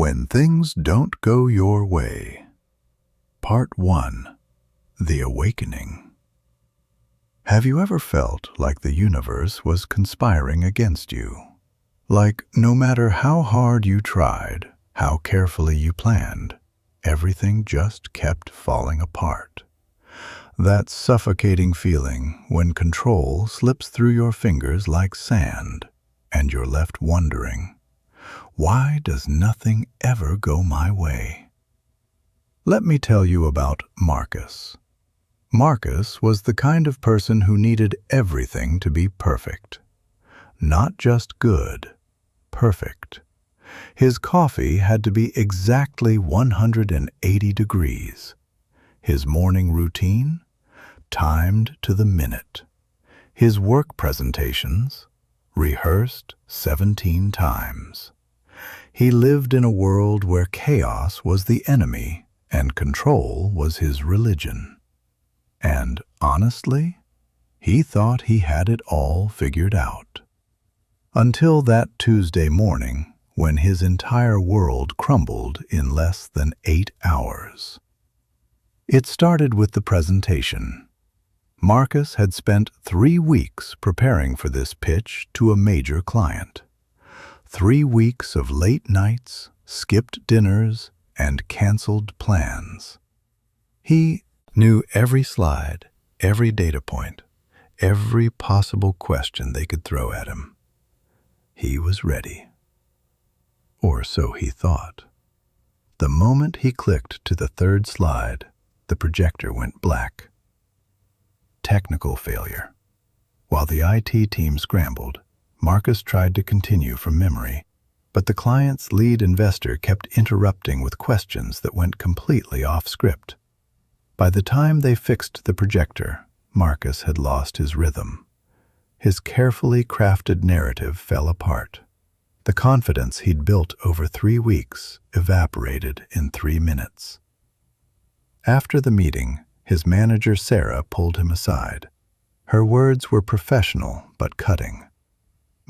When Things Don't Go Your Way. Part 1. The Awakening. Have you ever felt like the universe was conspiring against you? Like no matter how hard you tried, how carefully you planned, everything just kept falling apart? That suffocating feeling when control slips through your fingers like sand, and you're left wondering, why does nothing ever go my way? Let me tell you about Marcus. Marcus was the kind of person who needed everything to be perfect. Not just good, perfect. His coffee had to be exactly 180 degrees. His morning routine, timed to the minute. His work presentations, rehearsed 17 times. He lived in a world where chaos was the enemy and control was his religion. And honestly, he thought he had it all figured out. Until that Tuesday morning when his entire world crumbled in less than 8 hours. It started with the presentation. Marcus had spent 3 weeks preparing for this pitch to a major client. 3 weeks of late nights, skipped dinners, and canceled plans. He knew every slide, every data point, every possible question they could throw at him. He was ready. Or so he thought. The moment he clicked to the 3rd slide, the projector went black. Technical failure. While the IT team scrambled, Marcus tried to continue from memory, but the client's lead investor kept interrupting with questions that went completely off script. By the time they fixed the projector, Marcus had lost his rhythm. His carefully crafted narrative fell apart. The confidence he'd built over 3 weeks evaporated in 3 minutes. After the meeting, his manager Sarah pulled him aside. Her words were professional but cutting.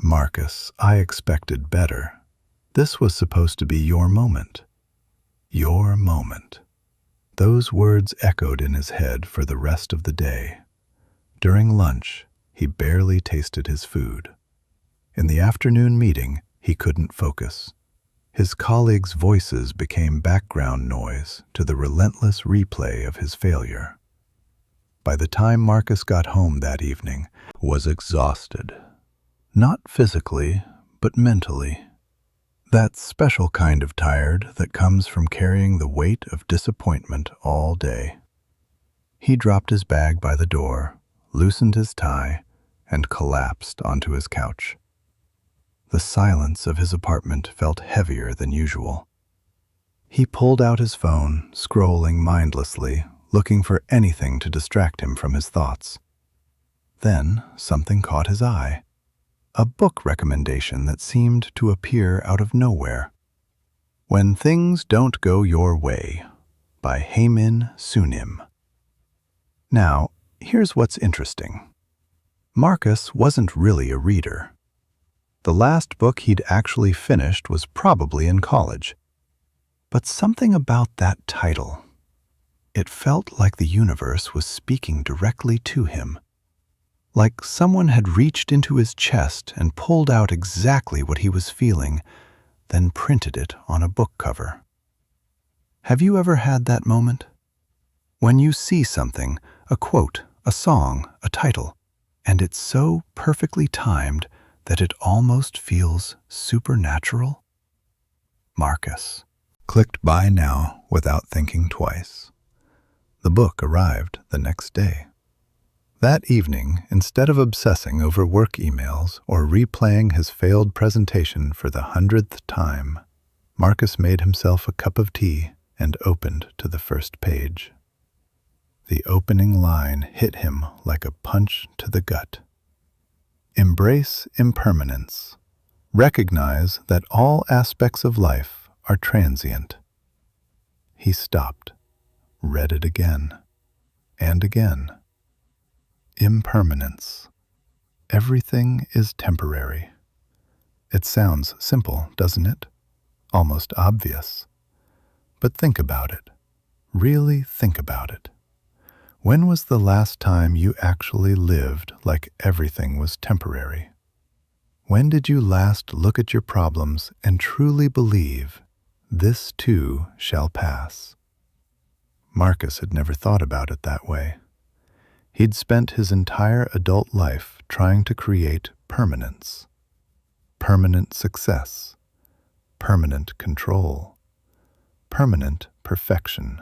"Marcus, I expected better. This was supposed to be your moment." Your moment. Those words echoed in his head for the rest of the day. During lunch, he barely tasted his food. In the afternoon meeting, he couldn't focus. His colleagues' voices became background noise to the relentless replay of his failure. By the time Marcus got home that evening, he was exhausted. Not physically, but mentally. That special kind of tired that comes from carrying the weight of disappointment all day. He dropped his bag by the door, loosened his tie, and collapsed onto his couch. The silence of his apartment felt heavier than usual. He pulled out his phone, scrolling mindlessly, looking for anything to distract him from his thoughts. Then something caught his eye. A book recommendation that seemed to appear out of nowhere. When Things Don't Go Your Way, by Haimin Sunim. Now, here's what's interesting. Marcus wasn't really a reader. The last book he'd actually finished was probably in college. But something about that title. It felt like the universe was speaking directly to him. Like someone had reached into his chest and pulled out exactly what he was feeling, then printed it on a book cover. Have you ever had that moment? When you see something, a quote, a song, a title, and it's so perfectly timed that it almost feels supernatural? Marcus clicked buy now without thinking twice. The book arrived the next day. That evening, instead of obsessing over work emails or replaying his failed presentation for the 100th time, Marcus made himself a cup of tea and opened to the first page. The opening line hit him like a punch to the gut. Embrace impermanence. Recognize that all aspects of life are transient. He stopped, read it again, and again. Impermanence. Everything is temporary. It sounds simple, doesn't it? almost obvious. But think about it. Really think about it. When was the last time you actually lived like everything was temporary? When did you last look at your problems and truly believe, this too shall pass? Marcus had never thought about it that way. He'd spent his entire adult life trying to create permanence, permanent success, permanent control, permanent perfection.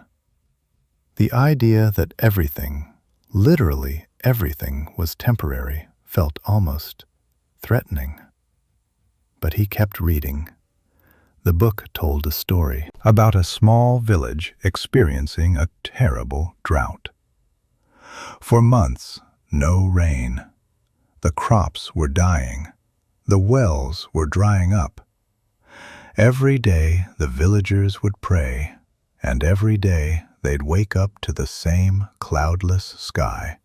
The idea that everything, literally everything, was temporary felt almost threatening. But he kept reading. The book told a story about a small village experiencing a terrible drought. For months, no rain. The crops were dying. The wells were drying up. Every day the villagers would pray, and every day they'd wake up to the same cloudless sky.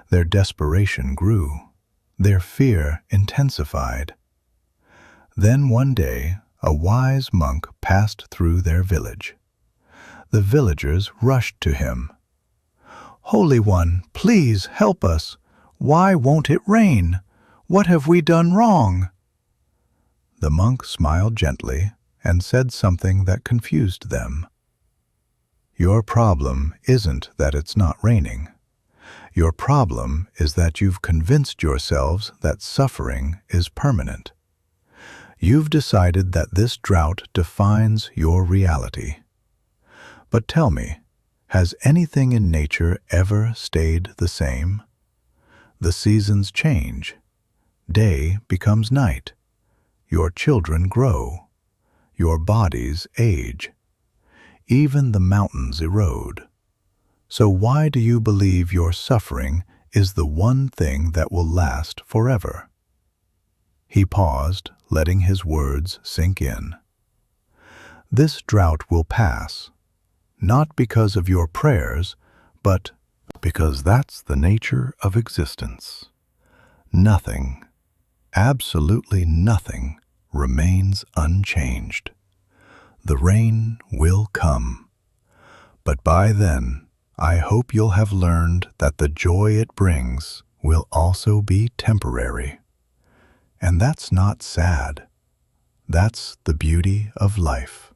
Their desperation grew. Their fear intensified. Then one day, a wise monk passed through their village. The villagers rushed to him. "Holy One, please help us. Why won't it rain? What have we done wrong?" The monk smiled gently and said something that confused them. "Your problem isn't that it's not raining. Your problem is that you've convinced yourselves that suffering is permanent. You've decided that this drought defines your reality. But tell me, has anything in nature ever stayed the same? The seasons change. Day becomes night. Your children grow. Your bodies age. Even the mountains erode. So why do you believe your suffering is the one thing that will last forever?" He paused, letting his words sink in. "This drought will pass, not because of your prayers, but because that's the nature of existence. Nothing, absolutely nothing, remains unchanged. The rain will come, but by then, I hope you'll have learned that the joy it brings will also be temporary. And that's not sad. That's the beauty of life."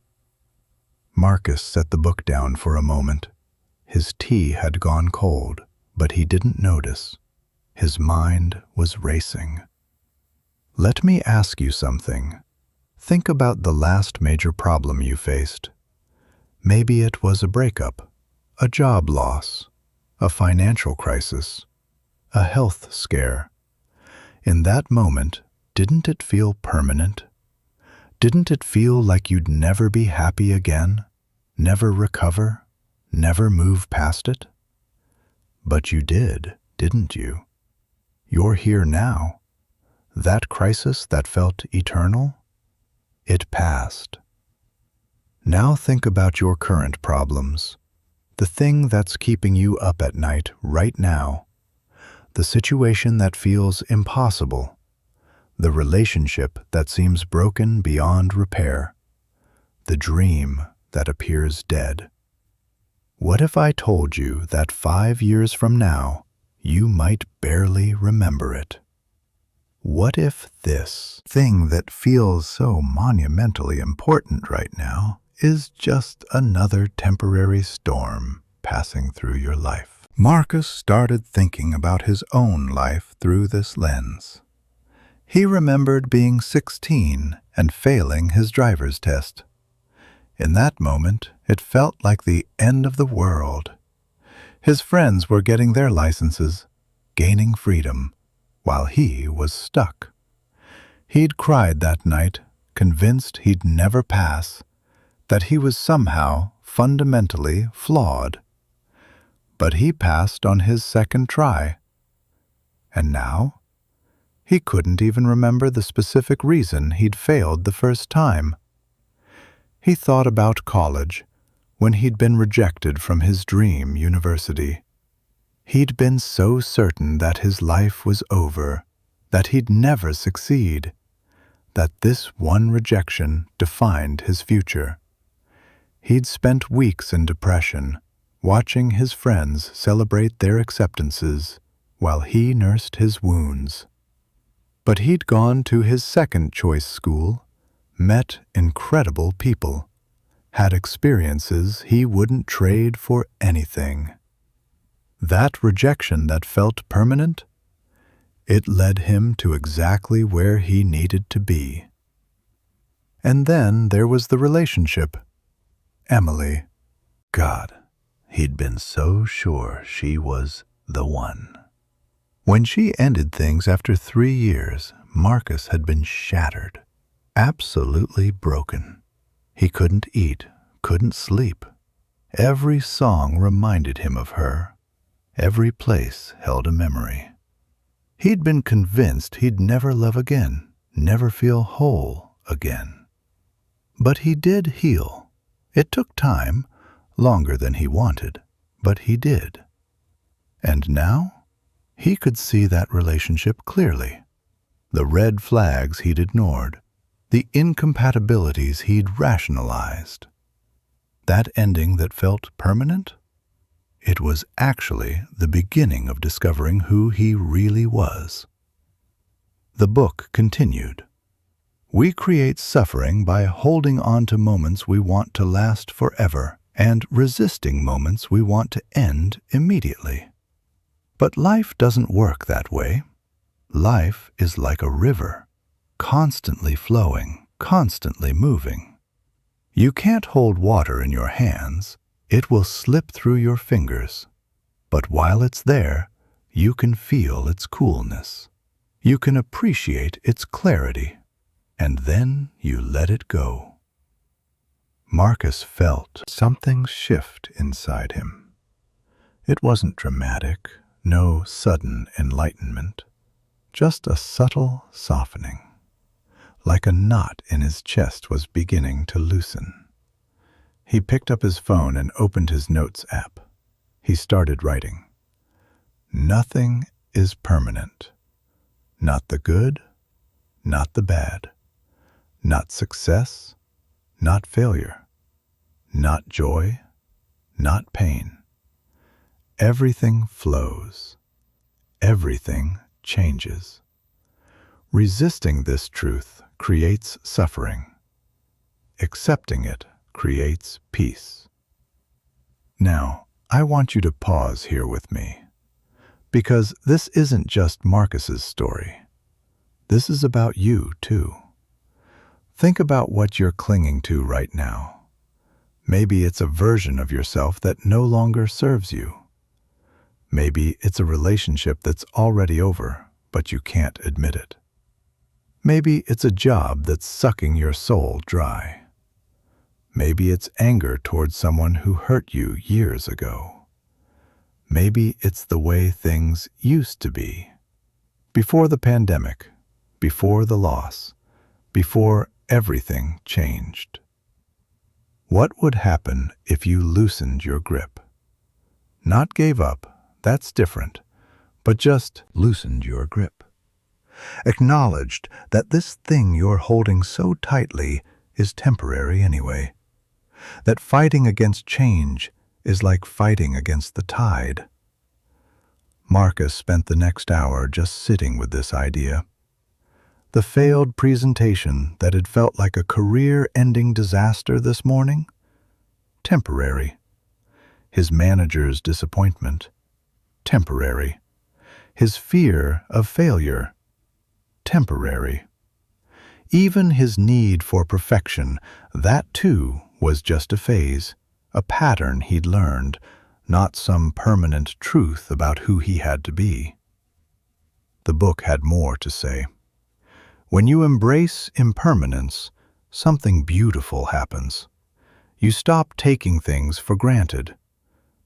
Marcus set the book down for a moment. His tea had gone cold, but he didn't notice. His mind was racing. "Let me ask you something. Think about the last major problem you faced. Maybe it was a breakup, a job loss, a financial crisis, a health scare. In that moment, didn't it feel permanent? Didn't it feel like you'd never be happy again, never recover, never move past it? But you did, didn't you? You're here now. That crisis that felt eternal? It passed. Now think about your current problems. The thing that's keeping you up at night right now. The situation that feels impossible. The relationship that seems broken beyond repair. The dream that appears dead. What if I told you that 5 years from now, you might barely remember it? What if this thing that feels so monumentally important right now is just another temporary storm passing through your life? Marcus started thinking about his own life through this lens. He remembered being 16 and failing his driver's test. In that moment, it felt like the end of the world. His friends were getting their licenses, gaining freedom, while he was stuck. He'd cried that night, convinced he'd never pass, that he was somehow fundamentally flawed. But he passed on his second try. And now? He couldn't even remember the specific reason he'd failed the first time. He thought about college, when he'd been rejected from his dream university. He'd been so certain that his life was over, that he'd never succeed. that this one rejection defined his future. He'd spent weeks in depression, watching his friends celebrate their acceptances while he nursed his wounds. But he'd gone to his second choice school, met incredible people, had experiences he wouldn't trade for anything. That rejection that felt permanent, it led him to exactly where he needed to be. And then there was the relationship. Emily. God, he'd been so sure she was the one. When she ended things after 3 years, Marcus had been shattered, absolutely broken. He couldn't eat, couldn't sleep. Every song reminded him of her. Every place held a memory. He'd been convinced he'd never love again, never feel whole again. But he did heal. It took time, longer than he wanted, but he did. And now, he could see that relationship clearly. The red flags he'd ignored, the incompatibilities he'd rationalized. That ending that felt permanent? It was actually the beginning of discovering who he really was. The book continued. We create suffering by holding on to moments we want to last forever and resisting moments we want to end immediately. But life doesn't work that way. Life is like a river, constantly flowing, constantly moving. You can't hold water in your hands. It will slip through your fingers. But while it's there, you can feel its coolness. You can appreciate its clarity. And then you let it go. Marcus felt something shift inside him. It wasn't dramatic, no sudden enlightenment, just a subtle softening, like a knot in his chest was beginning to loosen. He picked up his phone and opened his notes app. He started writing. Nothing is permanent. Not the good, not the bad. Not success, not failure. Not joy, not pain. Everything flows. Everything changes. Resisting this truth creates suffering. Accepting it creates peace. Now, I want you to pause here with me, because this isn't just Marcus's story. This is about you, too. Think about what you're clinging to right now. Maybe it's a version of yourself that no longer serves you. Maybe it's a relationship that's already over, but you can't admit it. Maybe it's a job that's sucking your soul dry. Maybe it's anger towards someone who hurt you years ago. Maybe it's the way things used to be. Before the pandemic, before the loss, before everything changed. What would happen if you loosened your grip? Not gave up, that's different, but just loosened your grip. Acknowledged that this thing you're holding so tightly is temporary anyway. That fighting against change is like fighting against the tide. Marcus spent the next hour just sitting with this idea. The failed presentation that had felt like a career-ending disaster this morning? Temporary. His manager's disappointment? Temporary. His fear of failure? Temporary. Even his need for perfection, that too was just a phase, a pattern he'd learned, not some permanent truth about who he had to be. The book had more to say. When you embrace impermanence, something beautiful happens. You stop taking things for granted.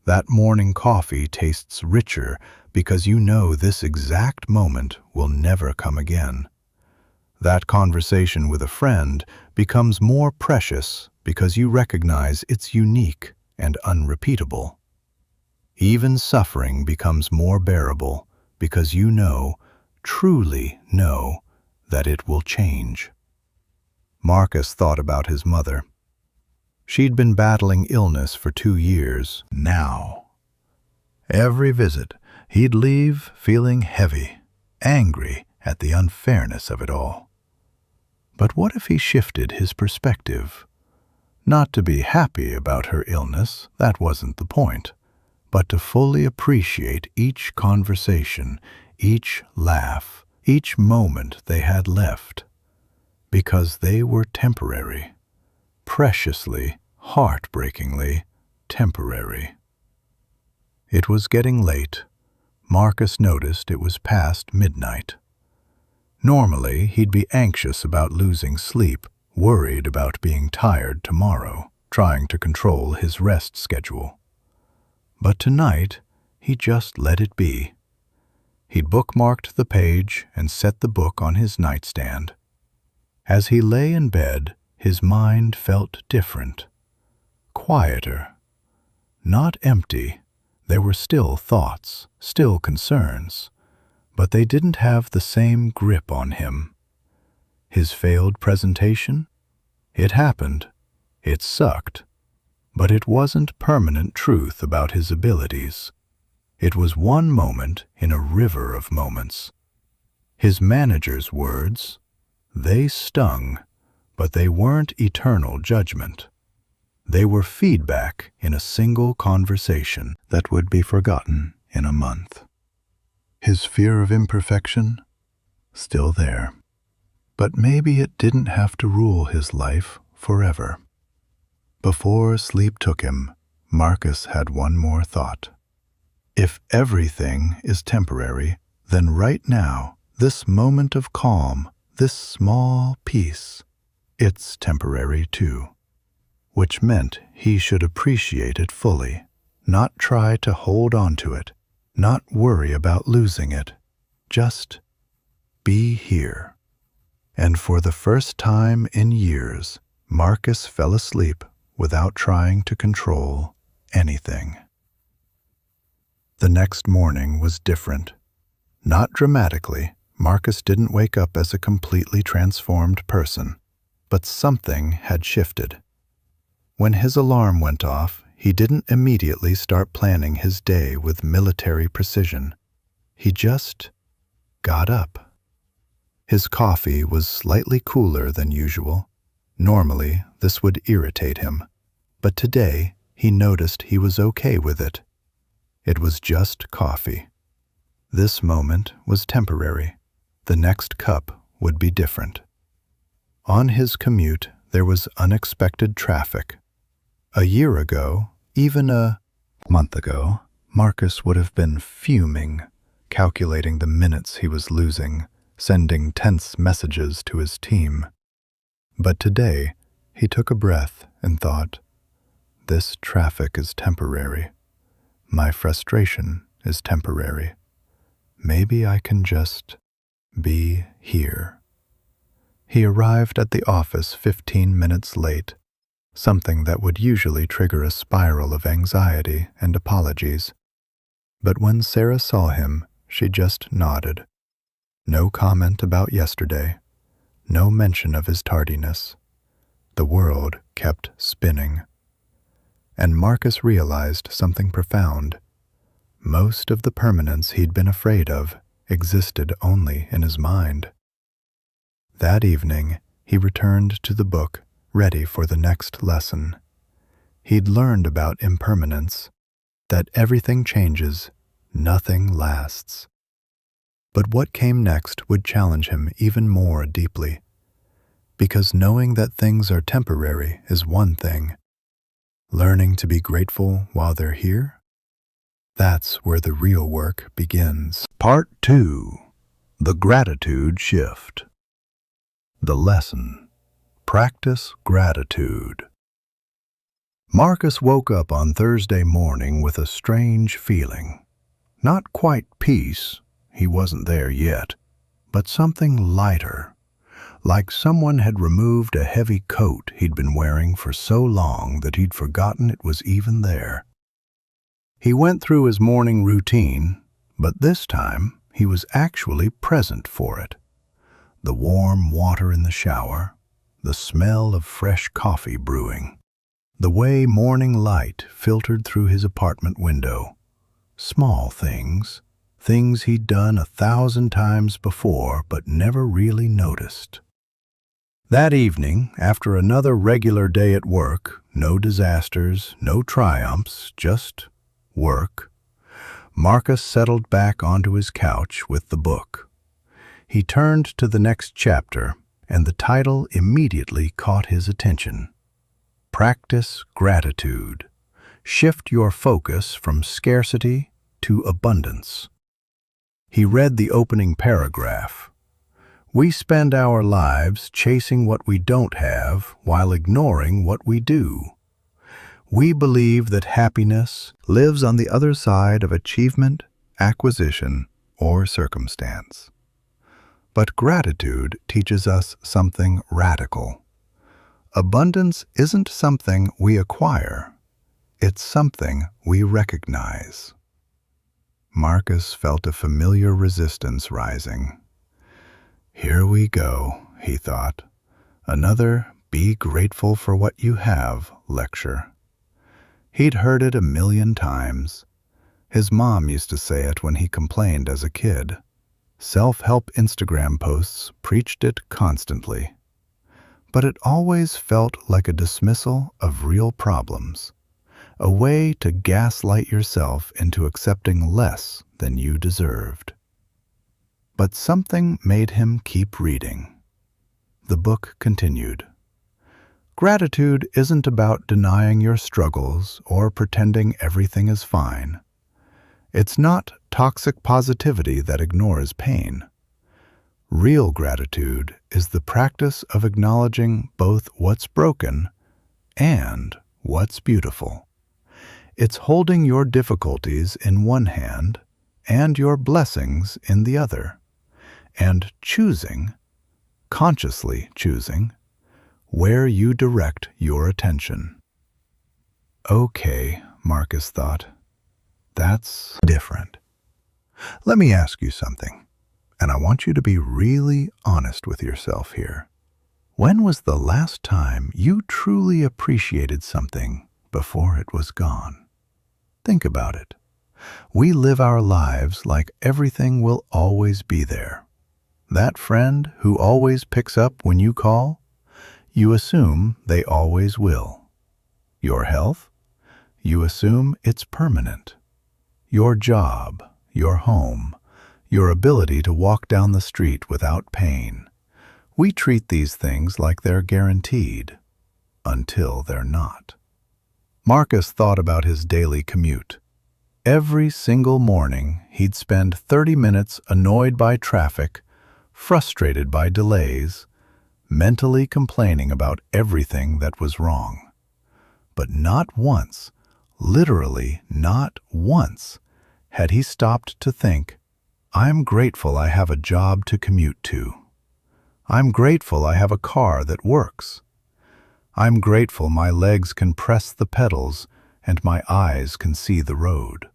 That morning coffee tastes richer because you know this exact moment will never come again. That conversation with a friend becomes more precious because you recognize it's unique and unrepeatable. Even suffering becomes more bearable because you know, truly know, that it will change. Marcus thought about his mother. She'd been battling illness for 2 years now. Every visit, he'd leave feeling heavy, angry at the unfairness of it all. But what if he shifted his perspective? Not to be happy about her illness, that wasn't the point, but to fully appreciate each conversation, each laugh, each moment they had left, because they were temporary, preciously, heartbreakingly temporary. It was getting late. Marcus noticed it was past midnight. Normally, he'd be anxious about losing sleep, worried about being tired tomorrow, trying to control his rest schedule. But tonight, he just let it be. He'd bookmarked the page and set the book on his nightstand. As he lay in bed, his mind felt different, quieter, not empty. There were still thoughts, still concerns, but they didn't have the same grip on him. His failed presentation? It happened. It sucked. But it wasn't permanent truth about his abilities. It was one moment in a river of moments. His manager's words, they stung, but they weren't eternal judgment. They were feedback in a single conversation that would be forgotten in a month. His fear of imperfection? Still there. But maybe it didn't have to rule his life forever. Before sleep took him, Marcus had one more thought. If everything is temporary, then right now, this moment of calm, this small peace, it's temporary too. Which meant he should appreciate it fully, not try to hold on to it, not worry about losing it, just be here. And for the first time in years, Marcus fell asleep without trying to control anything. The next morning was different. Not dramatically, Marcus didn't wake up as a completely transformed person, but something had shifted. When his alarm went off, he didn't immediately start planning his day with military precision. He just got up. His coffee was slightly cooler than usual. Normally, this would irritate him, but today he noticed he was okay with it. It was just coffee. This moment was temporary. The next cup would be different. On his commute, there was unexpected traffic. A year ago, even a month ago, Marcus would have been fuming, calculating the minutes he was losing, sending tense messages to his team. But today, he took a breath and thought, this traffic is temporary. My frustration is temporary. Maybe I can just be here. He arrived at the office 15 minutes late, something that would usually trigger a spiral of anxiety and apologies. But when Sarah saw him, she just nodded. No comment about yesterday, no mention of his tardiness. The world kept spinning. And Marcus realized something profound. Most of the permanence he'd been afraid of existed only in his mind. That evening, he returned to the book, ready for the next lesson. He'd learned about impermanence, that everything changes, nothing lasts. But what came next would challenge him even more deeply, because knowing that things are temporary is one thing. Learning to be grateful while they're here? That's where the real work begins. Part 2. The Gratitude Shift. The lesson. Practice gratitude. Marcus woke up on Thursday morning with a strange feeling. Not quite peace, he wasn't there yet, but something lighter, like someone had removed a heavy coat he'd been wearing for so long that he'd forgotten it was even there. He went through his morning routine, but this time he was actually present for it. The warm water in the shower, the smell of fresh coffee brewing, the way morning light filtered through his apartment window. Small things, things he'd done 1,000 times before but never really noticed. That evening, after another regular day at work, no disasters, no triumphs, just work, Marcus settled back onto his couch with the book. He turned to the next chapter, and the title immediately caught his attention. Practice Gratitude. Shift your focus from scarcity to abundance. He read the opening paragraph. We spend our lives chasing what we don't have while ignoring what we do. We believe that happiness lives on the other side of achievement, acquisition, or circumstance. But gratitude teaches us something radical. Abundance isn't something we acquire. It's something we recognize. Marcus felt a familiar resistance rising. Here we go, he thought. Another "be grateful for what you have" lecture. He'd heard it 1,000,000 times. His mom used to say it when he complained as a kid. Self-help Instagram posts preached it constantly. But it always felt like a dismissal of real problems, a way to gaslight yourself into accepting less than you deserved. But something made him keep reading. The book continued. Gratitude isn't about denying your struggles or pretending everything is fine. It's not toxic positivity that ignores pain. Real gratitude is the practice of acknowledging both what's broken and what's beautiful. It's holding your difficulties in one hand and your blessings in the other, and choosing, consciously choosing, where you direct your attention. Okay, Marcus thought. That's different. Let me ask you something, and I want you to be really honest with yourself here. When was the last time you truly appreciated something before it was gone? Think about it. We live our lives like everything will always be there. That friend who always picks up when you call, you assume they always will. Your health? You assume it's permanent. Your job, your home, your ability to walk down the street without pain. We treat these things like they're guaranteed, until they're not. Marcus thought about his daily commute. Every single morning, he'd spend 30 minutes annoyed by traffic, frustrated by delays, mentally complaining about everything that was wrong. But not once, literally not once, had he stopped to think, I'm grateful I have a job to commute to. I'm grateful I have a car that works. I'm grateful my legs can press the pedals and my eyes can see the road.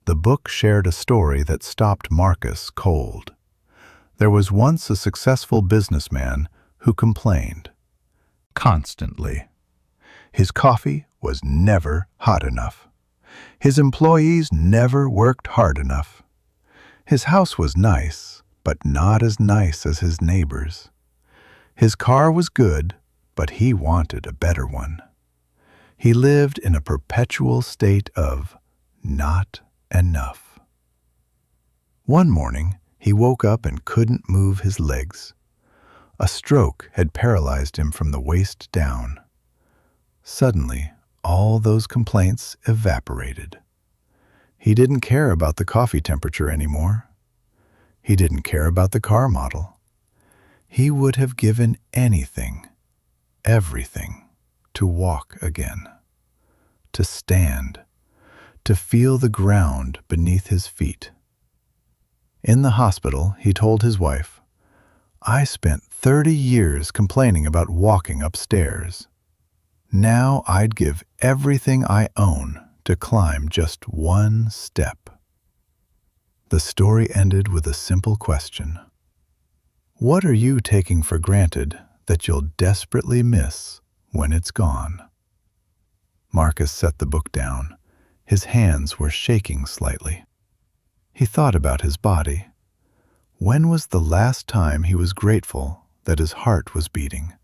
The book shared a story that stopped Marcus cold. There was once a successful businessman who complained constantly. His coffee was never hot enough. His employees never worked hard enough. His house was nice, but not as nice as his neighbors. His car was good, but he wanted a better one. He lived in a perpetual state of not enough. One morning, he woke up and couldn't move his legs. A stroke had paralyzed him from the waist down. Suddenly, all those complaints evaporated. He didn't care about the coffee temperature anymore. He didn't care about the car model. He would have given anything, everything, to walk again, to stand, to feel the ground beneath his feet. In the hospital, he told his wife, I spent 30 years complaining about walking upstairs. Now I'd give everything I own to climb just one step. The story ended with a simple question. What are you taking for granted that you'll desperately miss when it's gone. Marcus set the book down. His hands were shaking slightly. He thought about his body. When was the last time he was grateful that his heart was beating,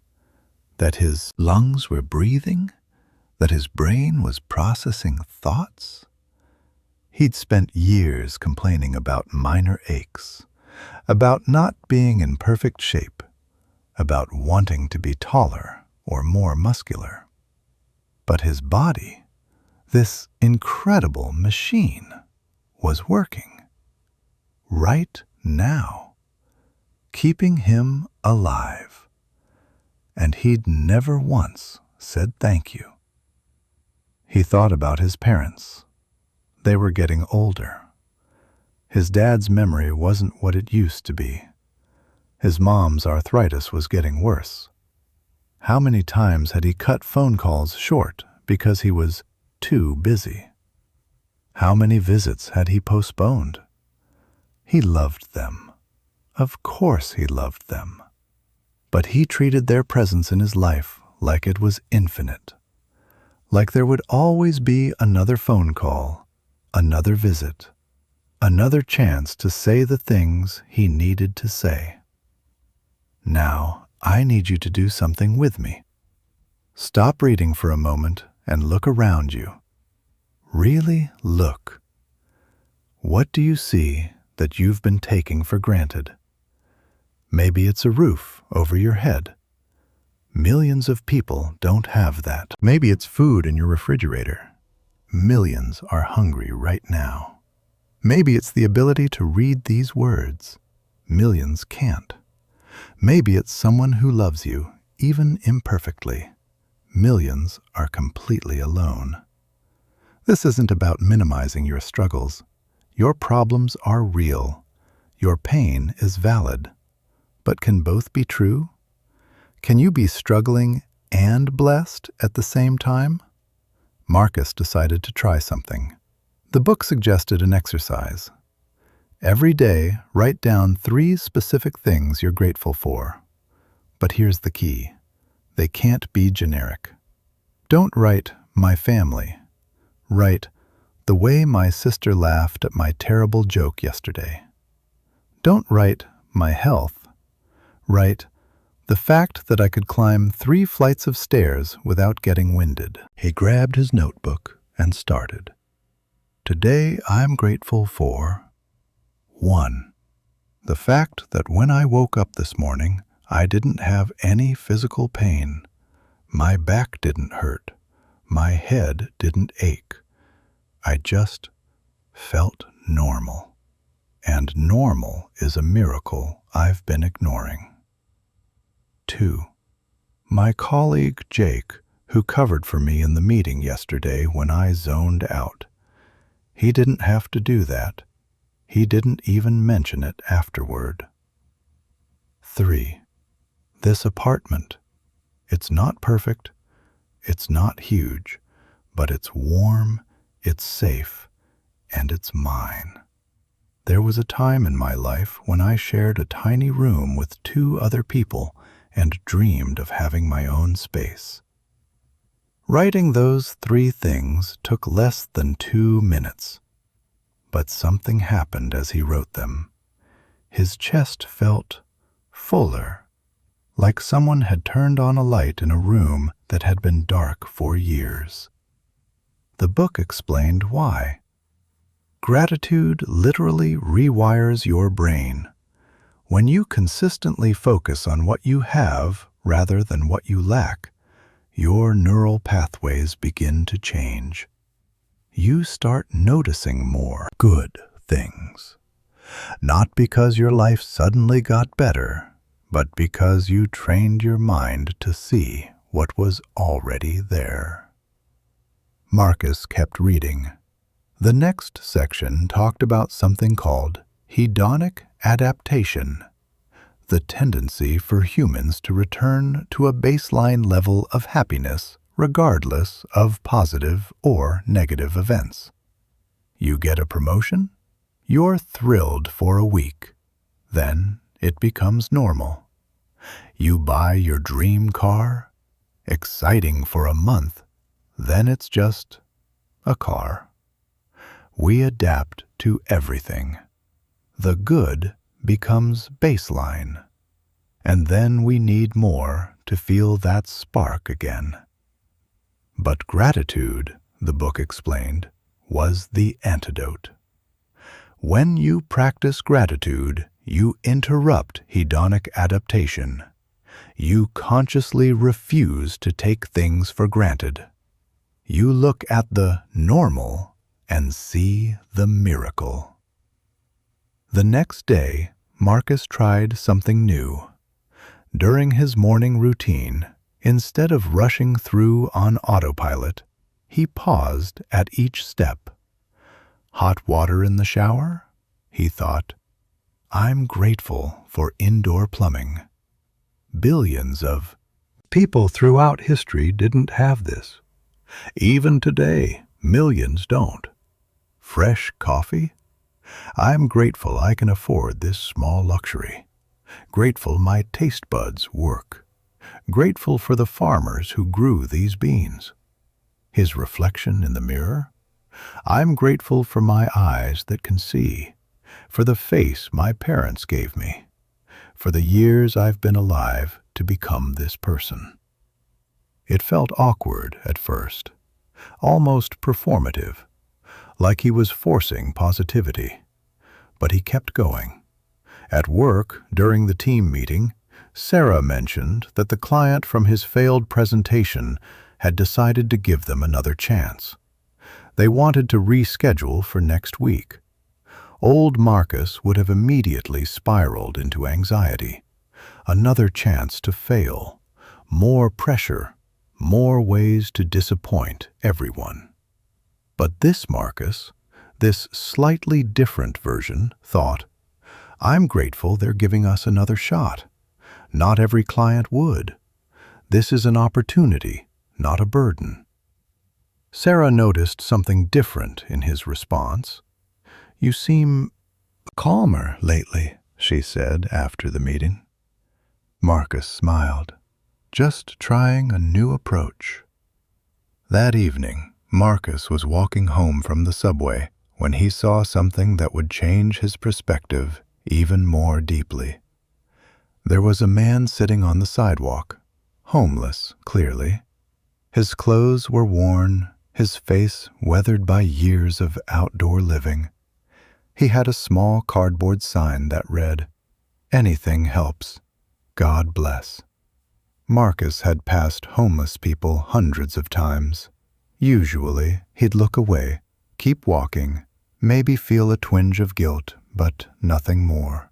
that his lungs were breathing, that his brain was processing thoughts? He'd spent years complaining about minor aches, about not being in perfect shape, about wanting to be taller or more muscular. But his body, this incredible machine, was working right now, keeping him alive. And he'd never once said thank you. He thought about his parents. They were getting older. His dad's memory wasn't what it used to be. His mom's arthritis was getting worse. How many times had he cut phone calls short because he was too busy? How many visits had he postponed? He loved them. Of course he loved them. But he treated their presence in his life like it was infinite. Like there would always be another phone call, another visit, another chance to say the things he needed to say. Now, I need you to do something with me. Stop reading for a moment and look around you. Really look. What do you see that you've been taking for granted? Maybe it's a roof over your head. Millions of people don't have that. Maybe it's food in your refrigerator. Millions are hungry right now. Maybe it's the ability to read these words. Millions can't. Maybe it's someone who loves you, even imperfectly. Millions are completely alone. This isn't about minimizing your struggles. Your problems are real. Your pain is valid. But can both be true? Can you be struggling and blessed at the same time? Marcus decided to try something. The book suggested an exercise. Every day, write down 3 specific things you're grateful for. But here's the key. They can't be generic. Don't write, "my family." Write, "the way my sister laughed at my terrible joke yesterday." Don't write, "my health." Write, "the fact that I could climb 3 flights of stairs without getting winded." He grabbed his notebook and started. Today I'm grateful for 1. The fact that when I woke up this morning, I didn't have any physical pain. My back didn't hurt. My head didn't ache. I just felt normal. And normal is a miracle I've been ignoring. 2. My colleague Jake, who covered for me in the meeting yesterday when I zoned out. He didn't have to do that. He didn't even mention it afterward. 3. This apartment. It's not perfect. It's not huge. But it's warm, it's safe, and it's mine. There was a time in my life when I shared a tiny room with 2 other people and dreamed of having my own space. Writing those 3 things took less than 2 minutes. But something happened as he wrote them. His chest felt fuller, like someone had turned on a light in a room that had been dark for years. The book explained why. Gratitude literally rewires your brain. When you consistently focus on what you have rather than what you lack, your neural pathways begin to change. You start noticing more good things. Not because your life suddenly got better, but because you trained your mind to see what was already there. Marcus kept reading. The next section talked about something called hedonic adaptation, the tendency for humans to return to a baseline level of happiness regardless of positive or negative events. You get a promotion? You're thrilled for a week. Then it becomes normal. You buy your dream car, exciting for a month, then it's just a car. We adapt to everything. The good becomes baseline, and then we need more to feel that spark again. But gratitude, the book explained, was the antidote. When you practice gratitude, you interrupt hedonic adaptation. You consciously refuse to take things for granted. You look at the normal and see the miracle. The next day, Marcus tried something new. During his morning routine, instead of rushing through on autopilot, he paused at each step. Hot water in the shower? He thought, I'm grateful for indoor plumbing. Billions of people throughout history didn't have this. Even today, millions don't. Fresh coffee? I'm grateful I can afford this small luxury. Grateful my taste buds work. Grateful for the farmers who grew these beans. His reflection in the mirror? I'm grateful for my eyes that can see, for the face my parents gave me, for the years I've been alive to become this person. It felt awkward at first, almost performative, like he was forcing positivity. But he kept going. At work, during the team meeting, Sarah mentioned that the client from his failed presentation had decided to give them another chance. They wanted to reschedule for next week. Old Marcus would have immediately spiraled into anxiety. Another chance to fail, more pressure, more ways to disappoint everyone. But this Marcus, this slightly different version, thought, I'm grateful they're giving us another shot. Not every client would. This is an opportunity, not a burden. Sarah noticed something different in his response. You seem calmer lately, she said after the meeting. Marcus smiled, just trying a new approach. That evening, Marcus was walking home from the subway when he saw something that would change his perspective even more deeply. There was a man sitting on the sidewalk, homeless, clearly. His clothes were worn, his face weathered by years of outdoor living. He had a small cardboard sign that read, Anything helps. God bless. Marcus had passed homeless people hundreds of times. Usually, he'd look away, keep walking, maybe feel a twinge of guilt, but nothing more.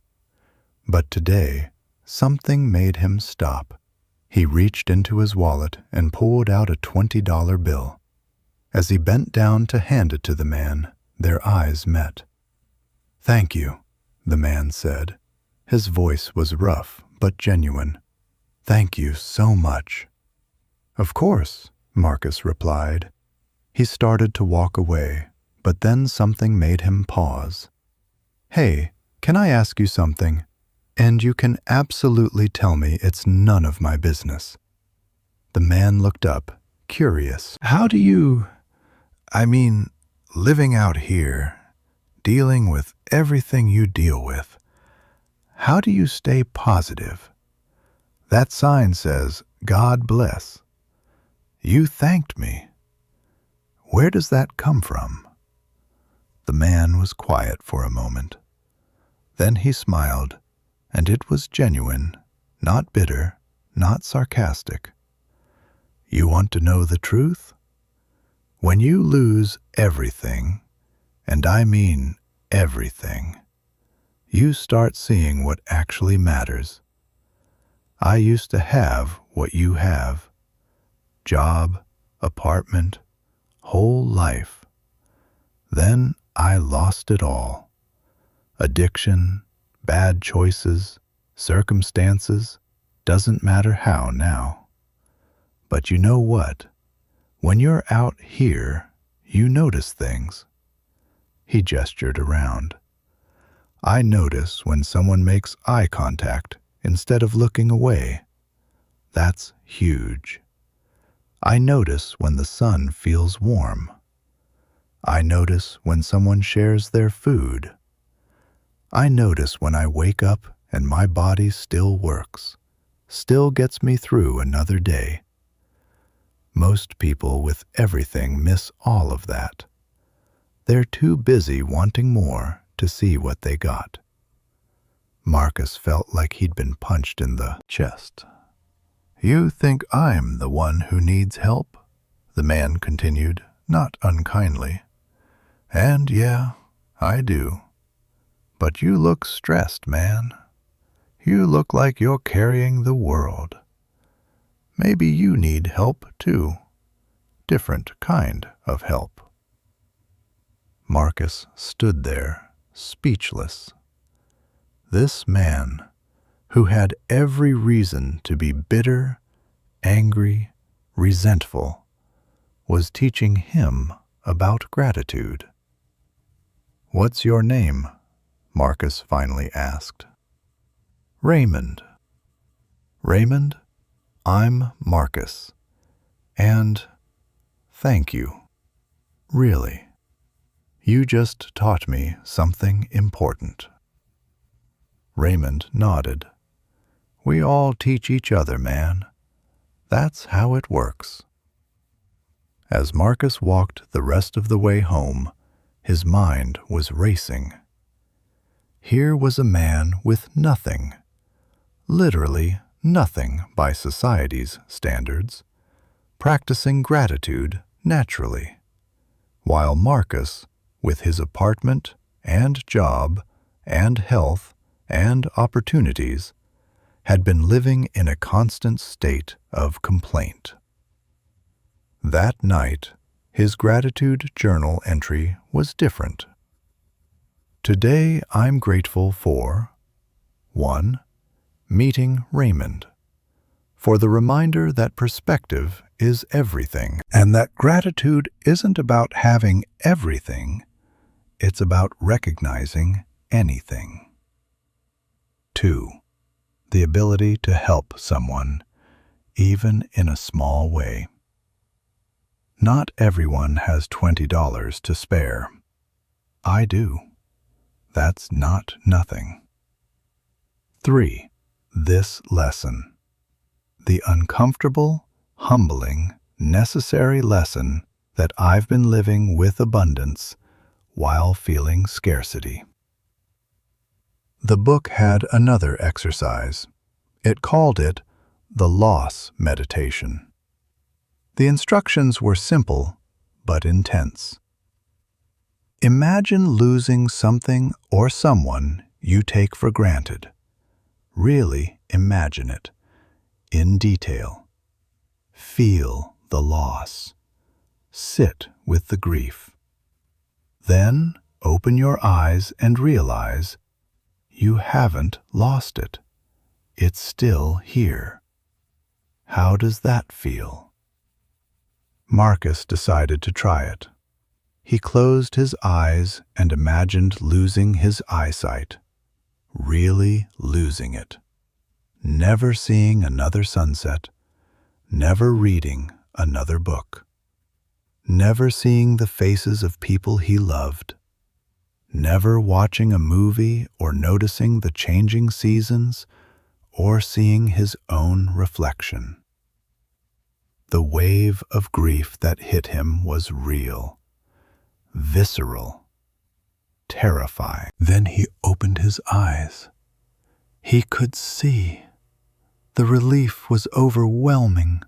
But today, something made him stop. He reached into his wallet and pulled out a $20 bill. As he bent down to hand it to the man, their eyes met. Thank you, the man said. His voice was rough but genuine. Thank you so much. Of course, Marcus replied. He started to walk away, but then something made him pause. Hey, can I ask you something? And you can absolutely tell me it's none of my business. The man looked up, curious. Living out here, dealing with everything you deal with, how do you stay positive? That sign says, God bless. You thanked me. Where does that come from? The man was quiet for a moment. Then he smiled, and it was genuine, not bitter, not sarcastic. You want to know the truth? When you lose everything, and I mean everything, you start seeing what actually matters. I used to have what you have. Job, apartment, whole life. Then I lost it all. Addiction, bad choices, circumstances, doesn't matter how now. But you know what? When you're out here, you notice things. He gestured around. I notice when someone makes eye contact instead of looking away. That's huge. I notice when the sun feels warm. I notice when someone shares their food. I notice when I wake up and my body still works, still gets me through another day. Most people with everything miss all of that. They're too busy wanting more to see what they got. Marcus felt like he'd been punched in the chest. "You think I'm the one who needs help?" the man continued, not unkindly. "And yeah, I do. But you look stressed, man. You look like you're carrying the world. Maybe you need help too. Different kind of help." Marcus stood there, speechless. This man, who had every reason to be bitter, angry, resentful, was teaching him about gratitude. "What's your name?" Marcus finally asked. "Raymond." "Raymond, I'm Marcus. And thank you. Really. You just taught me something important." Raymond nodded. "We all teach each other, man. That's how it works." As Marcus walked the rest of the way home, his mind was racing. Here was a man with nothing, literally nothing by society's standards, practicing gratitude naturally, while Marcus, with his apartment and job and health and opportunities, had been living in a constant state of complaint. That night, his gratitude journal entry was different. Today I'm grateful for 1. Meeting Raymond, for the reminder that perspective is everything, and that gratitude isn't about having everything, it's about recognizing anything. 2. The ability to help someone, even in a small way. Not everyone has $20 to spare. I do. That's not nothing. 3. This lesson. The uncomfortable, humbling, necessary lesson that I've been living with abundance while feeling scarcity. The book had another exercise. It called it the loss meditation. The instructions were simple but intense. Imagine losing something or someone you take for granted. Really imagine it, in detail. Feel the loss. Sit with the grief. Then open your eyes and realize you haven't lost it. It's still here. How does that feel? Marcus decided to try it. He closed his eyes and imagined losing his eyesight, really losing it, never seeing another sunset, never reading another book, never seeing the faces of people he loved, never watching a movie or noticing the changing seasons or seeing his own reflection. The wave of grief that hit him was real, visceral, terrifying. Then he opened his eyes. He could see. The relief was overwhelming.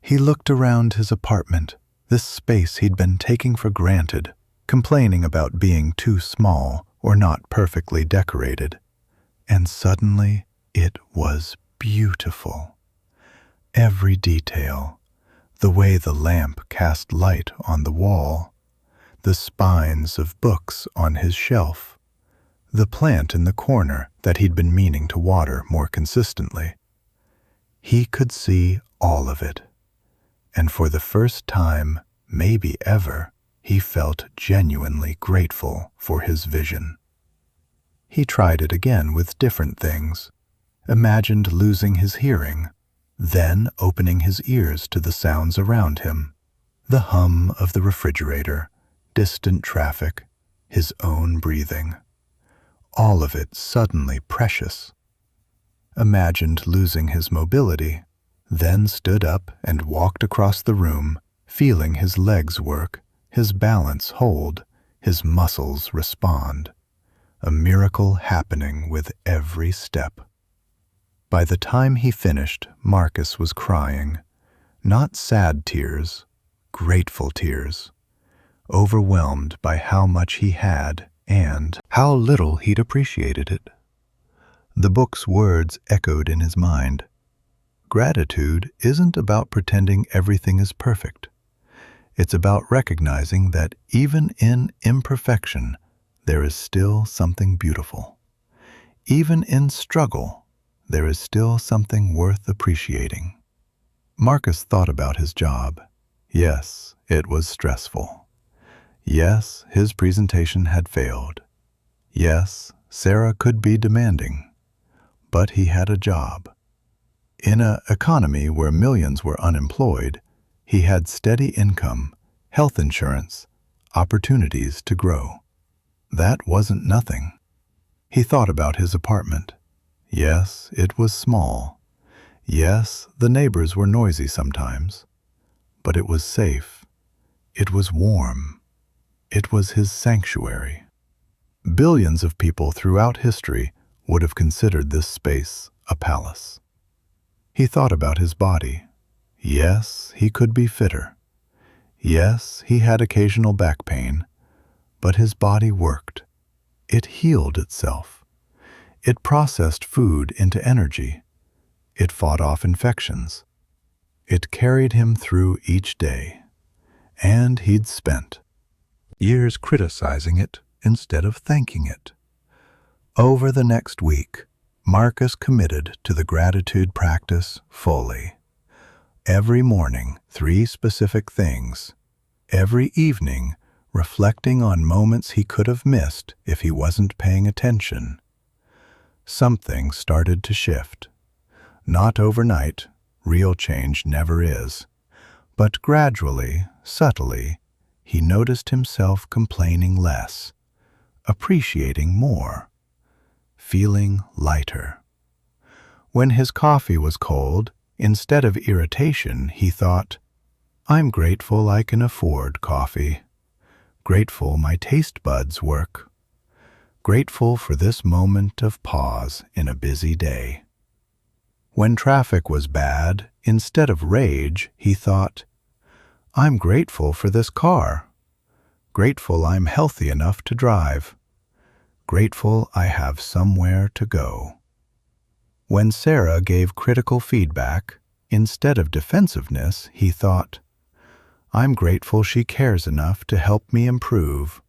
He looked around his apartment, this space he'd been taking for granted, complaining about being too small or not perfectly decorated. And suddenly, it was beautiful. Every detail, the way the lamp cast light on the wall, the spines of books on his shelf, the plant in the corner that he'd been meaning to water more consistently. He could see all of it, and for the first time, maybe ever, he felt genuinely grateful for his vision. He tried it again with different things, imagined losing his hearing, then opening his ears to the sounds around him, the hum of the refrigerator, distant traffic, his own breathing. All of it suddenly precious. Imagined losing his mobility, then stood up and walked across the room, feeling his legs work, his balance hold, his muscles respond. A miracle happening with every step. By the time he finished, Marcus was crying. Not sad tears, grateful tears. Overwhelmed by how much he had and how little he'd appreciated it. The book's words echoed in his mind. Gratitude isn't about pretending everything is perfect. It's about recognizing that even in imperfection, there is still something beautiful. Even in struggle, there is still something worth appreciating. Marcus thought about his job. Yes, it was stressful. Yes, his presentation had failed. Yes, Sarah could be demanding. But he had a job. In an economy where millions were unemployed, he had steady income, health insurance, opportunities to grow. That wasn't nothing. He thought about his apartment. Yes, it was small. Yes, the neighbors were noisy sometimes. But it was safe. It was warm. It was his sanctuary. Billions of people throughout history would have considered this space a palace. He thought about his body. Yes, he could be fitter. Yes, he had occasional back pain, but his body worked. It healed itself. It processed food into energy. It fought off infections. It carried him through each day. And he'd spent years criticizing it instead of thanking it. Over the next week, Marcus committed to the gratitude practice fully. Every morning, 3 specific things. Every evening, reflecting on moments he could have missed if he wasn't paying attention. Something started to shift. Not overnight, real change never is. But gradually, subtly, he noticed himself complaining less, appreciating more, feeling lighter. When his coffee was cold, instead of irritation, he thought, "I'm grateful I can afford coffee. Grateful my taste buds work. Grateful for this moment of pause in a busy day." When traffic was bad, instead of rage, he thought, "I'm grateful for this car. Grateful I'm healthy enough to drive. Grateful I have somewhere to go." When Sarah gave critical feedback, instead of defensiveness, he thought, "I'm grateful she cares enough to help me improve.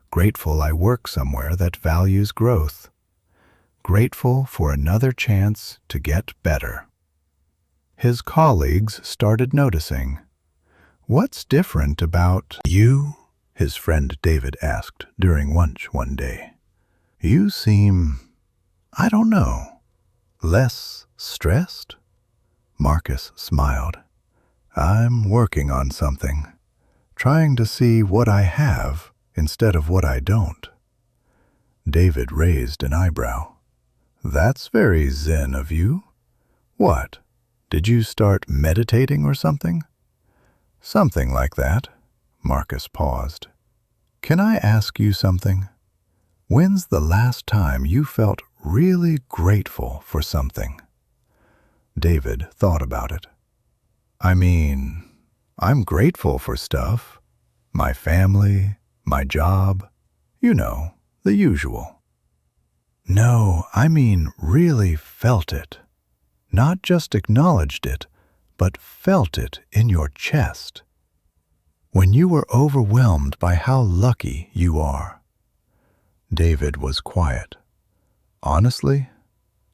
Grateful I work somewhere that values growth. Grateful for another chance to get better." His colleagues started noticing. "What's different about you?" his friend David asked during lunch one day. "You seem, I don't know, less stressed?" Marcus smiled. "I'm working on something, trying to see what I have instead of what I don't." David raised an eyebrow. "That's very zen of you. What, did you start meditating or something?" "Something like that." Marcus paused. "Can I ask you something? When's the last time you felt really grateful for something?" David thought about it. "I mean, I'm grateful for stuff. My family, my job, you know, the usual." "No, I mean really felt it. Not just acknowledged it, but felt it in your chest. When you were overwhelmed by how lucky you are." David was quiet. "Honestly,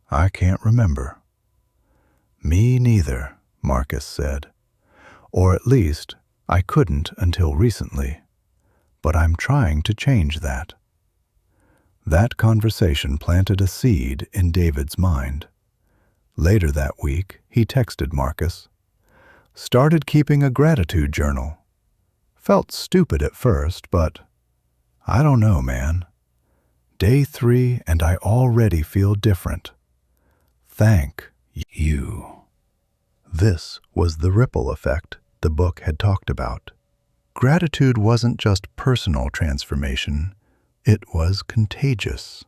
I can't remember." "Me neither," Marcus said. "Or at least, I couldn't until recently. But I'm trying to change that." That conversation planted a seed in David's mind. Later that week, he texted Marcus. Started keeping a gratitude journal. Felt stupid at first, but I don't know, man. Day 3 and I already feel different. Thank you. This was the ripple effect the book had talked about. Gratitude wasn't just personal transformation, it was contagious.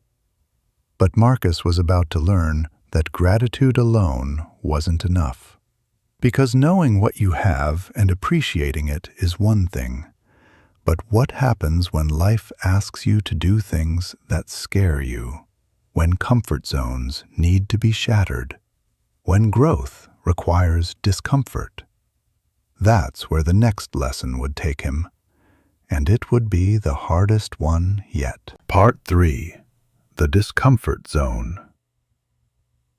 But Marcus was about to learn that gratitude alone wasn't enough. Because knowing what you have and appreciating it is one thing, but what happens when life asks you to do things that scare you, when comfort zones need to be shattered, when growth requires discomfort? That's where the next lesson would take him, and it would be the hardest one yet. Part 3. The Discomfort Zone.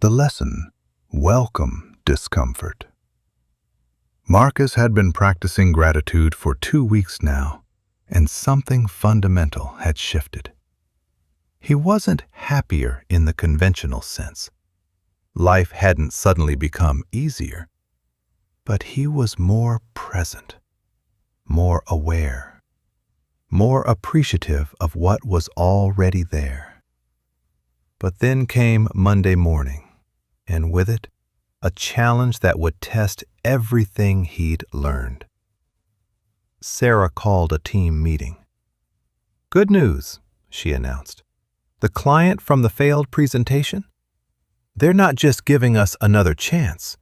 The lesson: welcome discomfort. Marcus had been practicing gratitude for 2 weeks now, and something fundamental had shifted. He wasn't happier in the conventional sense. Life hadn't suddenly become easier, but he was more present, more aware, more appreciative of what was already there. But then came Monday morning, and with it, a challenge that would test everything he'd learned. Sarah called a team meeting. "Good news," she announced. "The client from the failed presentation? They're not just giving us another chance.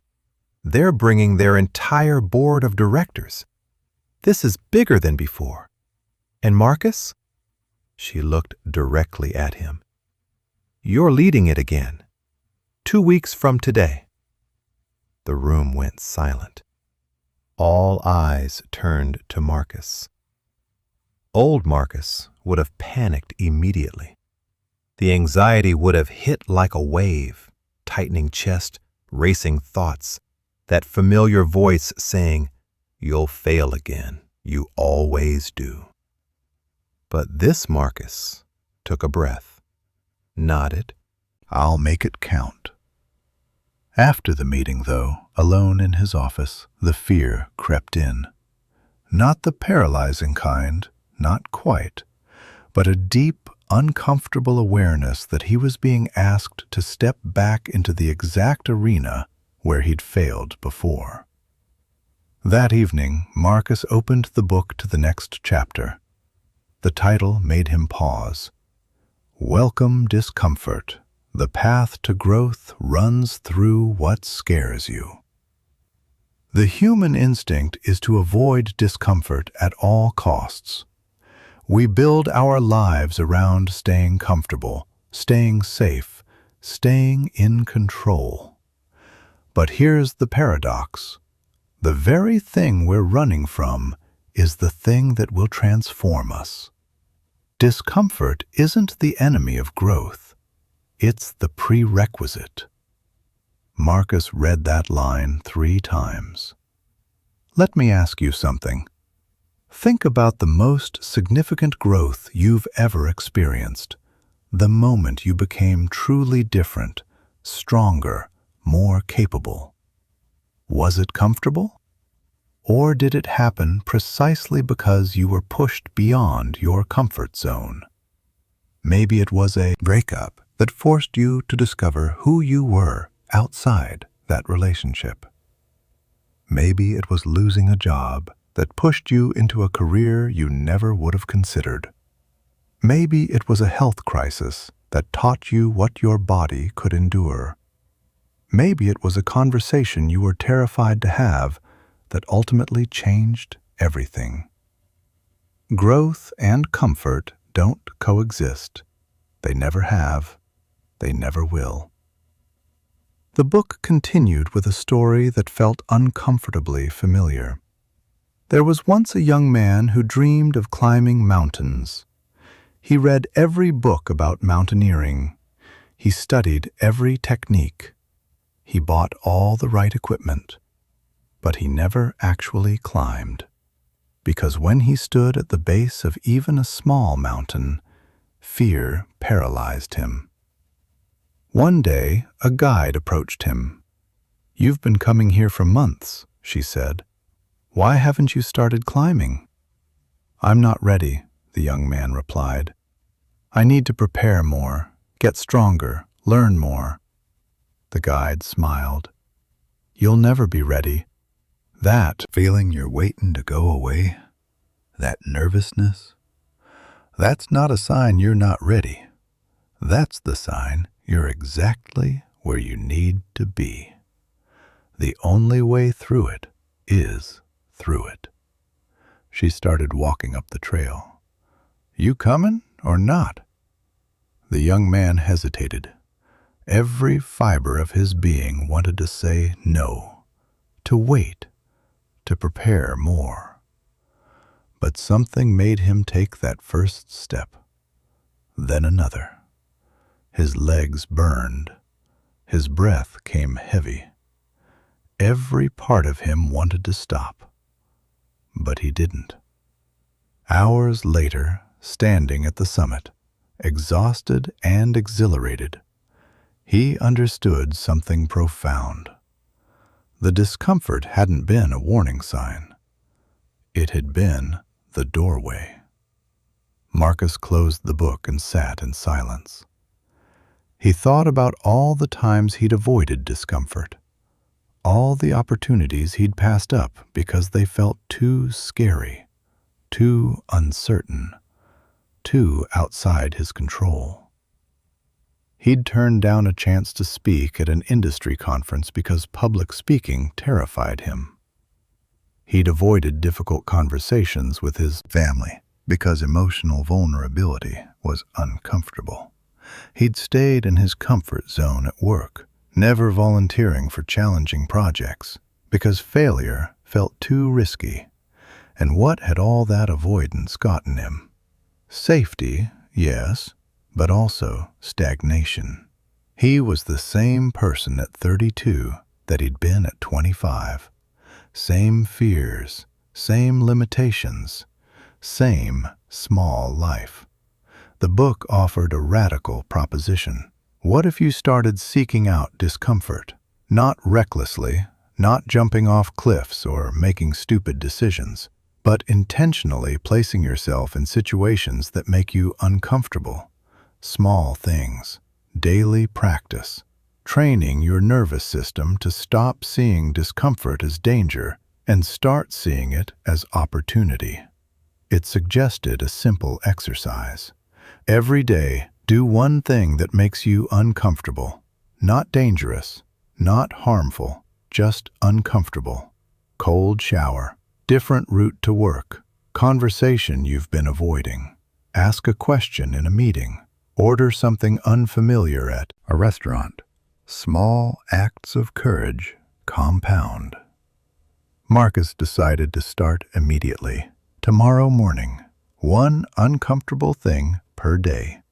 They're bringing their entire board of directors. This is bigger than before. And Marcus?" She looked directly at him. "You're leading it again. 2 weeks from today." The room went silent. All eyes turned to Marcus. Old Marcus would have panicked immediately. The anxiety would have hit like a wave, tightening chest, racing thoughts, that familiar voice saying, "You'll fail again, you always do." But this Marcus took a breath, nodded. "I'll make it count." After the meeting, though, alone in his office, the fear crept in. Not the paralyzing kind, not quite, but a deep, uncomfortable awareness that he was being asked to step back into the exact arena where he'd failed before. That evening, Marcus opened the book to the next chapter. The title made him pause. Welcome Discomfort. The path to growth runs through what scares you. The human instinct is to avoid discomfort at all costs. We build our lives around staying comfortable, staying safe, staying in control. But here's the paradox. The very thing we're running from is the thing that will transform us. Discomfort isn't the enemy of growth. It's the prerequisite. Marcus read that line 3 times. Let me ask you something. Think about the most significant growth you've ever experienced, the moment you became truly different, stronger, more capable. Was it comfortable? Or did it happen precisely because you were pushed beyond your comfort zone? Maybe it was a breakup that forced you to discover who you were outside that relationship. Maybe it was losing a job that pushed you into a career you never would have considered. Maybe it was a health crisis that taught you what your body could endure. Maybe it was a conversation you were terrified to have that ultimately changed everything. Growth and comfort don't coexist. They never have. They never will. The book continued with a story that felt uncomfortably familiar. There was once a young man who dreamed of climbing mountains. He read every book about mountaineering. He studied every technique. He bought all the right equipment. But he never actually climbed. Because when he stood at the base of even a small mountain, fear paralyzed him. One day, a guide approached him. "You've been coming here for months," she said. "Why haven't you started climbing?" "I'm not ready," the young man replied. "I need to prepare more, get stronger, learn more." The guide smiled. "You'll never be ready. That feeling you're waiting to go away, that nervousness, that's not a sign you're not ready. That's the sign you're exactly where you need to be. The only way through it is through it." She started walking up the trail. "You coming or not?" The young man hesitated. Every fiber of his being wanted to say no, to wait, to prepare more. But something made him take that first step, then another. His legs burned. His breath came heavy. Every part of him wanted to stop, but he didn't. Hours later, standing at the summit, exhausted and exhilarated, he understood something profound. The discomfort hadn't been a warning sign. It had been the doorway. Marcus closed the book and sat in silence. He thought about all the times he'd avoided discomfort, all the opportunities he'd passed up because they felt too scary, too uncertain, too outside his control. He'd turned down a chance to speak at an industry conference because public speaking terrified him. He'd avoided difficult conversations with his family because emotional vulnerability was uncomfortable. He'd stayed in his comfort zone at work, never volunteering for challenging projects because failure felt too risky. And what had all that avoidance gotten him? Safety, yes, but also stagnation. He was the same person at 32 that he'd been at 25. Same fears, same limitations, same small life. The book offered a radical proposition. What if you started seeking out discomfort, not recklessly, not jumping off cliffs or making stupid decisions, but intentionally placing yourself in situations that make you uncomfortable? Small things, daily practice, training your nervous system to stop seeing discomfort as danger and start seeing it as opportunity. It suggested a simple exercise. Every day, do one thing that makes you uncomfortable. Not dangerous, not harmful, just uncomfortable. Cold shower, different route to work, conversation you've been avoiding. Ask a question in a meeting. Order something unfamiliar at a restaurant. Small acts of courage compound. Marcus decided to start immediately. Tomorrow morning, one uncomfortable thing per day.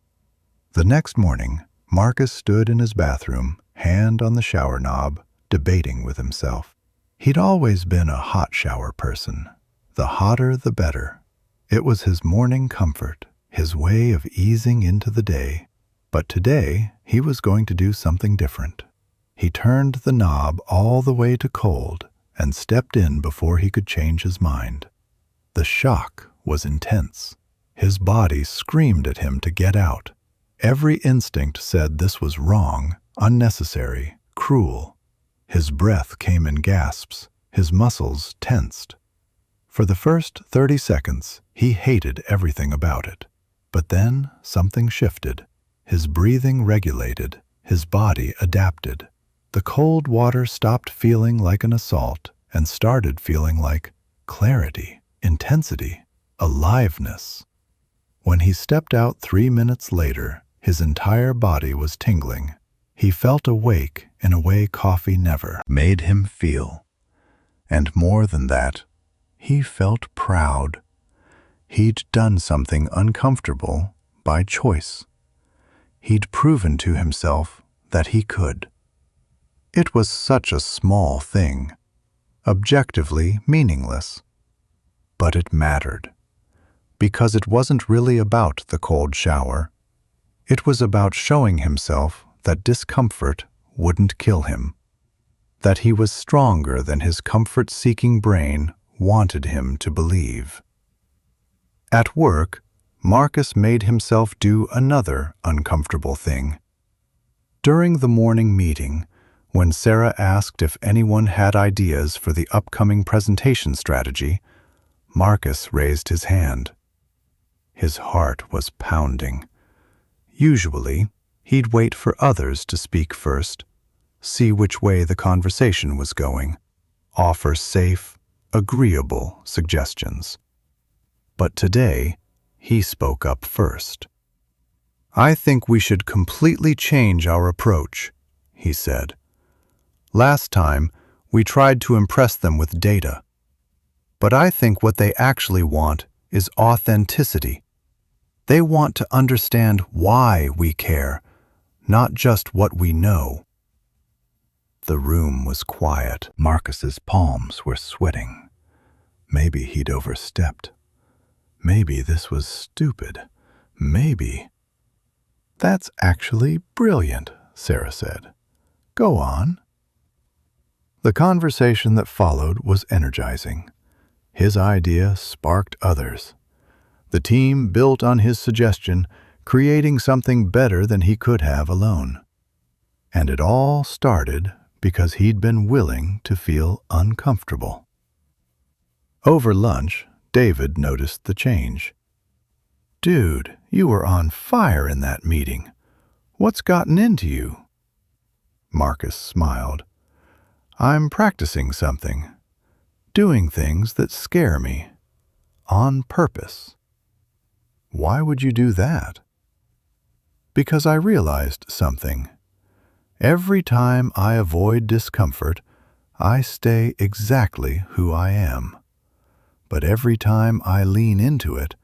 The next morning, Marcus stood in his bathroom, hand on the shower knob, debating with himself. He'd always been a hot shower person. The hotter, the better. It was his morning comfort, his way of easing into the day. But today, he was going to do something different. He turned the knob all the way to cold and stepped in before he could change his mind. The shock was intense. His body screamed at him to get out. Every instinct said this was wrong, unnecessary, cruel. His breath came in gasps. His muscles tensed. For the first 30 seconds, he hated everything about it. But then something shifted. His breathing regulated. His body adapted. The cold water stopped feeling like an assault and started feeling like clarity, intensity, aliveness. When he stepped out 3 minutes later, his entire body was tingling. He felt awake in a way coffee never made him feel. And more than that, he felt proud. He'd done something uncomfortable by choice. He'd proven to himself that he could. It was such a small thing, objectively meaningless. But it mattered, because it wasn't really about the cold shower. It was about showing himself that discomfort wouldn't kill him. that he was stronger than his comfort-seeking brain wanted him to believe. At work, Marcus made himself do another uncomfortable thing. During the morning meeting, when Sarah asked if anyone had ideas for the upcoming presentation strategy, Marcus raised his hand. His heart was pounding. Usually, he'd wait for others to speak first, see which way the conversation was going, offer safe, agreeable suggestions. But today, he spoke up first. "I think we should completely change our approach," he said. "Last time, we tried to impress them with data. But I think what they actually want is authenticity. They want to understand why we care, not just what we know." The room was quiet. Marcus's palms were sweating. Maybe he'd overstepped. Maybe this was stupid. Maybe. "That's actually brilliant," Sarah said. "Go on." The conversation that followed was energizing. His idea sparked others. The team built on his suggestion, creating something better than he could have alone. And it all started because he'd been willing to feel uncomfortable. Over lunch, David noticed the change. "Dude, you were on fire in that meeting. What's gotten into you?" Marcus smiled. "I'm practicing something. Doing things that scare me. On purpose." "Why would you do that?" "Because I realized something. Every time I avoid discomfort, I stay exactly who I am. But every time I lean into it,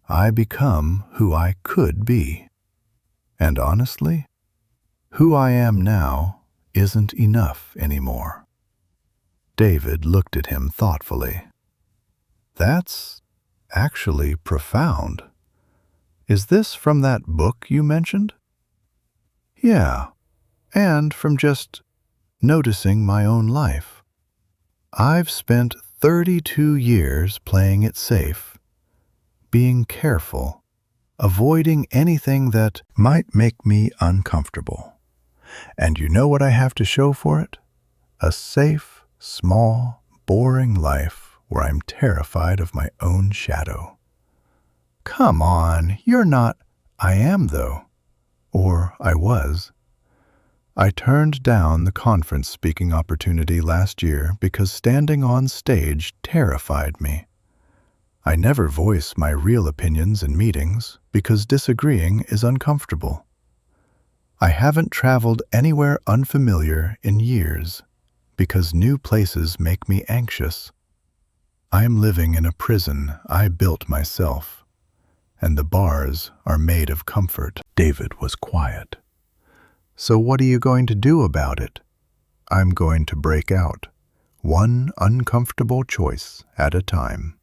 I become who I could be. And honestly, who I am now isn't enough anymore." David looked at him thoughtfully. "That's actually profound. Is this from that book you mentioned?" "Yeah, and from just noticing my own life. I've spent 32 years playing it safe, being careful, avoiding anything that might make me uncomfortable. And you know what I have to show for it? A safe, small, boring life where I'm terrified of my own shadow." "Come on, you're not—" "I am, though. Or I was. I turned down the conference speaking opportunity last year because standing on stage terrified me. I never voice my real opinions in meetings because disagreeing is uncomfortable. I haven't traveled anywhere unfamiliar in years because new places make me anxious. I'm living in a prison I built myself, and the bars are made of comfort." David was quiet. "So what are you going to do about it?" "I'm going to break out, one uncomfortable choice at a time."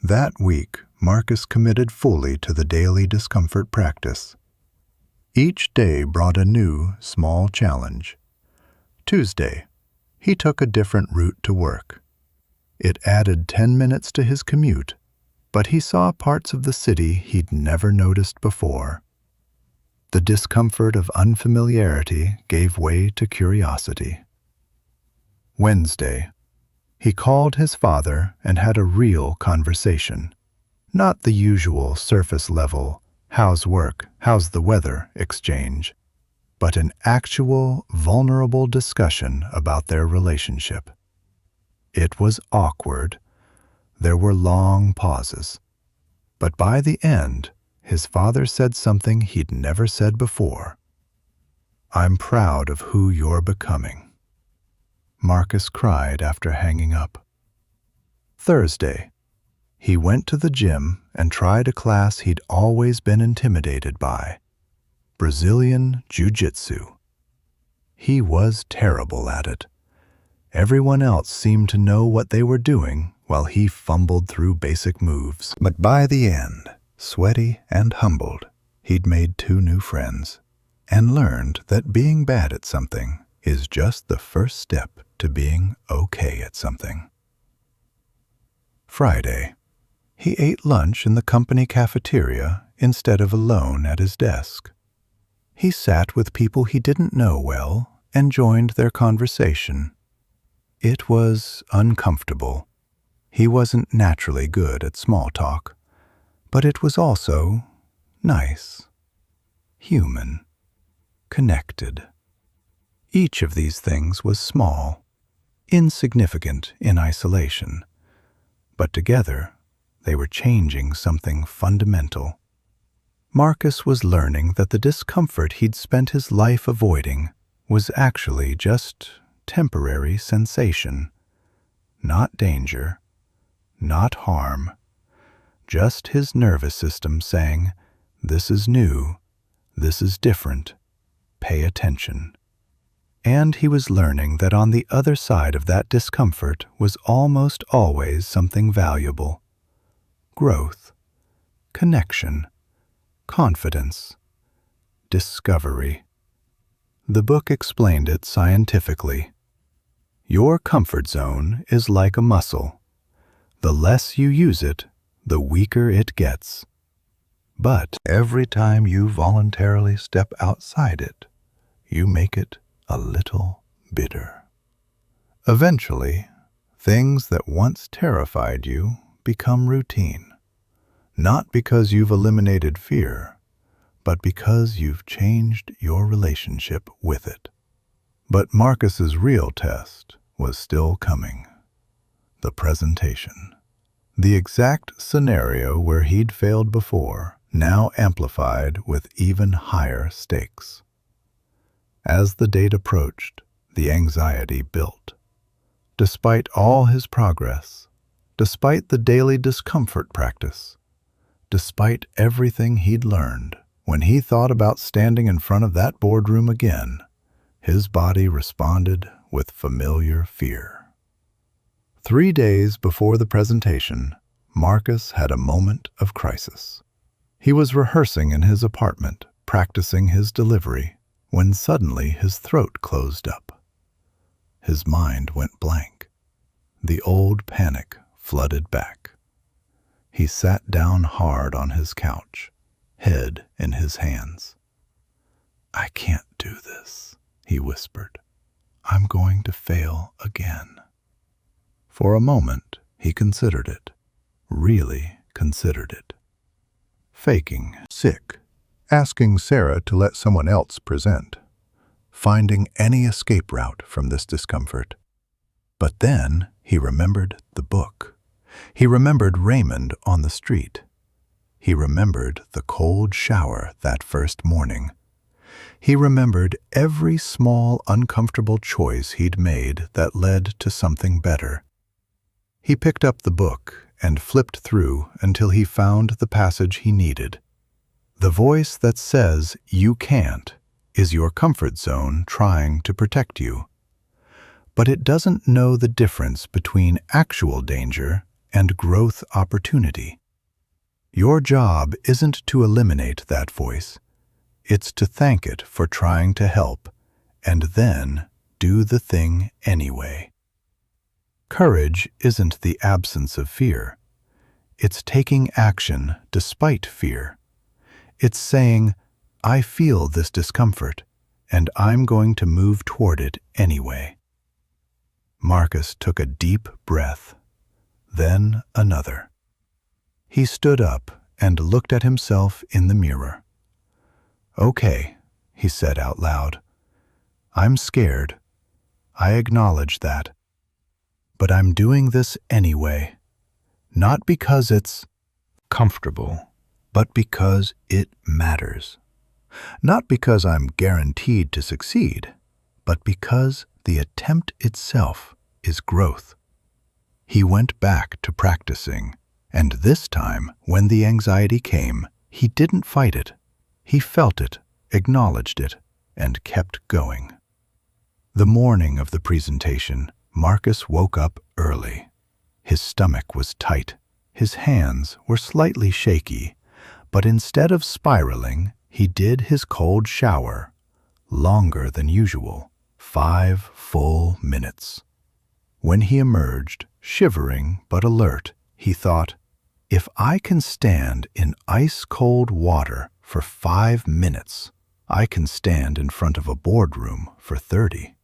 That week, Marcus committed fully to the daily discomfort practice. Each day brought a new, small challenge. Tuesday, he took a different route to work. It added 10 minutes to his commute, but he saw parts of the city he'd never noticed before. The discomfort of unfamiliarity gave way to curiosity. Wednesday, he called his father and had a real conversation. Not the usual surface-level, "How's work? How's the weather?" exchange, but an actual, vulnerable discussion about their relationship. It was awkward. There were long pauses. But by the end, his father said something he'd never said before. "I'm proud of who you're becoming." Marcus cried after hanging up. Thursday, he went to the gym and tried a class he'd always been intimidated by: Brazilian Jiu-Jitsu. He was terrible at it. Everyone else seemed to know what they were doing while he fumbled through basic moves. But by the end, sweaty and humbled, he'd made 2 new friends and learned that being bad at something is just the first step to being okay at something. Friday. He ate lunch in the company cafeteria instead of alone at his desk. He sat with people he didn't know well and joined their conversation. It was uncomfortable. He wasn't naturally good at small talk, but it was also nice, human, connected. Each of these things was small, insignificant in isolation, but together they were changing something fundamental. Marcus was learning that the discomfort he'd spent his life avoiding was actually just temporary sensation, not danger, not harm, just his nervous system saying, "This is new, this is different, pay attention." And he was learning that on the other side of that discomfort was almost always something valuable: growth, connection, confidence, discovery. The book explained it scientifically. Your comfort zone is like a muscle. The less you use it, the weaker it gets. But every time you voluntarily step outside it, you make it a little bitter. Eventually, things that once terrified you become routine, not because you've eliminated fear, but because you've changed your relationship with it. But Marcus's real test was still coming. The presentation. The exact scenario where he'd failed before, now amplified with even higher stakes. As the date approached, the anxiety built. Despite all his progress, despite the daily discomfort practice, despite everything he'd learned, when he thought about standing in front of that boardroom again, his body responded with familiar fear. 3 days before the presentation, Marcus had a moment of crisis. He was rehearsing in his apartment, practicing his delivery, when suddenly his throat closed up. His mind went blank. The old panic flooded back. He sat down hard on his couch, head in his hands. "I can't do this," he whispered. "I'm going to fail again." For a moment, he considered it, really considered it. Faking sick, asking Sarah to let someone else present, finding any escape route from this discomfort. But then he remembered the book. He remembered Raymond on the street. He remembered the cold shower that first morning. He remembered every small, uncomfortable choice he'd made that led to something better. He picked up the book and flipped through until he found the passage he needed. The voice that says you can't is your comfort zone trying to protect you. But it doesn't know the difference between actual danger and growth opportunity. Your job isn't to eliminate that voice. It's to thank it for trying to help, and then do the thing anyway. Courage isn't the absence of fear. It's taking action despite fear. It's saying, "I feel this discomfort, and I'm going to move toward it anyway." Marcus took a deep breath, then another. He stood up and looked at himself in the mirror. "Okay," he said out loud. "I'm scared. I acknowledge that. But I'm doing this anyway. Not because it's comfortable, but because it matters. Not because I'm guaranteed to succeed, but because the attempt itself is growth." He went back to practicing, and this time, when the anxiety came, he didn't fight it. He felt it, acknowledged it, and kept going. The morning of the presentation, Marcus woke up early. His stomach was tight. His hands were slightly shaky, but instead of spiraling, he did his cold shower, longer than usual, 5 full minutes. When he emerged, shivering but alert, he thought, if I can stand in ice-cold water for 5 minutes, I can stand in front of a boardroom for 30.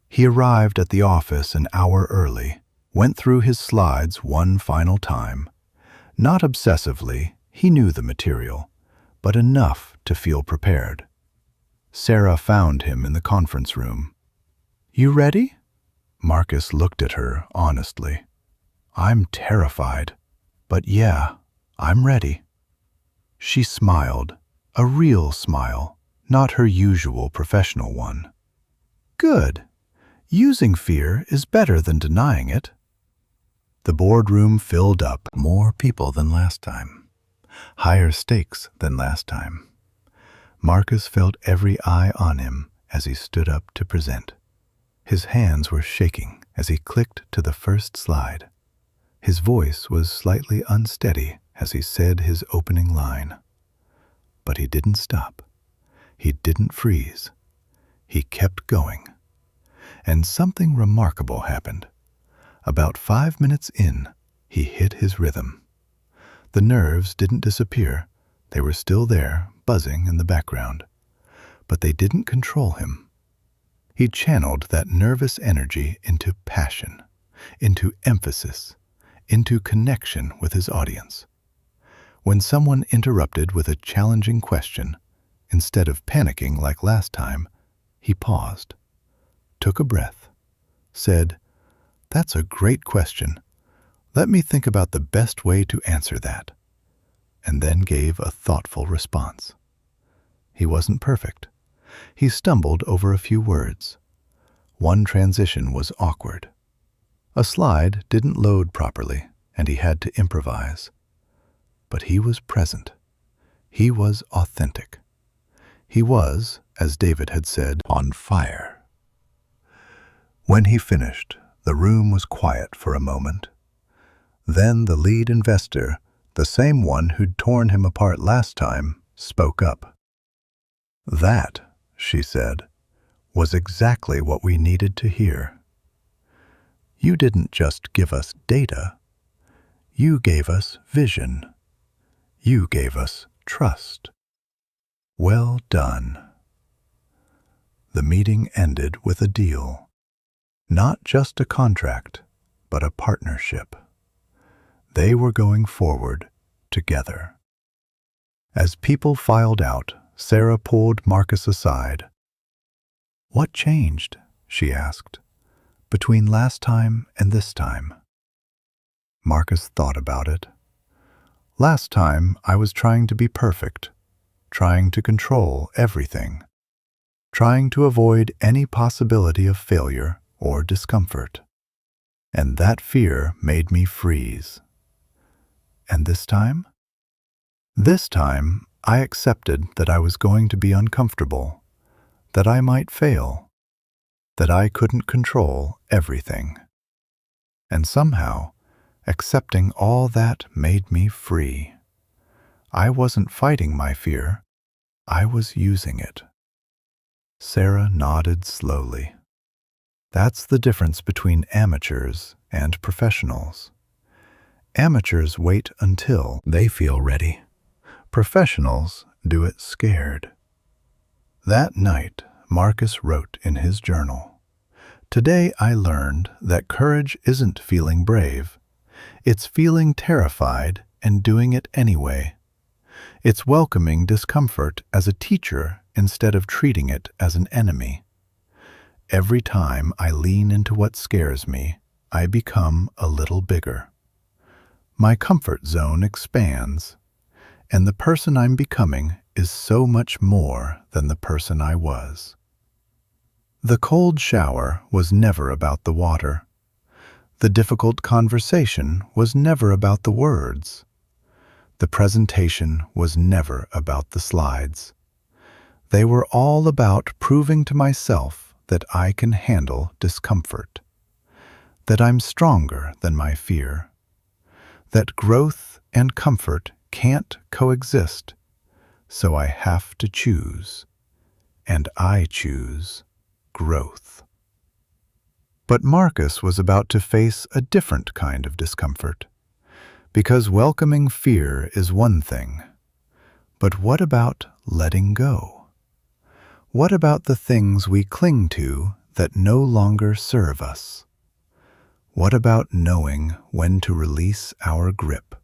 He arrived at the office an hour early, went through his slides one final time. Not obsessively, he knew the material, but enough to feel prepared. Sarah found him in the conference room. "You ready?" Marcus looked at her honestly. "I'm terrified, but yeah, I'm ready." She smiled, a real smile, not her usual professional one. "Good. Using fear is better than denying it." The boardroom filled up, more people than last time, higher stakes than last time. Marcus felt every eye on him as he stood up to present. His hands were shaking as he clicked to the first slide. His voice was slightly unsteady as he said his opening line. But he didn't stop. He didn't freeze. He kept going. And something remarkable happened. About 5 minutes in, he hit his rhythm. The nerves didn't disappear. They were still there, buzzing in the background. But they didn't control him. He channeled that nervous energy into passion, into emphasis, into connection with his audience. When someone interrupted with a challenging question, instead of panicking like last time, he paused, took a breath, said, "That's a great question. Let me think about the best way to answer that," and then gave a thoughtful response. He wasn't perfect. He stumbled over a few words. One transition was awkward. A slide didn't load properly, and he had to improvise. But he was present. He was authentic. He was, as David had said, on fire. When he finished, the room was quiet for a moment. Then the lead investor, the same one who'd torn him apart last time, spoke up. "That," she said, "was exactly what we needed to hear. You didn't just give us data. You gave us vision. You gave us trust. Well done." The meeting ended with a deal. Not just a contract, but a partnership. They were going forward together. As people filed out, Sarah pulled Marcus aside. "What changed?" she asked, "between last time and this time?" Marcus thought about it. "Last time I was trying to be perfect, trying to control everything, trying to avoid any possibility of failure or discomfort. And that fear made me freeze. And this time? This time, I accepted that I was going to be uncomfortable, that I might fail, that I couldn't control everything. And somehow, accepting all that made me free. I wasn't fighting my fear, I was using it." Sarah nodded slowly. "That's the difference between amateurs and professionals. Amateurs wait until they feel ready. Professionals do it scared." That night, Marcus wrote in his journal, "Today I learned that courage isn't feeling brave. It's feeling terrified and doing it anyway. It's welcoming discomfort as a teacher instead of treating it as an enemy. Every time I lean into what scares me, I become a little bigger. My comfort zone expands, and the person I'm becoming is so much more than the person I was." The cold shower was never about the water. The difficult conversation was never about the words. The presentation was never about the slides. They were all about proving to myself that I can handle discomfort, that I'm stronger than my fear, that growth and comfort can't coexist, so I have to choose, and I choose growth. But Marcus was about to face a different kind of discomfort. Because welcoming fear is one thing. But what about letting go? What about the things we cling to that no longer serve us? What about knowing when to release our grip?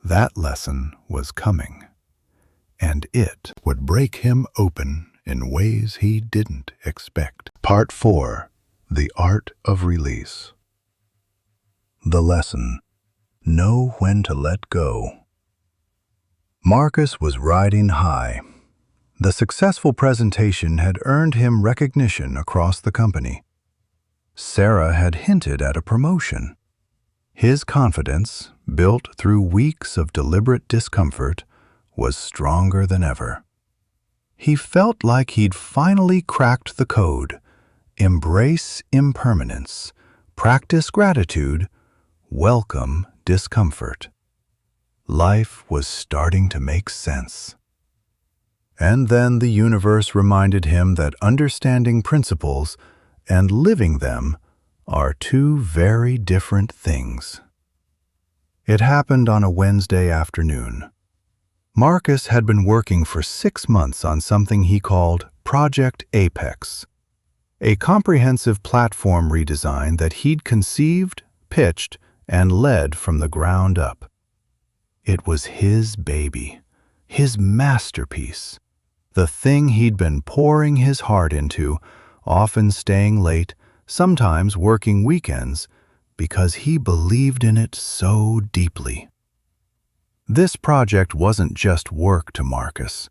That lesson was coming, and it would break him open in ways he didn't expect. Part 4. The Art of Release. The lesson: know when to let go. Marcus was riding high. The successful presentation had earned him recognition across the company. Sarah had hinted at a promotion. His confidence, built through weeks of deliberate discomfort, was stronger than ever. He felt like he'd finally cracked the code. Embrace impermanence, practice gratitude, welcome discomfort. Life was starting to make sense. And then the universe reminded him that understanding principles and living them are two very different things. It happened on a Wednesday afternoon. Marcus had been working for 6 months on something he called Project Apex, a comprehensive platform redesign that he'd conceived, pitched, and led from the ground up. It was his baby, his masterpiece, the thing he'd been pouring his heart into, often staying late, sometimes working weekends, because he believed in it so deeply. This project wasn't just work to Marcus.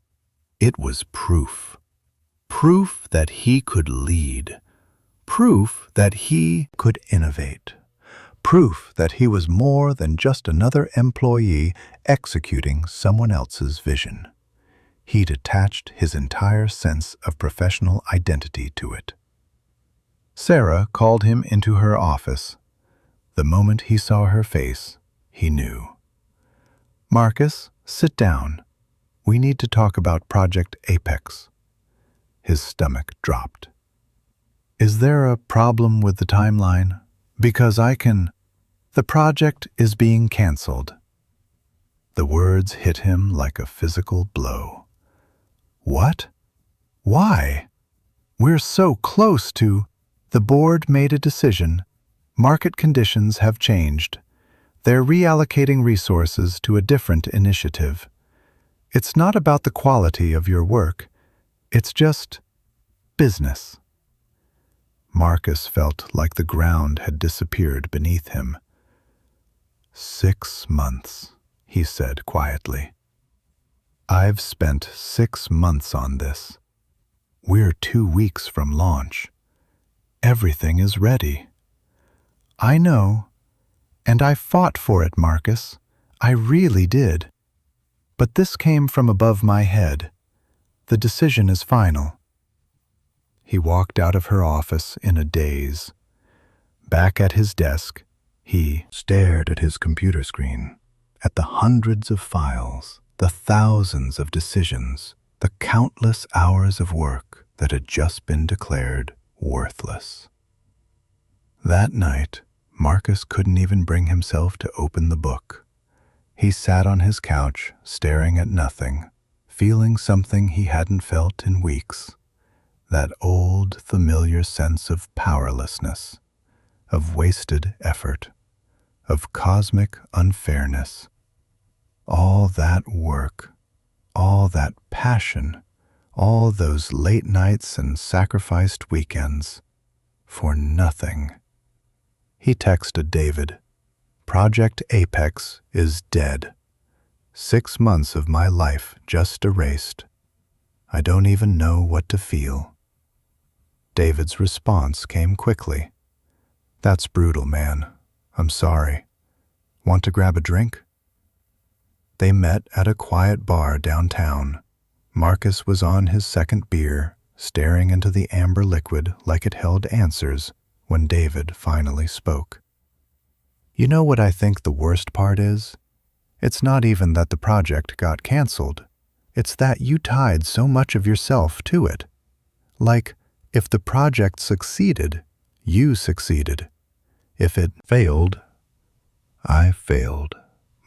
It was proof. Proof that he could lead. Proof that he could innovate. Proof that he was more than just another employee executing someone else's vision. He'd attached his entire sense of professional identity to it. Sarah called him into her office. The moment he saw her face, he knew. "Marcus, sit down. We need to talk about Project Apex." His stomach dropped. "Is there a problem with the timeline? Because the project is being canceled." The words hit him like a physical blow. "What? Why? We're so close to—" "The board made a decision. Market conditions have changed. They're reallocating resources to a different initiative. It's not about the quality of your work. It's just business." Marcus felt like the ground had disappeared beneath him. 6 months, he said quietly. "I've spent 6 months on this. We're 2 weeks from launch. Everything is ready." "I know, and I fought for it, Marcus. I really did. But this came from above my head. The decision is final." He walked out of her office in a daze. Back at his desk, he stared at his computer screen, at the hundreds of files, the thousands of decisions, the countless hours of work that had just been declared worthless. That night, Marcus couldn't even bring himself to open the book. He sat on his couch, staring at nothing, feeling something he hadn't felt in weeks. That old, familiar sense of powerlessness, of wasted effort, of cosmic unfairness. All that work, all that passion, all those late nights and sacrificed weekends, for nothing. He texted David, "Project Apex is dead. 6 months of my life just erased. I don't even know what to feel." David's response came quickly. "That's brutal, man. I'm sorry. Want to grab a drink?" They met at a quiet bar downtown. Marcus was on his second beer, staring into the amber liquid like it held answers, when David finally spoke. "You know what I think the worst part is? It's not even that the project got canceled. It's that you tied so much of yourself to it. Like, If the project succeeded, you succeeded. If it failed, I failed,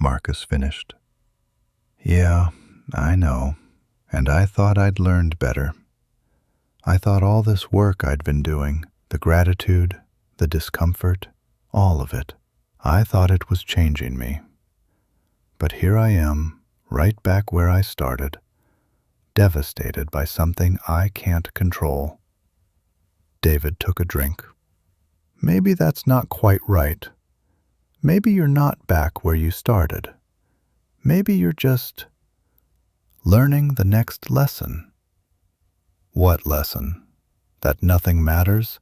Marcus finished. Yeah, I know, and I thought I'd learned better. I thought all this work I'd been doing, the gratitude, the discomfort, all of it, I thought it was changing me. But here I am, right back where I started, devastated by something I can't control. David took a drink. Maybe that's not quite right. Maybe you're not back where you started. Maybe you're just learning the next lesson. What lesson? That nothing matters?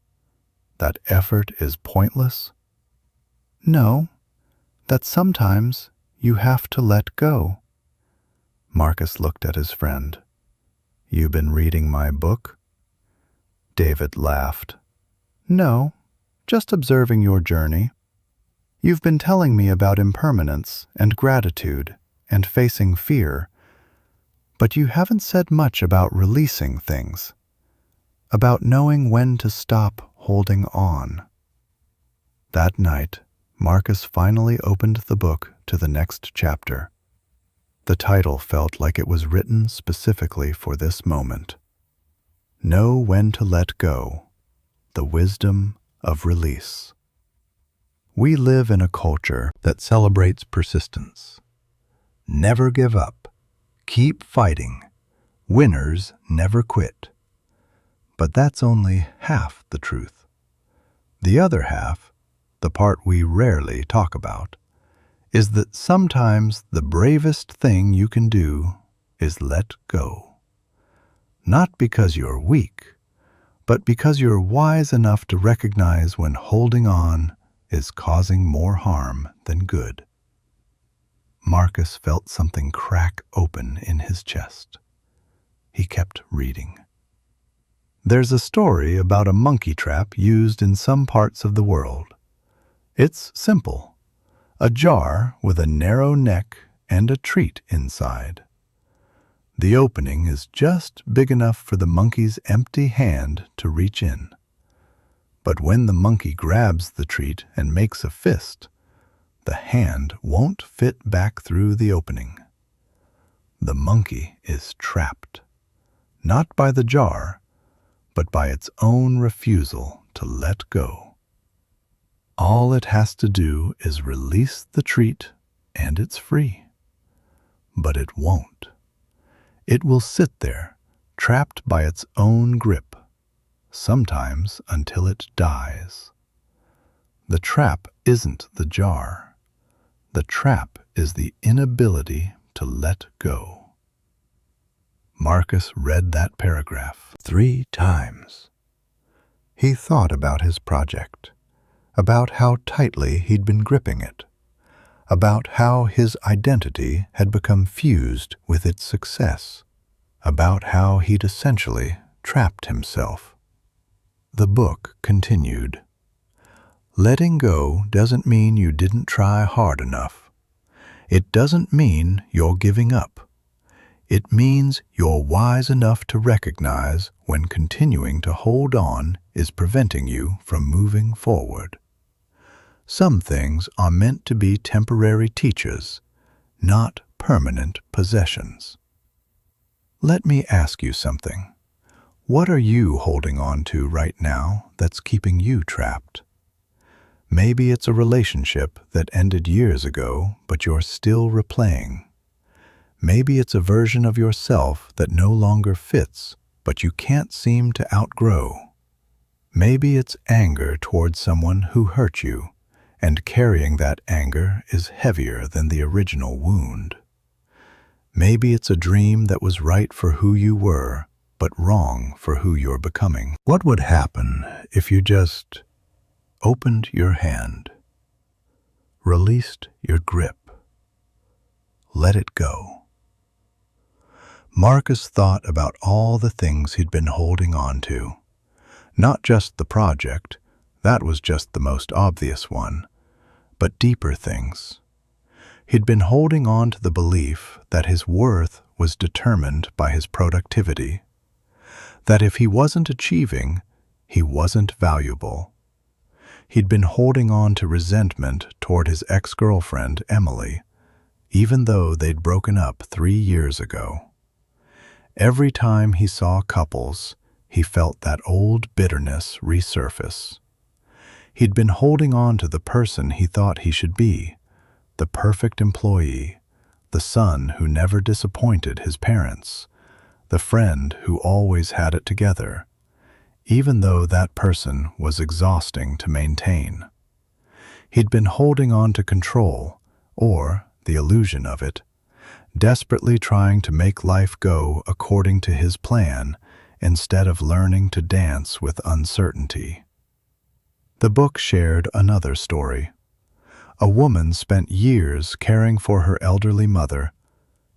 That effort is pointless? No, that sometimes you have to let go. Marcus looked at his friend. You been reading my book? David laughed. No, just observing your journey. You've been telling me about impermanence and gratitude and facing fear, but you haven't said much about releasing things, about knowing when to stop holding on. That night, Marcus finally opened the book to the next chapter. The title felt like it was written specifically for this moment. Know when to let go, the wisdom of release. We live in a culture that celebrates persistence. Never give up. Keep fighting. Winners never quit. But that's only half the truth. The other half, the part we rarely talk about, is that sometimes the bravest thing you can do is let go. Not because you're weak, but because you're wise enough to recognize when holding on is causing more harm than good. Marcus felt something crack open in his chest. He kept reading. There's a story about a monkey trap used in some parts of the world. It's simple. A jar with a narrow neck and a treat inside. The opening is just big enough for the monkey's empty hand to reach in. But when the monkey grabs the treat and makes a fist, the hand won't fit back through the opening. The monkey is trapped, not by the jar, but by its own refusal to let go. All it has to do is release the treat and it's free. But it won't. It will sit there, trapped by its own grip, sometimes until it dies. The trap isn't the jar. The trap is the inability to let go. Marcus read that paragraph 3 times. He thought about his project, about how tightly he'd been gripping it, about how his identity had become fused with its success, about how he'd essentially trapped himself. The book continued. Letting go doesn't mean you didn't try hard enough. It doesn't mean you're giving up. It means you're wise enough to recognize when continuing to hold on is preventing you from moving forward. Some things are meant to be temporary teachers, not permanent possessions. Let me ask you something. What are you holding on to right now that's keeping you trapped? Maybe it's a relationship that ended years ago, but you're still replaying. Maybe it's a version of yourself that no longer fits, but you can't seem to outgrow. Maybe it's anger towards someone who hurt you, and carrying that anger is heavier than the original wound. Maybe it's a dream that was right for who you were, but wrong for who you're becoming. What would happen if you just opened your hand, released your grip, let it go? Marcus thought about all the things he'd been holding on to. Not just the project, that was just the most obvious one, but deeper things. He'd been holding on to the belief that his worth was determined by his productivity, that if he wasn't achieving, He wasn't valuable. He'd been holding on to resentment toward his ex-girlfriend, Emily, even though they'd broken up 3 years ago. Every time he saw couples, he felt that old bitterness resurface. He'd been holding on to the person he thought he should be, the perfect employee, the son who never disappointed his parents, the friend who always had it together, even though that person was exhausting to maintain. He'd been holding on to control, or the illusion of it, desperately trying to make life go according to his plan instead of learning to dance with uncertainty. The book shared another story. A woman spent years caring for her elderly mother.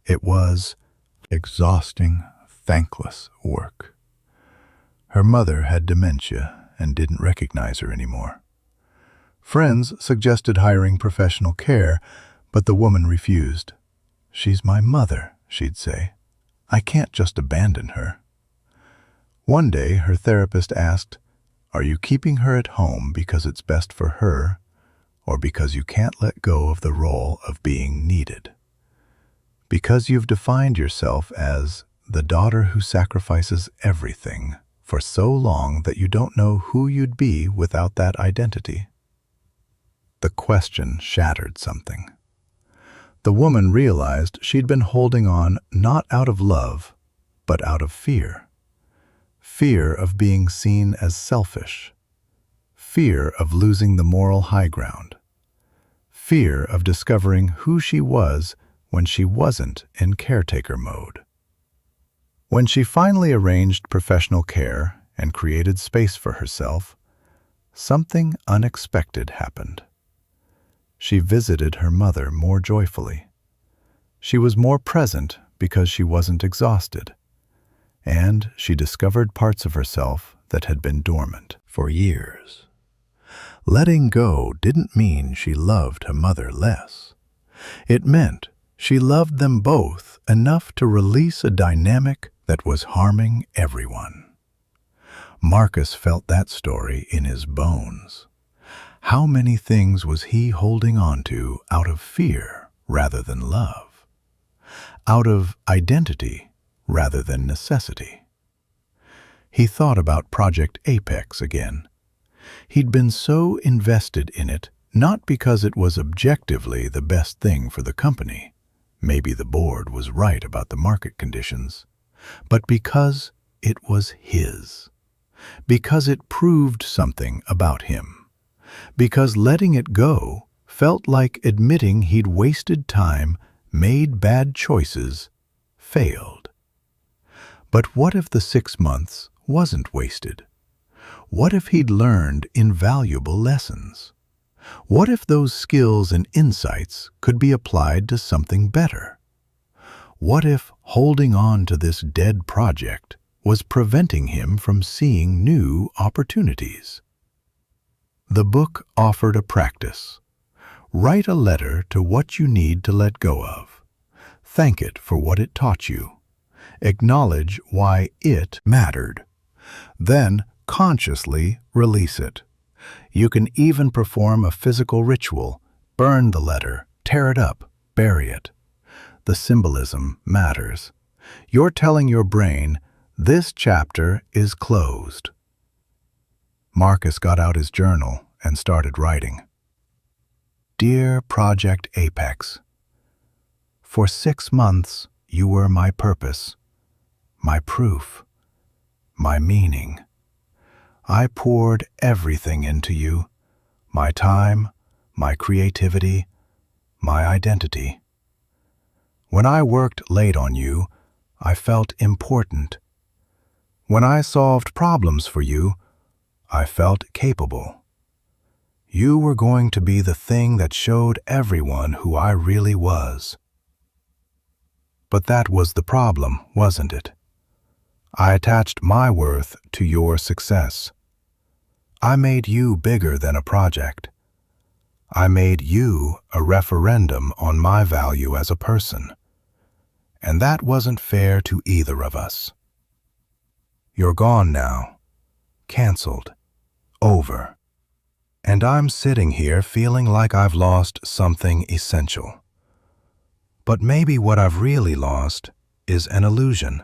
It was exhausting, thankless work. Her mother had dementia and didn't recognize her anymore. Friends suggested hiring professional care, but the woman refused. "She's my mother," she'd say. "I can't just abandon her." One day, her therapist asked, "Are you keeping her at home because it's best for her, or because you can't let go of the role of being needed? Because you've defined yourself as the daughter who sacrifices everything for so long that you don't know who you'd be without that identity?" The question shattered something. The woman realized she'd been holding on not out of love, but out of fear. Fear of being seen as selfish. Fear of losing the moral high ground. Fear of discovering who she was when she wasn't in caretaker mode. When she finally arranged professional care and created space for herself, something unexpected happened. She visited her mother more joyfully. She was more present because she wasn't exhausted, and she discovered parts of herself that had been dormant for years. Letting go didn't mean she loved her mother less. It meant she loved them both enough to release a dynamic that was harming everyone. Marcus felt that story in his bones. How many things was he holding on to out of fear rather than love? Out of identity rather than necessity? He thought about Project Apex again. He'd been so invested in it, not because it was objectively the best thing for the company. Maybe the board was right about the market conditions, but because it was his. Because it proved something about him. Because letting it go felt like admitting he'd wasted time, made bad choices, failed. But what if the 6 months wasn't wasted? What if he'd learned invaluable lessons? What if those skills and insights could be applied to something better? What if holding on to this dead project was preventing him from seeing new opportunities? The book offered a practice. Write a letter to what you need to let go of. Thank it for what it taught you. Acknowledge why it mattered. Then consciously release it. You can even perform a physical ritual. Burn the letter, tear it up, bury it. The symbolism matters. You're telling your brain, this chapter is closed. Marcus got out his journal and started writing. Dear Project Apex, for 6 months you were my purpose, my proof, my meaning. I poured everything into you, my time, my creativity, my identity. When I worked late on you, I felt important. When I solved problems for you, I felt capable. You were going to be the thing that showed everyone who I really was. But that was the problem, wasn't it? I attached my worth to your success. I made you bigger than a project. I made you a referendum on my value as a person. And that wasn't fair to either of us. You're gone now. canceled, over. And I'm sitting here feeling like I've lost something essential. But maybe what I've really lost is an illusion.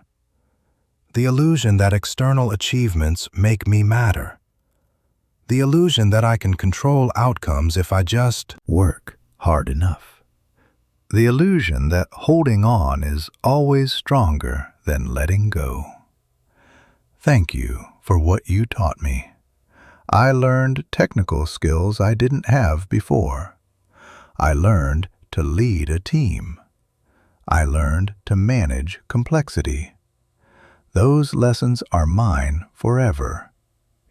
The illusion that external achievements make me matter. The illusion that I can control outcomes if I just work hard enough. The illusion that holding on is always stronger than letting go. Thank you for what you taught me. I learned technical skills I didn't have before. I learned to lead a team. I learned to manage complexity. Those lessons are mine forever,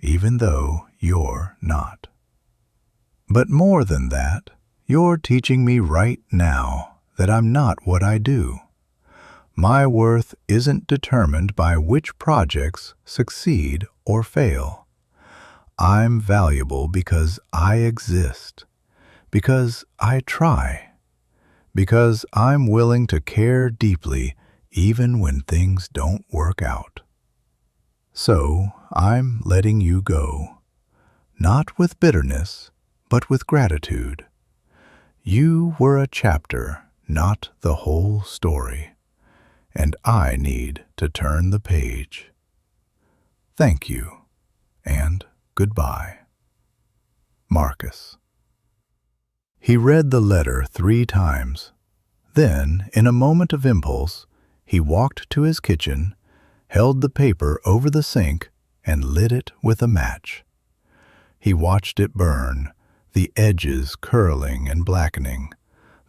even though you're not. But more than that, you're teaching me right now that I'm not what I do. My worth isn't determined by which projects succeed or fail. I'm valuable because I exist, because I try, because I'm willing to care deeply even when things don't work out. So I'm letting you go, not with bitterness, but with gratitude. You were a chapter, not the whole story, and I need to turn the page. Thank you, and goodbye. Marcus. He read the letter 3 times. Then, in a moment of impulse, he walked to his kitchen, held the paper over the sink, and lit it with a match. He watched it burn, the edges curling and blackening,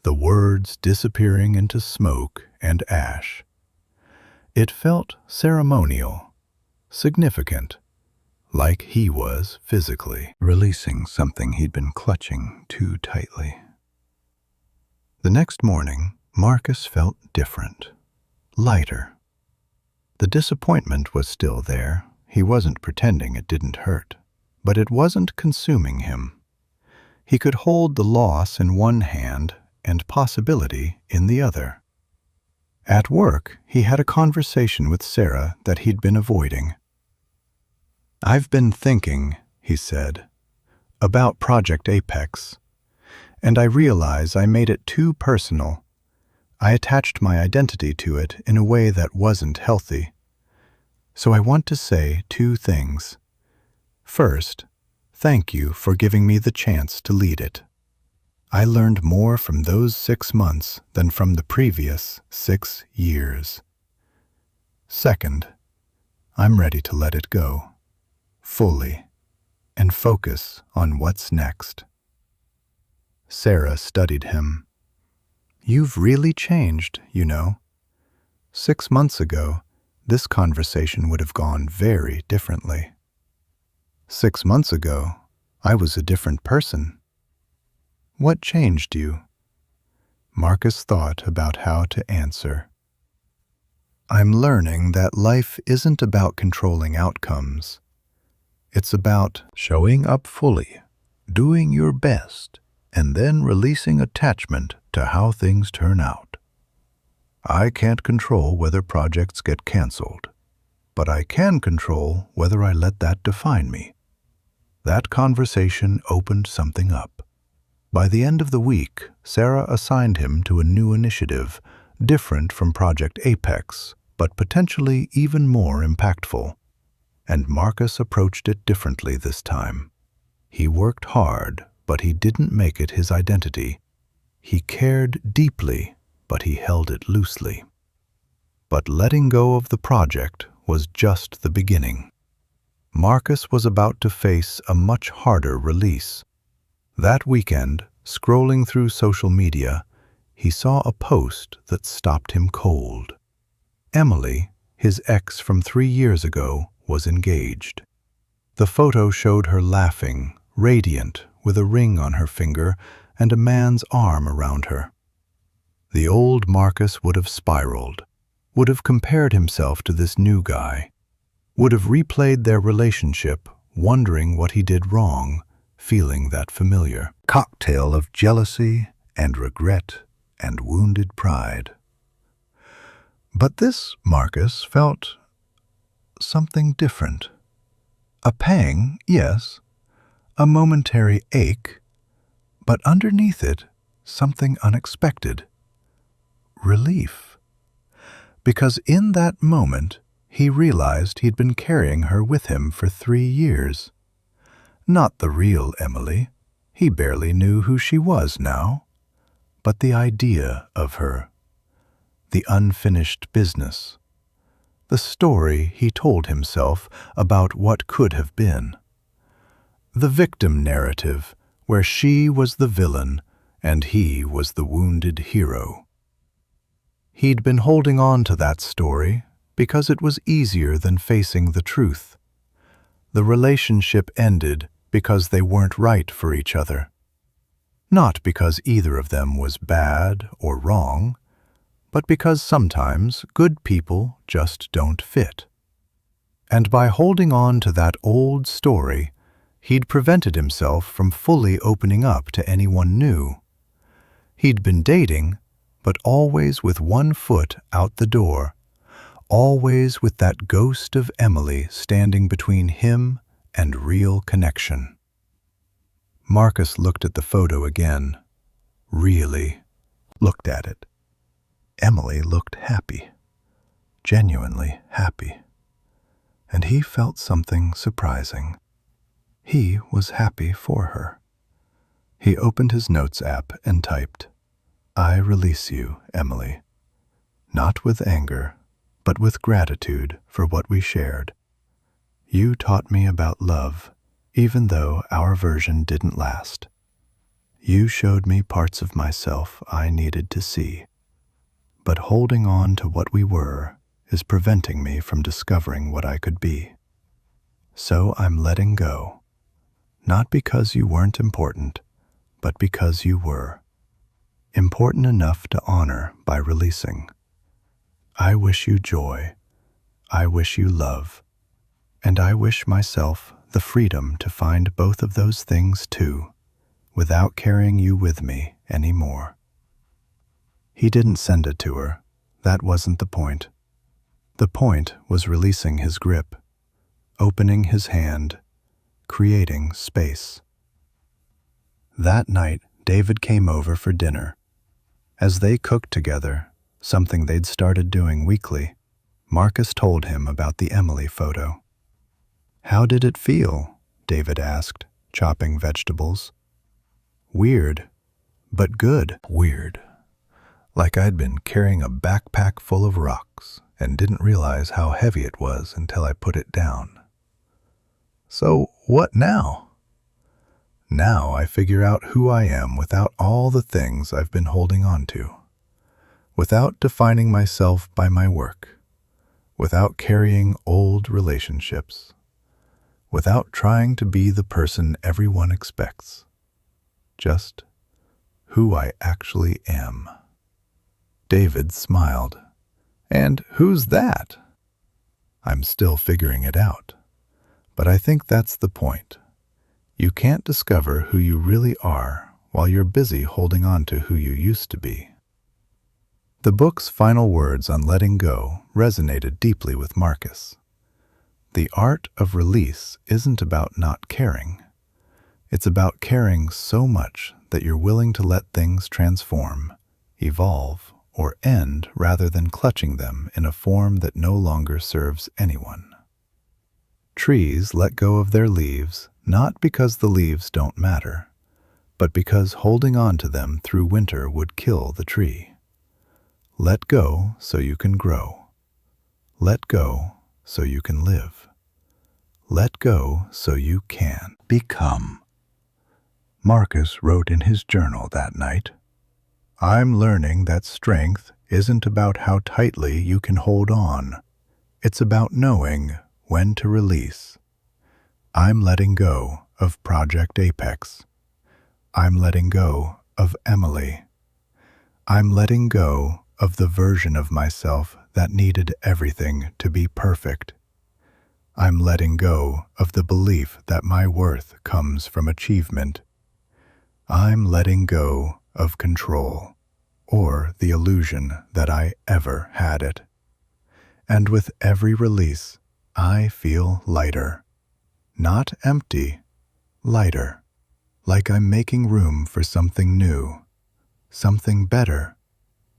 the words disappearing into smoke and ash. It felt ceremonial, significant, like he was physically releasing something he'd been clutching too tightly. The next morning, Marcus felt different, lighter. The disappointment was still there. He wasn't pretending it didn't hurt, but it wasn't consuming him. He could hold the loss in one hand and possibility in the other. At work, he had a conversation with Sarah that he'd been avoiding. "I've been thinking," he said, "about Project Apex, and I realize I made it too personal. I attached my identity to it in a way that wasn't healthy. So I want to say 2 things. First, thank you for giving me the chance to lead it. I learned more from those 6 months than from the previous 6 years. Second, I'm ready to let it go, fully, and focus on what's next." Sarah studied him. "You've really changed, you know. 6 months ago, this conversation would have gone very differently. 6 months ago, I was a different person. What changed you?" Marcus thought about how to answer. "I'm learning that life isn't about controlling outcomes. It's about showing up fully, doing your best, and then releasing attachment to how things turn out. I can't control whether projects get canceled, but I can control whether I let that define me." That conversation opened something up. By the end of the week, Sarah assigned him to a new initiative, different from Project Apex, but potentially even more impactful. And Marcus approached it differently this time. He worked hard, but he didn't make it his identity. He cared deeply, but he held it loosely. But letting go of the project was just the beginning. Marcus was about to face a much harder release. That weekend, scrolling through social media, he saw a post that stopped him cold. Emily, his ex from 3 years ago, was engaged. The photo showed her laughing, radiant, with a ring on her finger and a man's arm around her. The old Marcus would have spiraled, would have compared himself to this new guy, would have replayed their relationship, wondering what he did wrong, feeling that familiar cocktail of jealousy and regret and wounded pride. But this Marcus felt something different, A pang, yes, a momentary ache, but underneath it, something unexpected. Relief. Because in that moment, he realized he'd been carrying her with him for 3 years. Not the real Emily. He barely knew who she was now. But the idea of her. The unfinished business. The story he told himself about what could have been. The victim narrative, where she was the villain and he was the wounded hero. He'd been holding on to that story because it was easier than facing the truth. The relationship ended because they weren't right for each other. Not because either of them was bad or wrong, but because sometimes good people just don't fit. And by holding on to that old story, he'd prevented himself from fully opening up to anyone new. He'd been dating, but always with one foot out the door, always with that ghost of Emily standing between him and real connection. Marcus looked at the photo again. Really looked at it. Emily looked happy, genuinely happy. And he felt something surprising. He was happy for her. He opened his notes app and typed, "I release you, Emily. Not with anger, but with gratitude for what we shared. You taught me about love, even though our version didn't last. You showed me parts of myself I needed to see. But holding on to what we were is preventing me from discovering what I could be. So I'm letting go, not because you weren't important, but because you were. Important enough to honor by releasing. I wish you joy. I wish you love. And I wish myself the freedom to find both of those things too, without carrying you with me anymore." He didn't send it to her. That wasn't the point. The point was releasing his grip, opening his hand, creating space. That night, David came over for dinner. As they cooked together, something they'd started doing weekly, Marcus told him about the Emily photo. "How did it feel?" David asked, chopping vegetables. "Weird, but good." Weird. Like I'd been carrying a backpack full of rocks and didn't realize how heavy it was until I put it down. So what now? Now I figure out who I am without all the things I've been holding on to. Without defining myself by my work. Without carrying old relationships. Without trying to be the person everyone expects. Just who I actually am. David smiled. "And who's that?" "I'm still figuring it out. But I think that's the point. You can't discover who you really are while you're busy holding on to who you used to be." The book's final words on letting go resonated deeply with Marcus. The art of release isn't about not caring. It's about caring so much that you're willing to let things transform, evolve, or end rather than clutching them in a form that no longer serves anyone. Trees let go of their leaves not because the leaves don't matter, but because holding on to them through winter would kill the tree. Let go so you can grow. Let go so you can live. Let go so you can become. Marcus wrote in his journal that night, "I'm learning that strength isn't about how tightly you can hold on. It's about knowing when to release. I'm letting go of Project Apex. I'm letting go of Emily. I'm letting go of the version of myself that needed everything to be perfect. I'm letting go of the belief that my worth comes from achievement. I'm letting go of control, or the illusion that I ever had it. And with every release, I feel lighter. not empty, lighter, like I'm making room for something new, something better,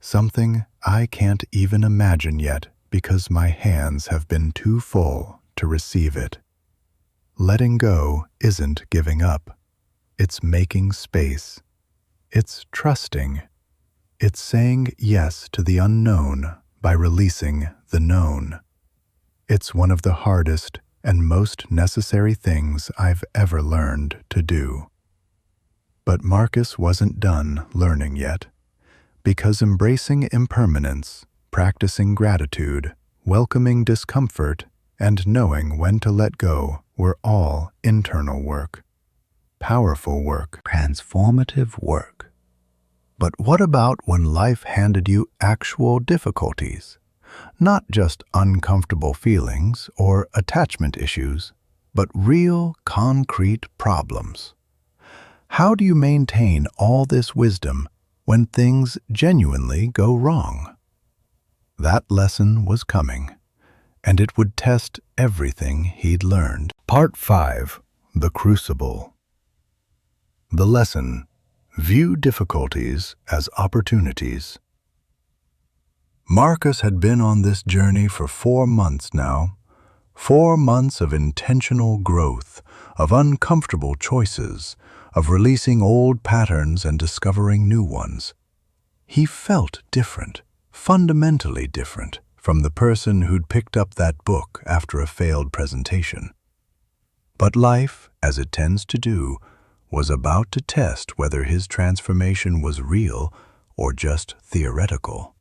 something I can't even imagine yet because my hands have been too full to receive it. Letting go isn't giving up. It's making space. It's trusting. It's saying yes to the unknown by releasing the known. It's one of the hardest and most necessary things I've ever learned to do. But Marcus wasn't done learning yet, because embracing impermanence, practicing gratitude, welcoming discomfort, and knowing when to let go were all internal work. Powerful work. Transformative work. But what about when life handed you actual difficulties? Not just uncomfortable feelings or attachment issues, but real, concrete problems. How do you maintain all this wisdom when things genuinely go wrong? That lesson was coming, and it would test everything he'd learned. Part 5. The Crucible. The lesson: view difficulties as opportunities. Marcus had been on this journey for 4 months now. 4 months of intentional growth, of uncomfortable choices, of releasing old patterns and discovering new ones. He felt different, fundamentally different, from the person who'd picked up that book after a failed presentation. But life, as it tends to do, was about to test whether his transformation was real or just theoretical.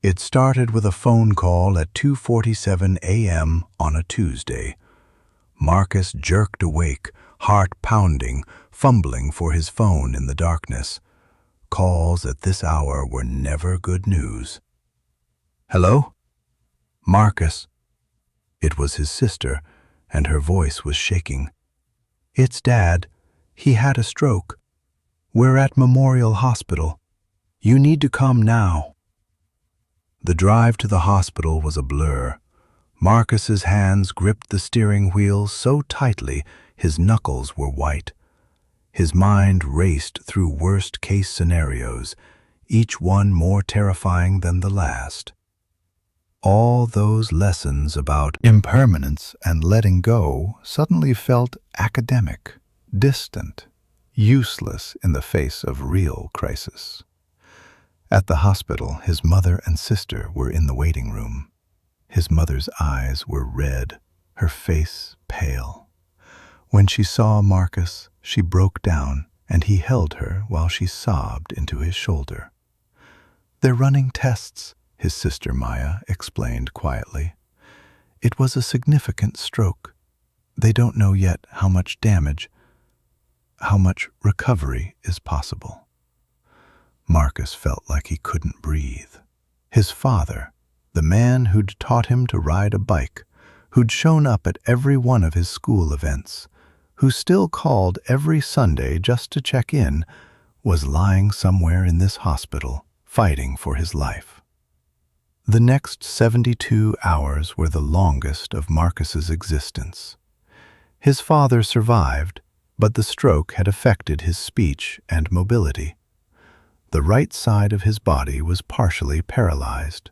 It started with a phone call at 2:47 a.m. on a Tuesday. Marcus jerked awake, heart pounding, fumbling for his phone in the darkness. Calls at this hour were never good news. "Hello?" "Marcus." It was his sister, and her voice was shaking. "It's Dad. He had a stroke. We're at Memorial Hospital. You need to come now." The drive to the hospital was a blur. Marcus's hands gripped the steering wheel so tightly his knuckles were white. His mind raced through worst-case scenarios, each one more terrifying than the last. All those lessons about impermanence and letting go suddenly felt academic, distant, useless in the face of real crisis. At the hospital, his mother and sister were in the waiting room. His mother's eyes were red, her face pale. When she saw Marcus, she broke down, and he held her while she sobbed into his shoulder. "They're running tests," his sister Maya explained quietly. "It was a significant stroke. They don't know yet how much damage, how much recovery is possible." Marcus felt like he couldn't breathe. His father, the man who'd taught him to ride a bike, who'd shown up at every one of his school events, who still called every Sunday just to check in, was lying somewhere in this hospital, fighting for his life. The next 72 hours were the longest of Marcus's existence. His father survived, but the stroke had affected his speech and mobility. The right side of his body was partially paralyzed.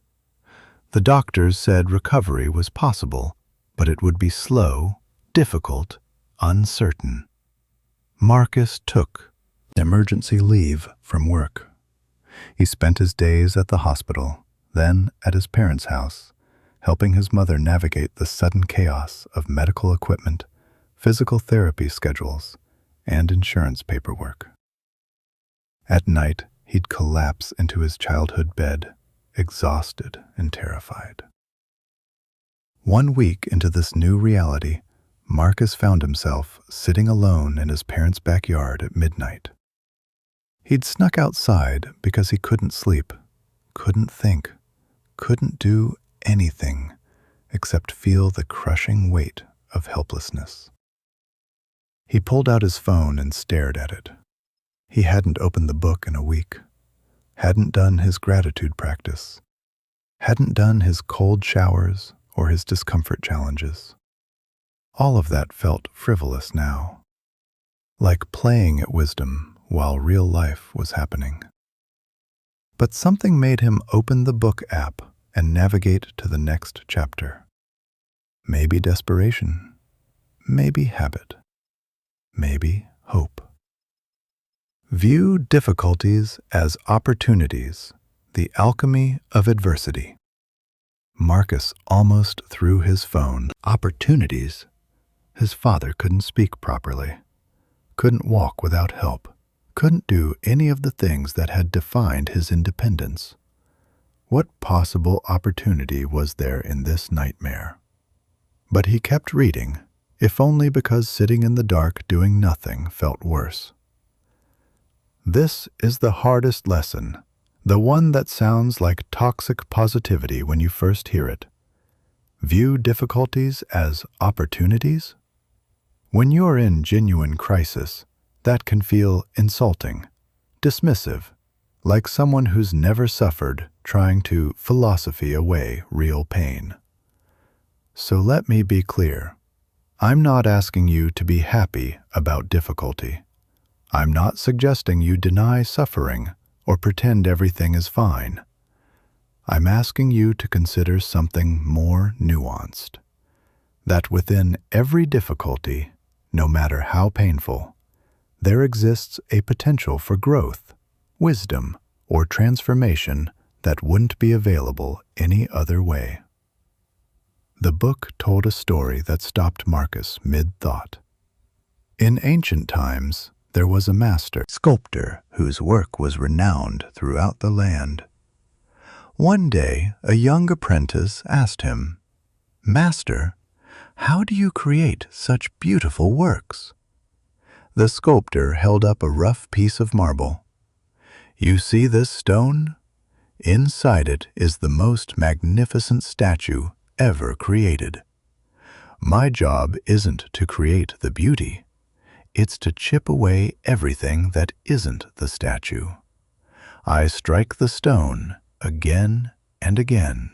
The doctors said recovery was possible, but it would be slow, difficult, uncertain. Marcus took emergency leave from work. He spent his days at the hospital, then at his parents' house, helping his mother navigate the sudden chaos of medical equipment, physical therapy schedules, and insurance paperwork. At night, he'd collapse into his childhood bed, exhausted and terrified. 1 week into this new reality, Marcus found himself sitting alone in his parents' backyard at midnight. He'd snuck outside because he couldn't sleep, couldn't think, couldn't do anything except feel the crushing weight of helplessness. He pulled out his phone and stared at it. He hadn't opened the book in a week, hadn't done his gratitude practice, hadn't done his cold showers or his discomfort challenges. All of that felt frivolous now, like playing at wisdom while real life was happening. But something made him open the book app and navigate to the next chapter. Maybe desperation, maybe habit, maybe hope. View difficulties as opportunities, the alchemy of adversity. Marcus almost threw his phone. Opportunities? His father couldn't speak properly, couldn't walk without help, couldn't do any of the things that had defined his independence. What possible opportunity was there in this nightmare? But he kept reading, if only because sitting in the dark doing nothing felt worse. This is the hardest lesson, the one that sounds like toxic positivity when you first hear it. View difficulties as opportunities? When you're in genuine crisis, that can feel insulting, dismissive, like someone who's never suffered trying to philosophy away real pain. So let me be clear. I'm not asking you to be happy about difficulty. I'm not suggesting you deny suffering or pretend everything is fine. I'm asking you to consider something more nuanced. That within every difficulty, no matter how painful, there exists a potential for growth, wisdom, or transformation that wouldn't be available any other way. The book told a story that stopped Marcus mid-thought. In ancient times, there was a master sculptor whose work was renowned throughout the land. One day, a young apprentice asked him, "Master, how do you create such beautiful works?" The sculptor held up a rough piece of marble. "You see this stone? Inside it is the most magnificent statue ever created. My job isn't to create the beauty. It's to chip away everything that isn't the statue. I strike the stone again and again.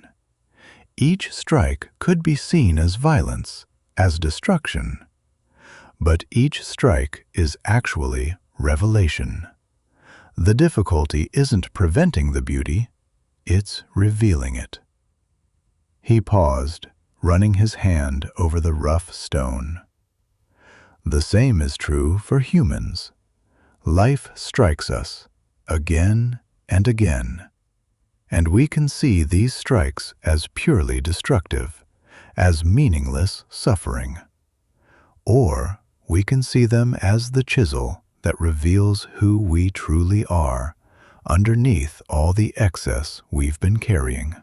Each strike could be seen as violence, as destruction. But each strike is actually revelation. The difficulty isn't preventing the beauty, it's revealing it." He paused, running his hand over the rough stone. The same is true for humans. Life strikes us again and again, and we can see these strikes as purely destructive, as meaningless suffering. Or we can see them as the chisel that reveals who we truly are underneath all the excess we've been carrying.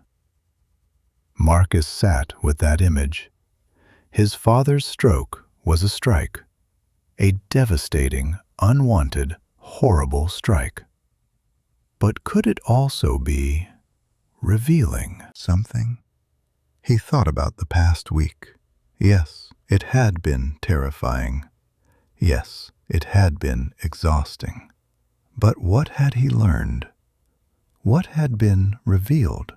Marcus sat with that image. His father's stroke was a strike, a devastating, unwanted, horrible strike. But could it also be revealing something? He thought about the past week. Yes, it had been terrifying. Yes, it had been exhausting. But what had he learned? What had been revealed?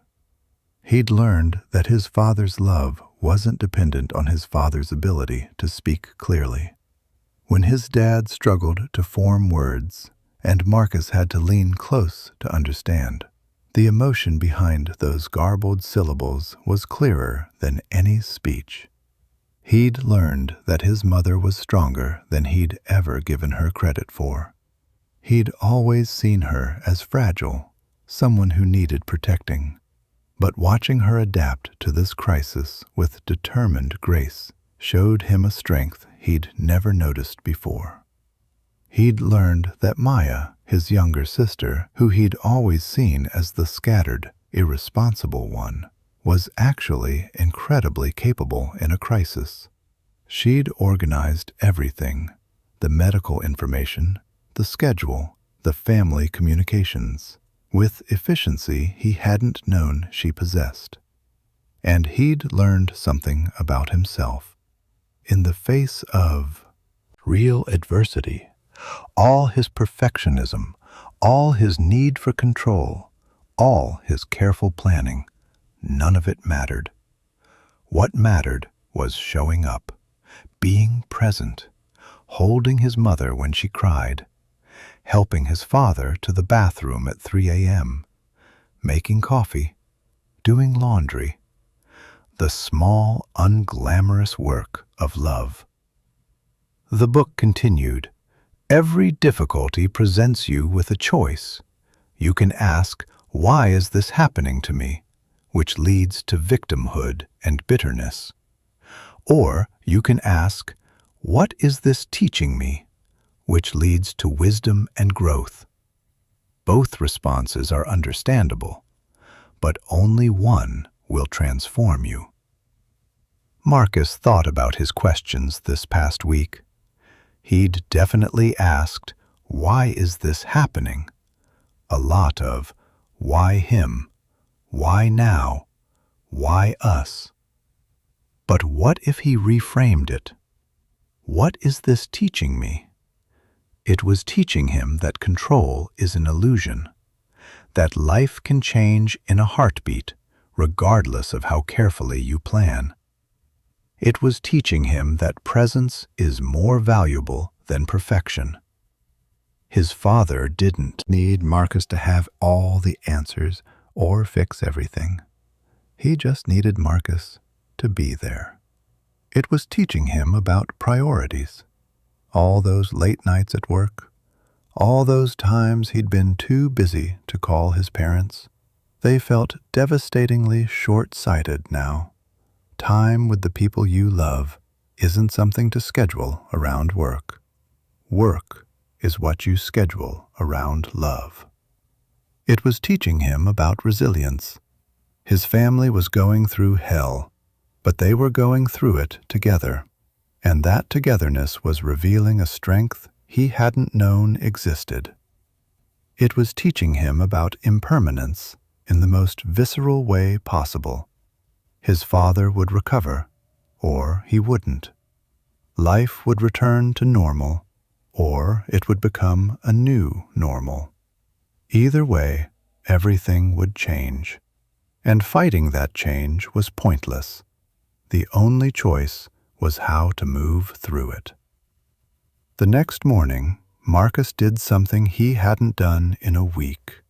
He'd learned that his father's love wasn't dependent on his father's ability to speak clearly. When his dad struggled to form words, and Marcus had to lean close to understand, the emotion behind those garbled syllables was clearer than any speech. He'd learned that his mother was stronger than he'd ever given her credit for. He'd always seen her as fragile, someone who needed protecting. But watching her adapt to this crisis with determined grace showed him a strength he'd never noticed before. He'd learned that Maya, his younger sister, who he'd always seen as the scattered, irresponsible one, was actually incredibly capable in a crisis. She'd organized everything, the medical information, the schedule, the family communications, with efficiency he hadn't known she possessed. And he'd learned something about himself. In the face of real adversity, all his perfectionism, all his need for control, all his careful planning, none of it mattered. What mattered was showing up, being present, holding his mother when she cried, helping his father to the bathroom at 3 a.m., making coffee, doing laundry, the small, unglamorous work of love. The book continued, "Every difficulty presents you with a choice. You can ask, 'Why is this happening to me?' which leads to victimhood and bitterness. Or you can ask, 'What is this teaching me?' which leads to wisdom and growth. Both responses are understandable, but only one will transform you." Marcus thought about his questions this past week. He'd definitely asked, "Why is this happening?" A lot of, "Why him? Why now? Why us?" But what if he reframed it? What is this teaching me? It was teaching him that control is an illusion, that life can change in a heartbeat, regardless of how carefully you plan. It was teaching him that presence is more valuable than perfection. His father didn't need Marcus to have all the answers or fix everything. He just needed Marcus to be there. It was teaching him about priorities. All those late nights at work, all those times he'd been too busy to call his parents, they felt devastatingly short-sighted now. Time with the people you love isn't something to schedule around work. Work is what you schedule around love. It was teaching him about resilience. His family was going through hell, but they were going through it together, and that togetherness was revealing a strength he hadn't known existed. It was teaching him about impermanence in the most visceral way possible. His father would recover, or he wouldn't. Life would return to normal, or it would become a new normal. Either way, everything would change, and fighting that change was pointless. The only choice was how to move through it. The next morning, Marcus did something he hadn't done in a week.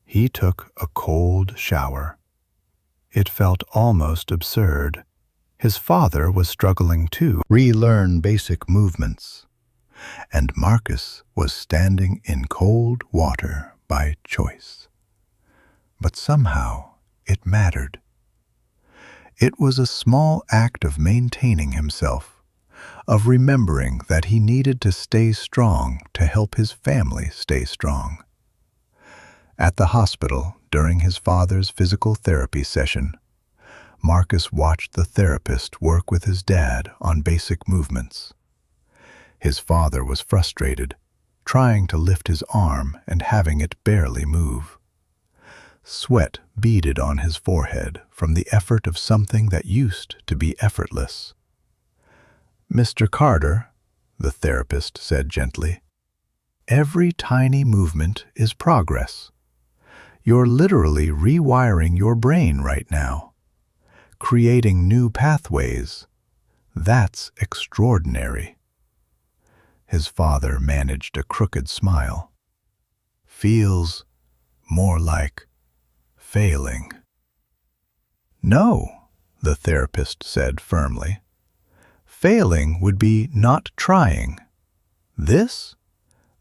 He took a cold shower. It felt almost absurd. His father was struggling to relearn basic movements, and Marcus was standing in cold water by choice. But somehow it mattered. It was a small act of maintaining himself, of remembering that he needed to stay strong to help his family stay strong. At the hospital, during his father's physical therapy session, Marcus watched the therapist work with his dad on basic movements. His father was frustrated, trying to lift his arm and having it barely move. Sweat beaded on his forehead from the effort of something that used to be effortless. "Mr. Carter," the therapist said gently, "every tiny movement is progress. You're literally rewiring your brain right now, creating new pathways. That's extraordinary." His father managed a crooked smile. "Feels more like failing." "No," the therapist said firmly. "Failing would be not trying. This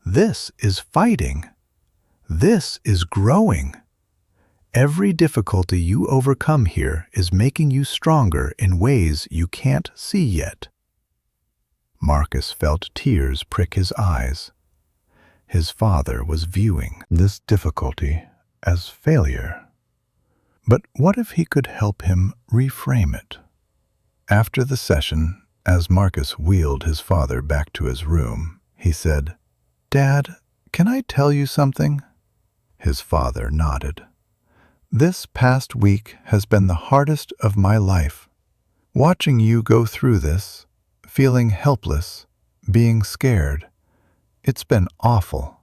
is fighting. This is growing. Every difficulty you overcome here is making you stronger in ways you can't see yet." Marcus felt tears prick his eyes. His father was viewing this difficulty as failure. But what if he could help him reframe it? After the session, as Marcus wheeled his father back to his room, he said, "Dad, can I tell you something?" His father nodded. "This past week has been the hardest of my life. Watching you go through this, feeling helpless, being scared, it's been awful.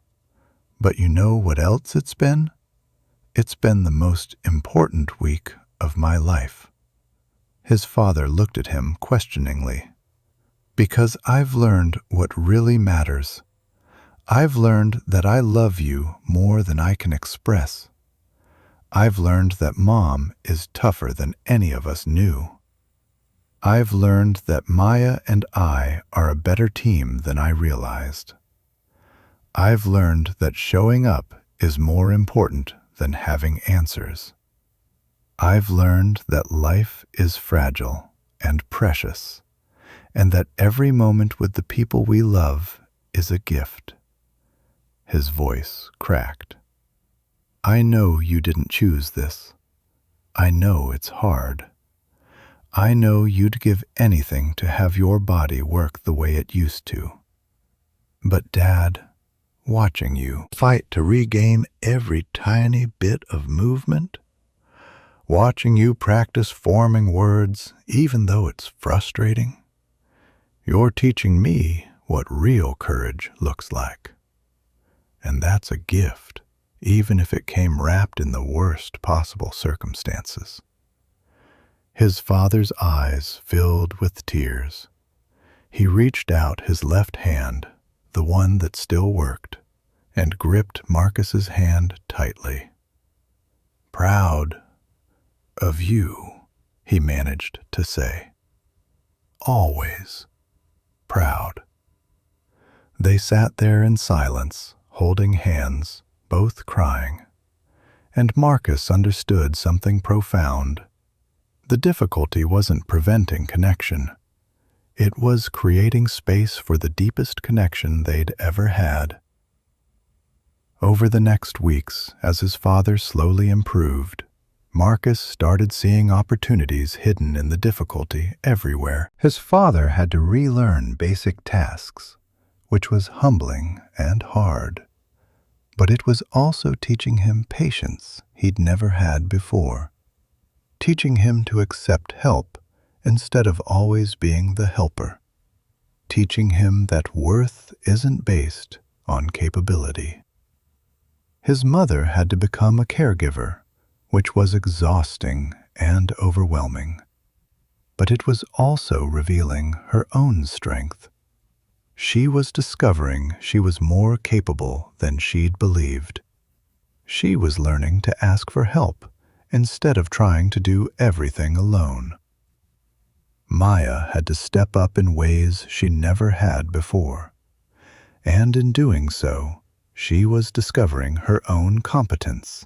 But you know what else it's been? It's been the most important week of my life." His father looked at him questioningly. Because I've learned what really matters. I've learned that I love you more than I can express. I've learned that Mom is tougher than any of us knew. I've learned that Maya and I are a better team than I realized. I've learned that showing up is more important than having answers. I've learned that life is fragile and precious, and that every moment with the people we love is a gift. His voice cracked. I know you didn't choose this. I know it's hard. I know you'd give anything to have your body work the way it used to. But Dad, watching you fight to regain every tiny bit of movement, watching you practice forming words even though it's frustrating, you're teaching me what real courage looks like. And that's a gift, even if it came wrapped in the worst possible circumstances. His father's eyes filled with tears. He reached out his left hand, the one that still worked, and gripped Marcus's hand tightly. Proud of you, he managed to say. Always proud. They sat there in silence, holding hands, both crying, and Marcus understood something profound. The difficulty wasn't preventing connection. It was creating space for the deepest connection they'd ever had. Over the next weeks, as his father slowly improved, Marcus started seeing opportunities hidden in the difficulty everywhere. His father had to relearn basic tasks, which was humbling and hard. But it was also teaching him patience he'd never had before, teaching him to accept help instead of always being the helper, teaching him that worth isn't based on capability. His mother had to become a caregiver, which was exhausting and overwhelming, but it was also revealing her own strength. She was discovering she was more capable than she'd believed. She was learning to ask for help instead of trying to do everything alone. Maya had to step up in ways she never had before, and in doing so, she was discovering her own competence,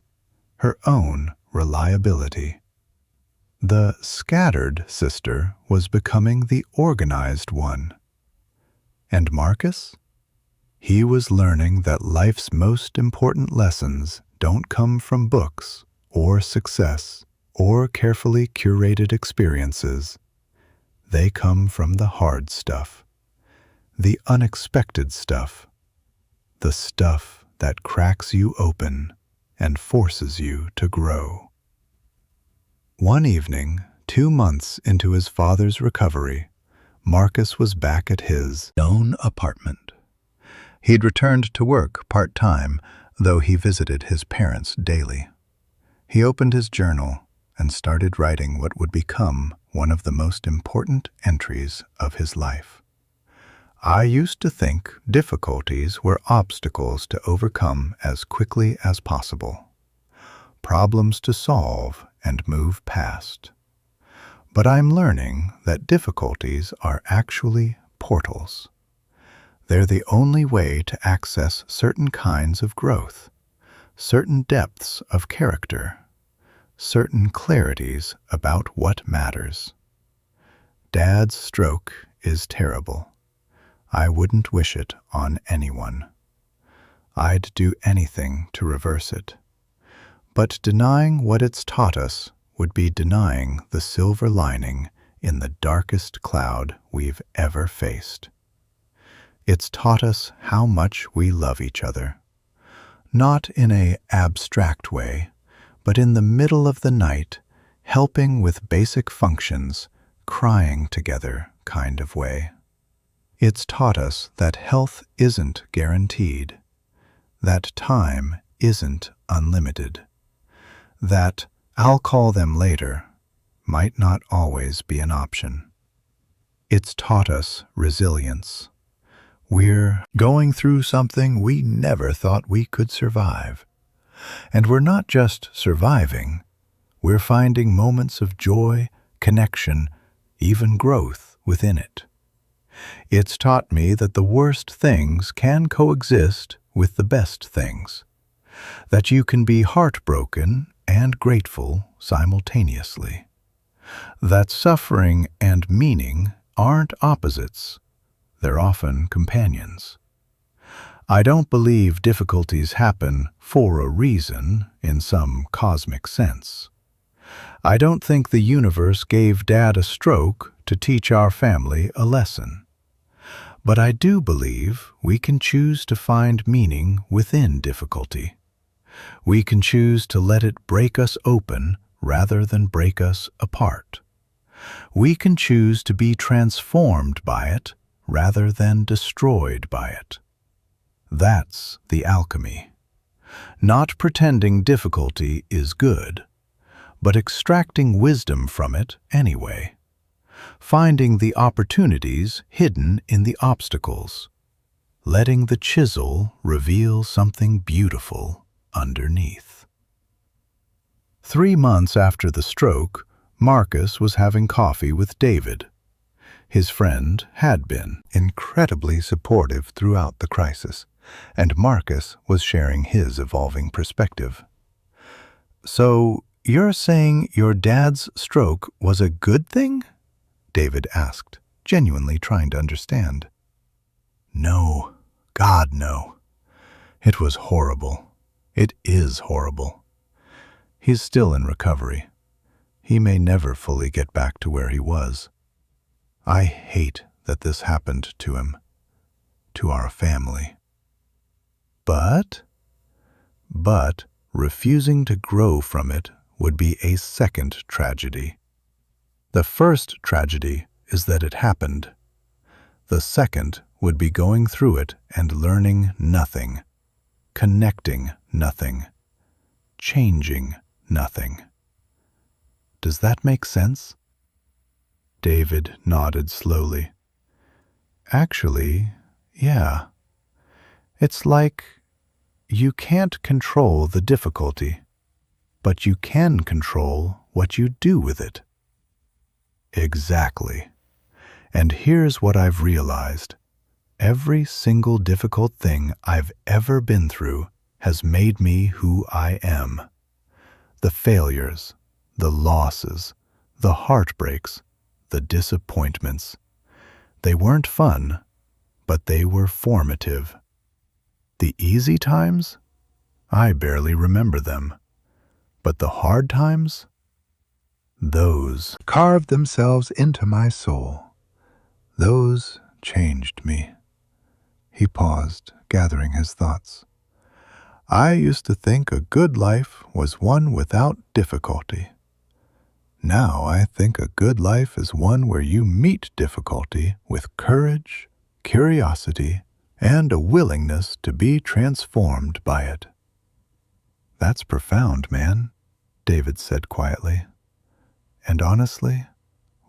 her own reliability. The scattered sister was becoming the organized one. And Marcus? He was learning that life's most important lessons don't come from books or success or carefully curated experiences. They come from the hard stuff, the unexpected stuff, the stuff that cracks you open and forces you to grow. One evening, 2 months into his father's recovery, Marcus was back at his own apartment. He'd returned to work part-time, though he visited his parents daily. He opened his journal and started writing what would become one of the most important entries of his life. I used to think difficulties were obstacles to overcome as quickly as possible, problems to solve and move past. But I'm learning that difficulties are actually portals. They're the only way to access certain kinds of growth, certain depths of character, certain clarities about what matters. Dad's stroke is terrible. I wouldn't wish it on anyone. I'd do anything to reverse it. But denying what it's taught us would be denying the silver lining in the darkest cloud we've ever faced. It's taught us how much we love each other, not in an abstract way, but in the middle of the night, helping with basic functions, crying together kind of way. It's taught us that health isn't guaranteed, that time isn't unlimited, that I'll call them later might not always be an option. It's taught us resilience. We're going through something we never thought we could survive. And we're not just surviving, we're finding moments of joy, connection, even growth within it. It's taught me that the worst things can coexist with the best things, that you can be heartbroken and grateful simultaneously, that suffering and meaning aren't opposites, they're often companions. I don't believe difficulties happen for a reason in some cosmic sense. I don't think the universe gave Dad a stroke to teach our family a lesson. But I do believe we can choose to find meaning within difficulty. We can choose to let it break us open rather than break us apart. We can choose to be transformed by it rather than destroyed by it. That's the alchemy. Not pretending difficulty is good, but extracting wisdom from it anyway. Finding the opportunities hidden in the obstacles. Letting the chisel reveal something beautiful underneath. 3 months after the stroke, Marcus was having coffee with David. His friend had been incredibly supportive throughout the crisis, and Marcus was sharing his evolving perspective. "So, you're saying your dad's stroke was a good thing?" David asked, genuinely trying to understand. "No, God, no. It was horrible. It is horrible. He's still in recovery. He may never fully get back to where he was. I hate that this happened to him, to our family. But refusing to grow from it would be a second tragedy. The first tragedy is that it happened. The second would be going through it and learning nothing, connecting nothing, changing nothing. Does that make sense?" David nodded slowly. "Actually, yeah. It's like you can't control the difficulty, but you can control what you do with it." Exactly. And here's what I've realized. Every single difficult thing I've ever been through has made me who I am. The failures, the losses, the heartbreaks, the disappointments. They weren't fun, but they were formative. The easy times? I barely remember them. But the hard times? Those carved themselves into my soul. Those changed me. He paused, gathering his thoughts. I used to think a good life was one without difficulty. Now I think a good life is one where you meet difficulty with courage, curiosity, and a willingness to be transformed by it. That's profound, man, David said quietly. And honestly,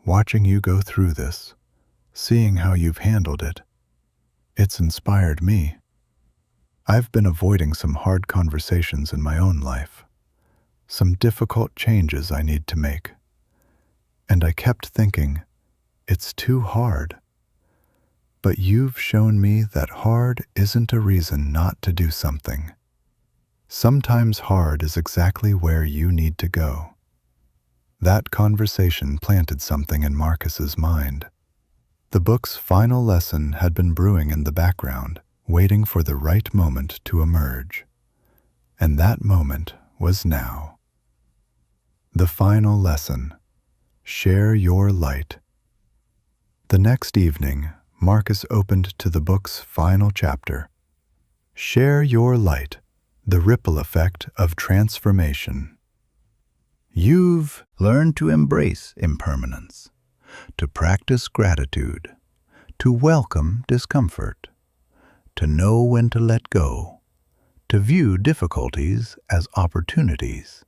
watching you go through this, seeing how you've handled it, it's inspired me. I've been avoiding some hard conversations in my own life, some difficult changes I need to make. And I kept thinking, it's too hard. But you've shown me that hard isn't a reason not to do something. Sometimes hard is exactly where you need to go. That conversation planted something in Marcus's mind. The book's final lesson had been brewing in the background, waiting for the right moment to emerge. And that moment was now. The final lesson. Share your light. The next evening, Marcus opened to the book's final chapter. Share your light, the ripple effect of transformation. You've learned to embrace impermanence, to practice gratitude, to welcome discomfort, to know when to let go, to view difficulties as opportunities.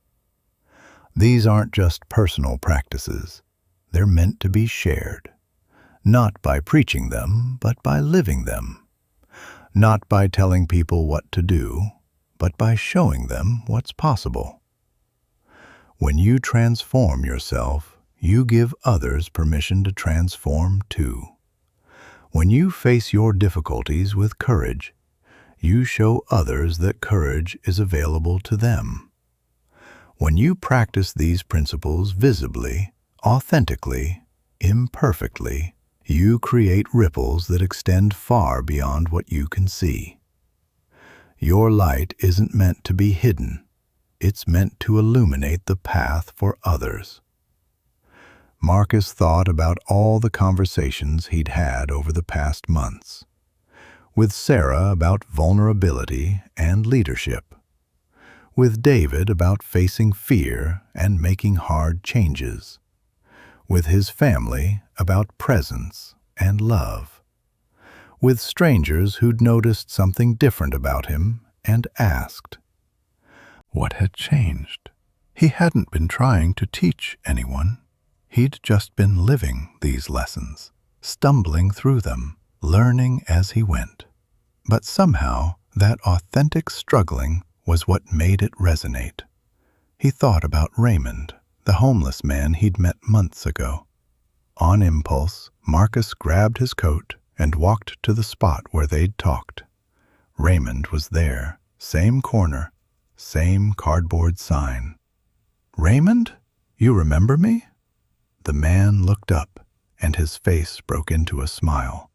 These aren't just personal practices. They're meant to be shared. not by preaching them, but by living them, not by telling people what to do, but by showing them what's possible. When you transform yourself, you give others permission to transform too. When you face your difficulties with courage, you show others that courage is available to them. When you practice these principles visibly, authentically, imperfectly, you create ripples that extend far beyond what you can see. Your light isn't meant to be hidden. It's meant to illuminate the path for others. Marcus thought about all the conversations he'd had over the past months. With Sarah about vulnerability and leadership. With David about facing fear and making hard changes. With his family about presence and love. With strangers who'd noticed something different about him and asked. What had changed? He hadn't been trying to teach anyone. He'd just been living these lessons, stumbling through them, learning as he went. But somehow, that authentic struggling was what made it resonate. He thought about Raymond, the homeless man he'd met months ago. On impulse, Marcus grabbed his coat and walked to the spot where they'd talked. Raymond was there, same corner, same cardboard sign. "Raymond, you remember me?" The man looked up, and his face broke into a smile.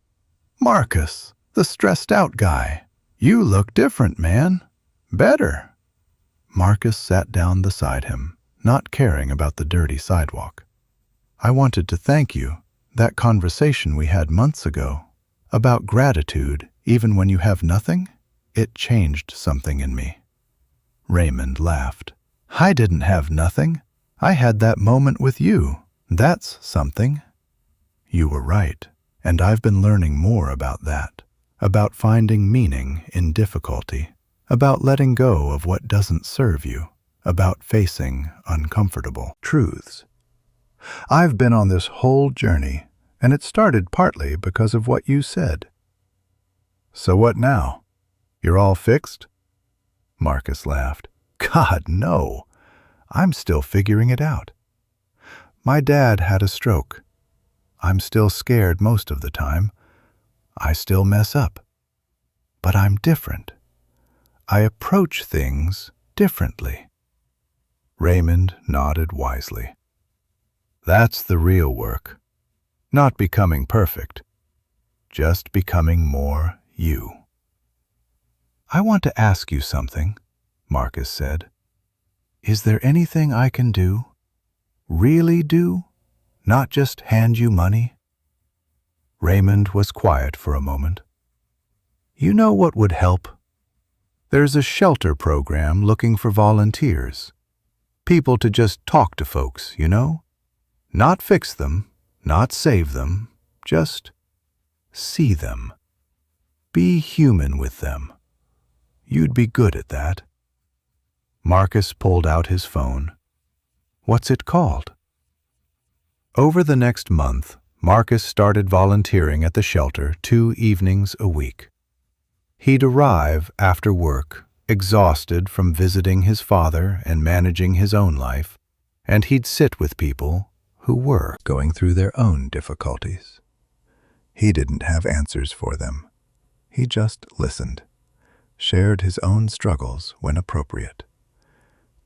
"Marcus, the stressed-out guy. You look different, man. Better." Marcus sat down beside him, not caring about the dirty sidewalk. "I wanted to thank you. That conversation we had months ago, about gratitude even when you have nothing, it changed something in me." Raymond laughed. "I didn't have nothing. I had that moment with you. That's something." "You were right, and I've been learning more about that, about finding meaning in difficulty, about letting go of what doesn't serve you, about facing uncomfortable truths. I've been on this whole journey, and it started partly because of what you said." "So what now? You're all fixed?" Marcus laughed. "God, no. I'm still figuring it out. My dad had a stroke. I'm still scared most of the time. I still mess up. But I'm different. I approach things differently." Raymond nodded wisely. "That's the real work. Not becoming perfect, just becoming more you." "I want to ask you something," Marcus said. "Is there anything I can do? Really do? Not just hand you money?" Raymond was quiet for a moment. "You know what would help? There's a shelter program looking for volunteers. People to just talk to folks, you know? Not fix them, not save them, just see them. Be human with them. You'd be good at that." Marcus pulled out his phone. "What's it called?" Over the next month, Marcus started volunteering at the shelter 2 evenings a week. He'd arrive after work, exhausted from visiting his father and managing his own life, and he'd sit with people who were going through their own difficulties. He didn't have answers for them. He just listened, shared his own struggles when appropriate,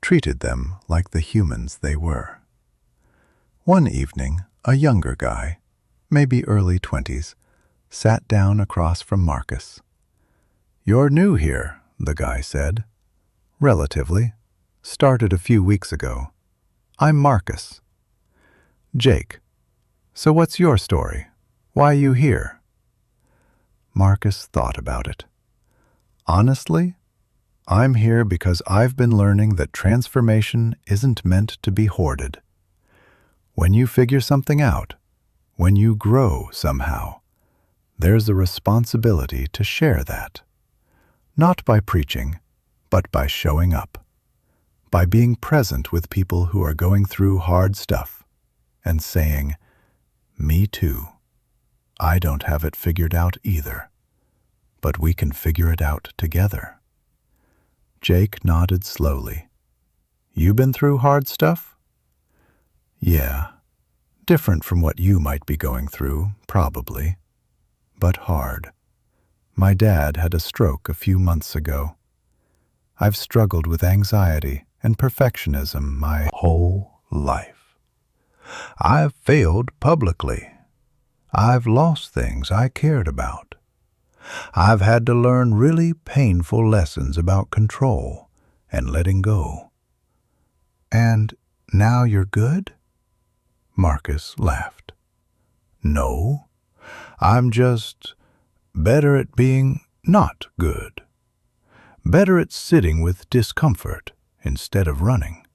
treated them like the humans they were. One evening, a younger guy, maybe early 20s, sat down across from Marcus. "You're new here," the guy said. "Relatively. Started a few weeks ago. I'm Marcus." "Jake. So what's your story? Why you here?" Marcus thought about it. "Honestly, I'm here because I've been learning that transformation isn't meant to be hoarded. When you figure something out, when you grow somehow, there's a responsibility to share that. Not by preaching, but by showing up. By being present with people who are going through hard stuff and saying, 'Me too.' I don't have it figured out either, but we can figure it out together. Jake nodded slowly. You been through hard stuff? Yeah, different from what you might be going through, probably, but hard. My dad had a stroke a few months ago. I've struggled with anxiety and perfectionism my whole life. I've failed publicly. I've lost things I cared about. I've had to learn really painful lessons about control and letting go. And now you're good? Marcus laughed. No, I'm just better at being not good. Better at sitting with discomfort instead of running.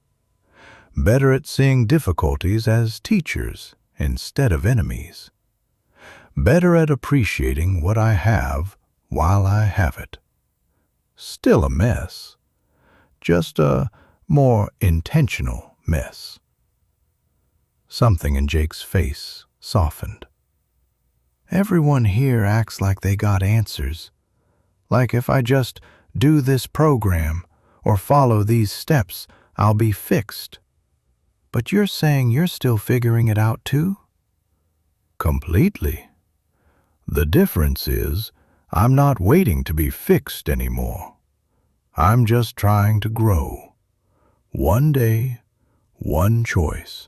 Better at seeing difficulties as teachers instead of enemies. Better at appreciating what I have while I have it. Still a mess, just a more intentional mess. Something in Jake's face softened. Everyone here acts like they got answers. Like if I just do this program or follow these steps, I'll be fixed. But you're saying you're still figuring it out too? Completely. The difference is I'm not waiting to be fixed anymore. I'm just trying to grow. One day, one choice,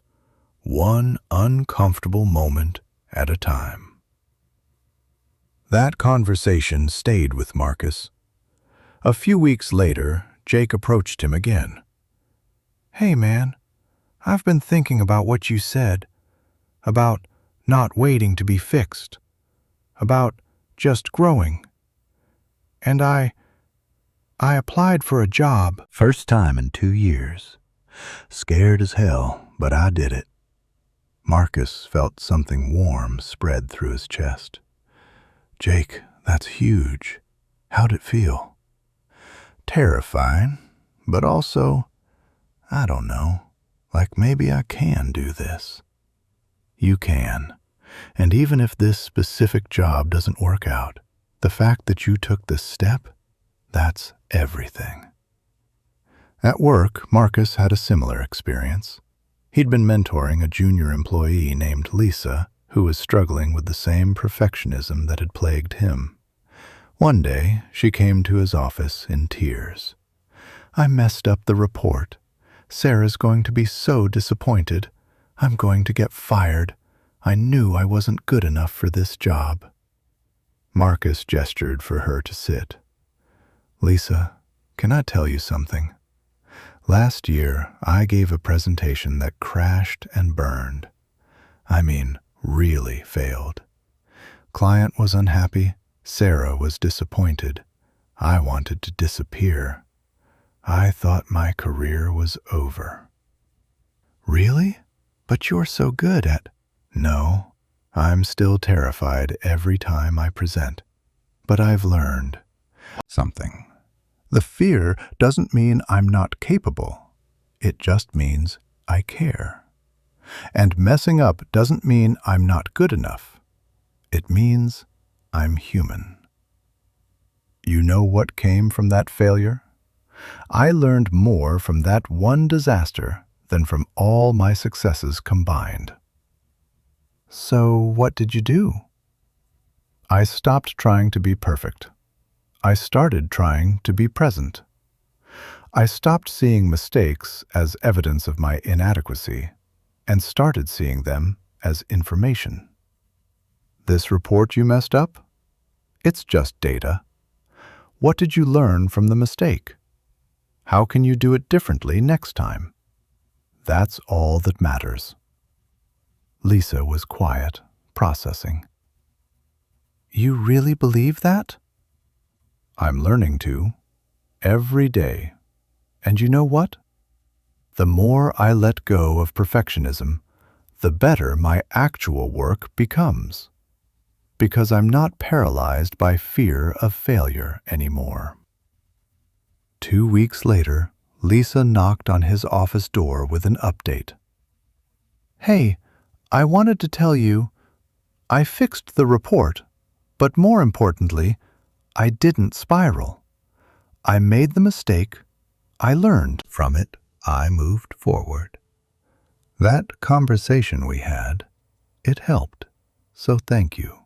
one uncomfortable moment at a time. That conversation stayed with Marcus. A few weeks later, Jake approached him again. Hey man, I've been thinking about what you said, about not waiting to be fixed, about just growing. And I applied for a job. First time in 2 years. Scared as hell, but I did it. Marcus felt something warm spread through his chest. Jake, that's huge. How'd it feel? Terrifying, but also, I don't know, like maybe I can do this. You can. And even if this specific job doesn't work out, the fact that you took this step, that's everything. At work, Marcus had a similar experience. He'd been mentoring a junior employee named Lisa, who was struggling with the same perfectionism that had plagued him. One day, she came to his office in tears. I messed up the report. Sarah's going to be so disappointed. I'm going to get fired. I knew I wasn't good enough for this job. Marcus gestured for her to sit. Lisa, can I tell you something? Last year, I gave a presentation that crashed and burned. I mean, really failed. Client was unhappy. Sarah was disappointed. I wanted to disappear. I thought my career was over. Really? But you're so good at... No, I'm still terrified every time I present. But I've learned something. The fear doesn't mean I'm not capable. It just means I care. And messing up doesn't mean I'm not good enough. It means I'm human. You know what came from that failure? I learned more from that one disaster than from all my successes combined. So what did you do? I stopped trying to be perfect. I started trying to be present. I stopped seeing mistakes as evidence of my inadequacy and started seeing them as information. This report you messed up? It's just data. What did you learn from the mistake? How can you do it differently next time? That's all that matters. Lisa was quiet, processing. You really believe that? I'm learning to, every day. And you know what? The more I let go of perfectionism, the better my actual work becomes. Because I'm not paralyzed by fear of failure anymore. 2 weeks later, Lisa knocked on his office door with an update. Hey, I wanted to tell you, I fixed the report, but more importantly, I didn't spiral. I made the mistake, I learned from it, I moved forward. That conversation we had, it helped, so thank you.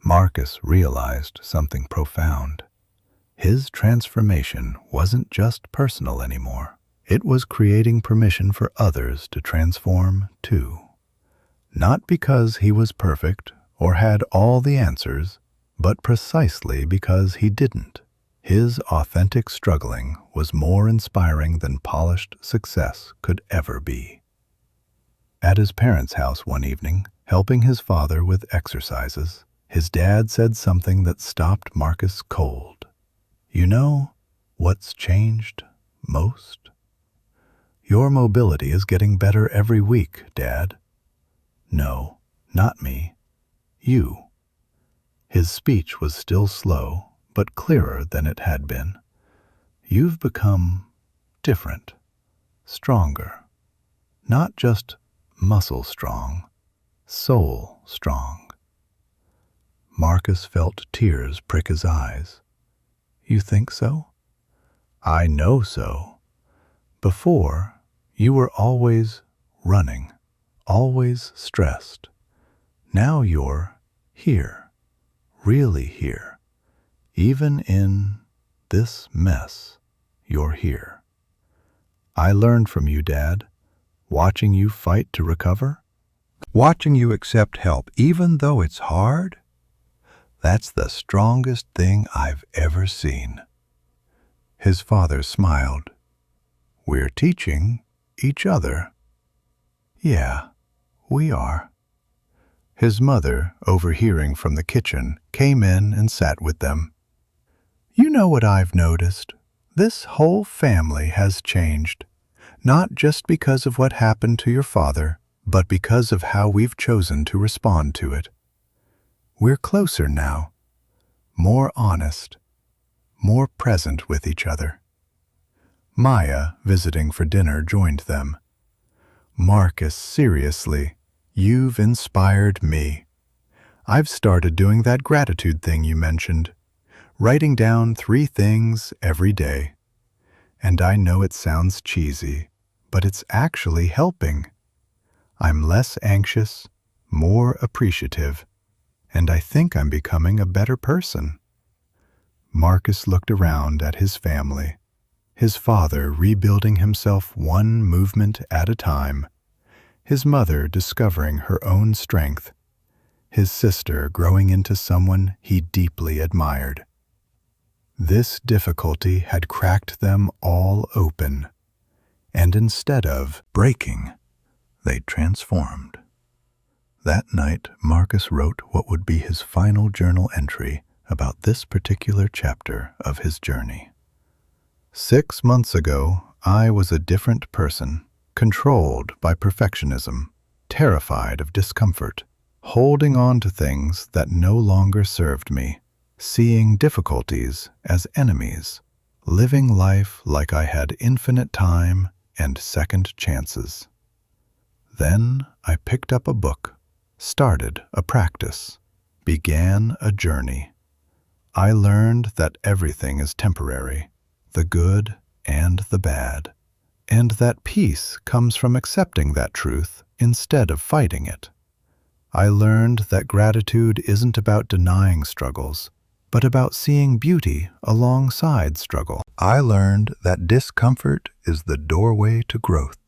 Marcus realized something profound. His transformation wasn't just personal anymore. It was creating permission for others to transform too. Not because he was perfect or had all the answers, but precisely because he didn't. His authentic struggling was more inspiring than polished success could ever be. At his parents' house one evening, helping his father with exercises, his dad said something that stopped Marcus cold. You know what's changed most? Your mobility is getting better every week, Dad. No, not me. You. His speech was still slow, but clearer than it had been. You've become different, stronger. Not just muscle strong, soul strong. Marcus felt tears prick his eyes. You think so? I know so. Before, you were always running, always stressed. Now you're here, really here. Even in this mess, you're here. I learned from you, Dad, watching you fight to recover, watching you accept help even though it's hard. That's the strongest thing I've ever seen. His father smiled. We're teaching each other. Yeah, we are. His mother, overhearing from the kitchen, came in and sat with them. You know what I've noticed? This whole family has changed, not just because of what happened to your father, but because of how we've chosen to respond to it. We're closer now, more honest, more present with each other. Maya, visiting for dinner, joined them. Marcus, seriously, you've inspired me. I've started doing that gratitude thing you mentioned, writing down 3 things every day. And I know it sounds cheesy, but it's actually helping. I'm less anxious, more appreciative, and I think I'm becoming a better person. Marcus looked around at his family, his father rebuilding himself one movement at a time, his mother discovering her own strength, his sister growing into someone he deeply admired. This difficulty had cracked them all open, and instead of breaking, they transformed. That night, Marcus wrote what would be his final journal entry about this particular chapter of his journey. 6 months ago, I was a different person, controlled by perfectionism, terrified of discomfort, holding on to things that no longer served me, seeing difficulties as enemies, living life like I had infinite time and second chances. Then I picked up a book, started a practice, began a journey. I learned that everything is temporary, the good and the bad, and that peace comes from accepting that truth instead of fighting it. I learned that gratitude isn't about denying struggles, but about seeing beauty alongside struggle. I learned that discomfort is the doorway to growth,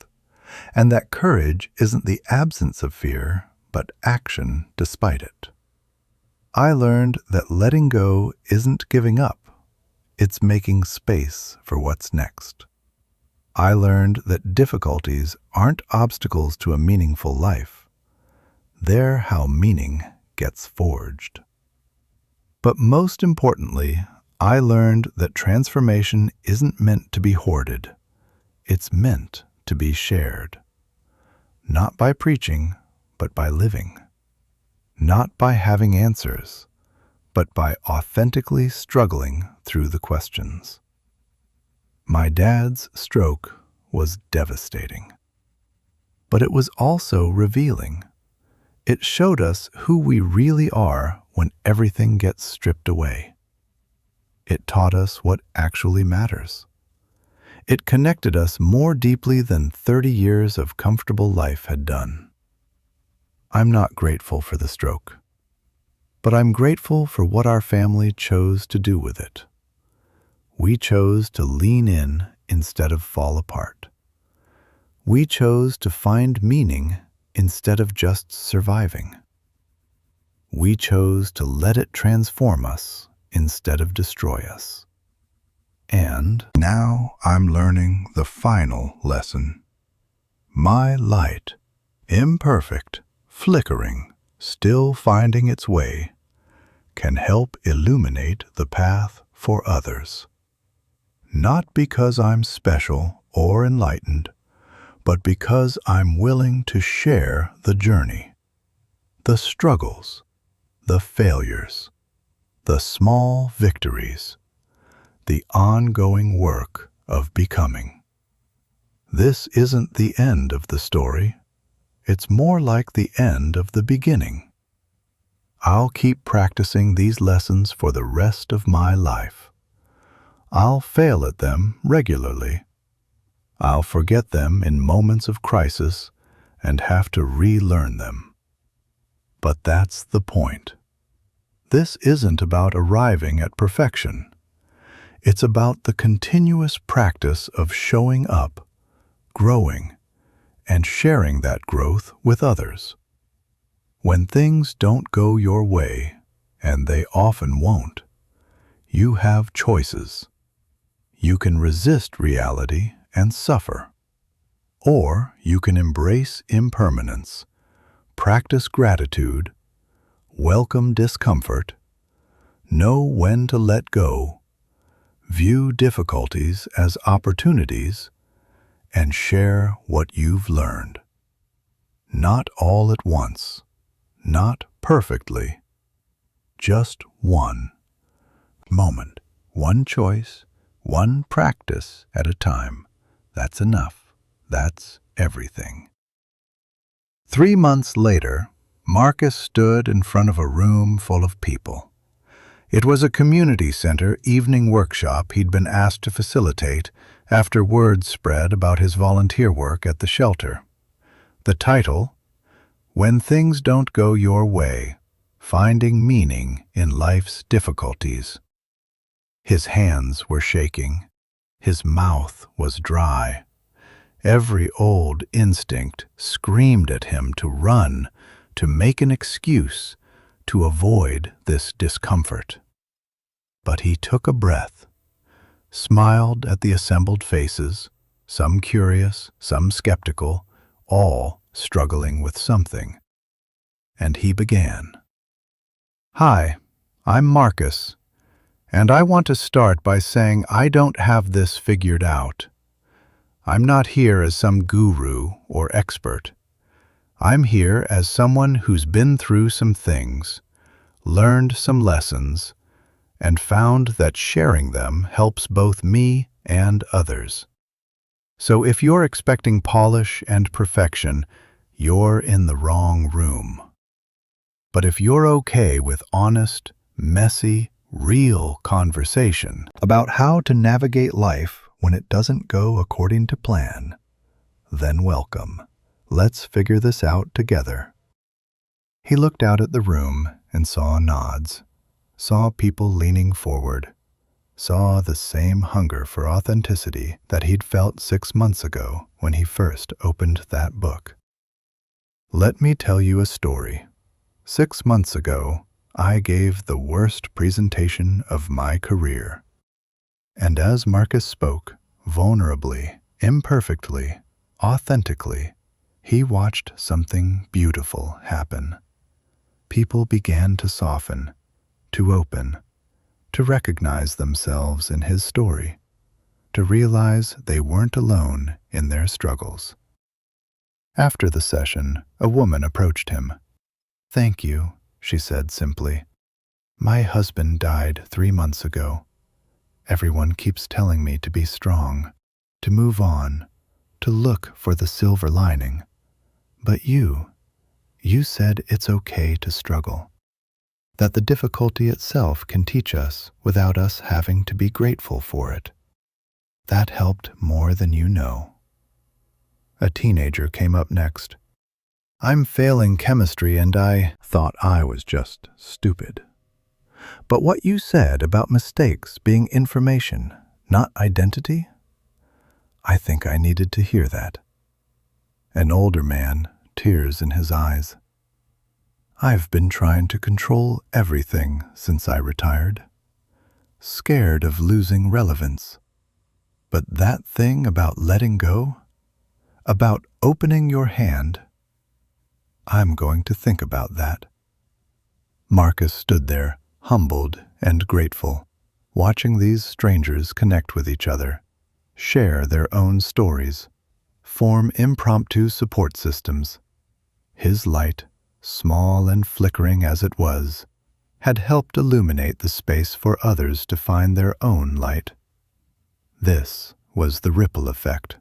and that courage isn't the absence of fear, but action despite it. I learned that letting go isn't giving up, it's making space for what's next. I learned that difficulties aren't obstacles to a meaningful life. They're how meaning gets forged. But most importantly, I learned that transformation isn't meant to be hoarded. It's meant to be shared. Not by preaching, but by living. Not by having answers, but by authentically struggling through the questions. My dad's stroke was devastating, but it was also revealing. It showed us who we really are when everything gets stripped away. It taught us what actually matters. It connected us more deeply than 30 years of comfortable life had done. I'm not grateful for the stroke, but I'm grateful for what our family chose to do with it. We chose to lean in instead of fall apart. We chose to find meaning instead of just surviving. We chose to let it transform us instead of destroy us. And now I'm learning the final lesson. My light, imperfect, flickering, still finding its way, can help illuminate the path for others. Not because I'm special or enlightened, but because I'm willing to share the journey, the struggles, the failures, the small victories, the ongoing work of becoming. This isn't the end of the story. It's more like the end of the beginning. I'll keep practicing these lessons for the rest of my life. I'll fail at them regularly. I'll forget them in moments of crisis and have to relearn them. But that's the point. This isn't about arriving at perfection. It's about the continuous practice of showing up, growing, and sharing that growth with others. When things don't go your way, and they often won't, you have choices. You can resist reality and suffer, or you can embrace impermanence, practice gratitude, welcome discomfort, know when to let go, view difficulties as opportunities, and share what you've learned. Not all at once, not perfectly, just one moment, one choice, one practice at a time. That's enough. That's everything. 3 months later, Marcus stood in front of a room full of people. It was a community center evening workshop he'd been asked to facilitate after word spread about his volunteer work at the shelter. The title, When Things Don't Go Your Way, Finding Meaning in Life's Difficulties. His hands were shaking. His mouth was dry. Every old instinct screamed at him to run, to make an excuse, to avoid this discomfort. But he took a breath, smiled at the assembled faces, some curious, some skeptical, all struggling with something. And he began. Hi, I'm Marcus, and I want to start by saying I don't have this figured out. I'm not here as some guru or expert. I'm here as someone who's been through some things, learned some lessons, and found that sharing them helps both me and others. So if you're expecting polish and perfection, you're in the wrong room. But if you're okay with honest, messy, real conversation about how to navigate life when it doesn't go according to plan, then welcome. Let's figure this out together. He looked out at the room and saw nods, saw people leaning forward, saw the same hunger for authenticity that he'd felt 6 months ago when he first opened that book. Let me tell you a story. 6 months ago, I gave the worst presentation of my career. And as Marcus spoke, vulnerably, imperfectly, authentically, he watched something beautiful happen. People began to soften, to open, to recognize themselves in his story, to realize they weren't alone in their struggles. After the session, a woman approached him. "Thank you," she said simply. "My husband died 3 months ago. Everyone keeps telling me to be strong, to move on, to look for the silver lining. But you You said it's okay to struggle, that the difficulty itself can teach us without us having to be grateful for it. That helped more than you know. A teenager came up next. I'm failing chemistry and I thought I was just stupid. But what you said about mistakes being information, not identity, I think I needed to hear that. An older man, tears in his eyes. I've been trying to control everything since I retired. Scared of losing relevance. But that thing about letting go, about opening your hand, I'm going to think about that. Marcus stood there, humbled and grateful, watching these strangers connect with each other, share their own stories, form impromptu support systems. His light, small and flickering as it was, had helped illuminate the space for others to find their own light. This was the ripple effect.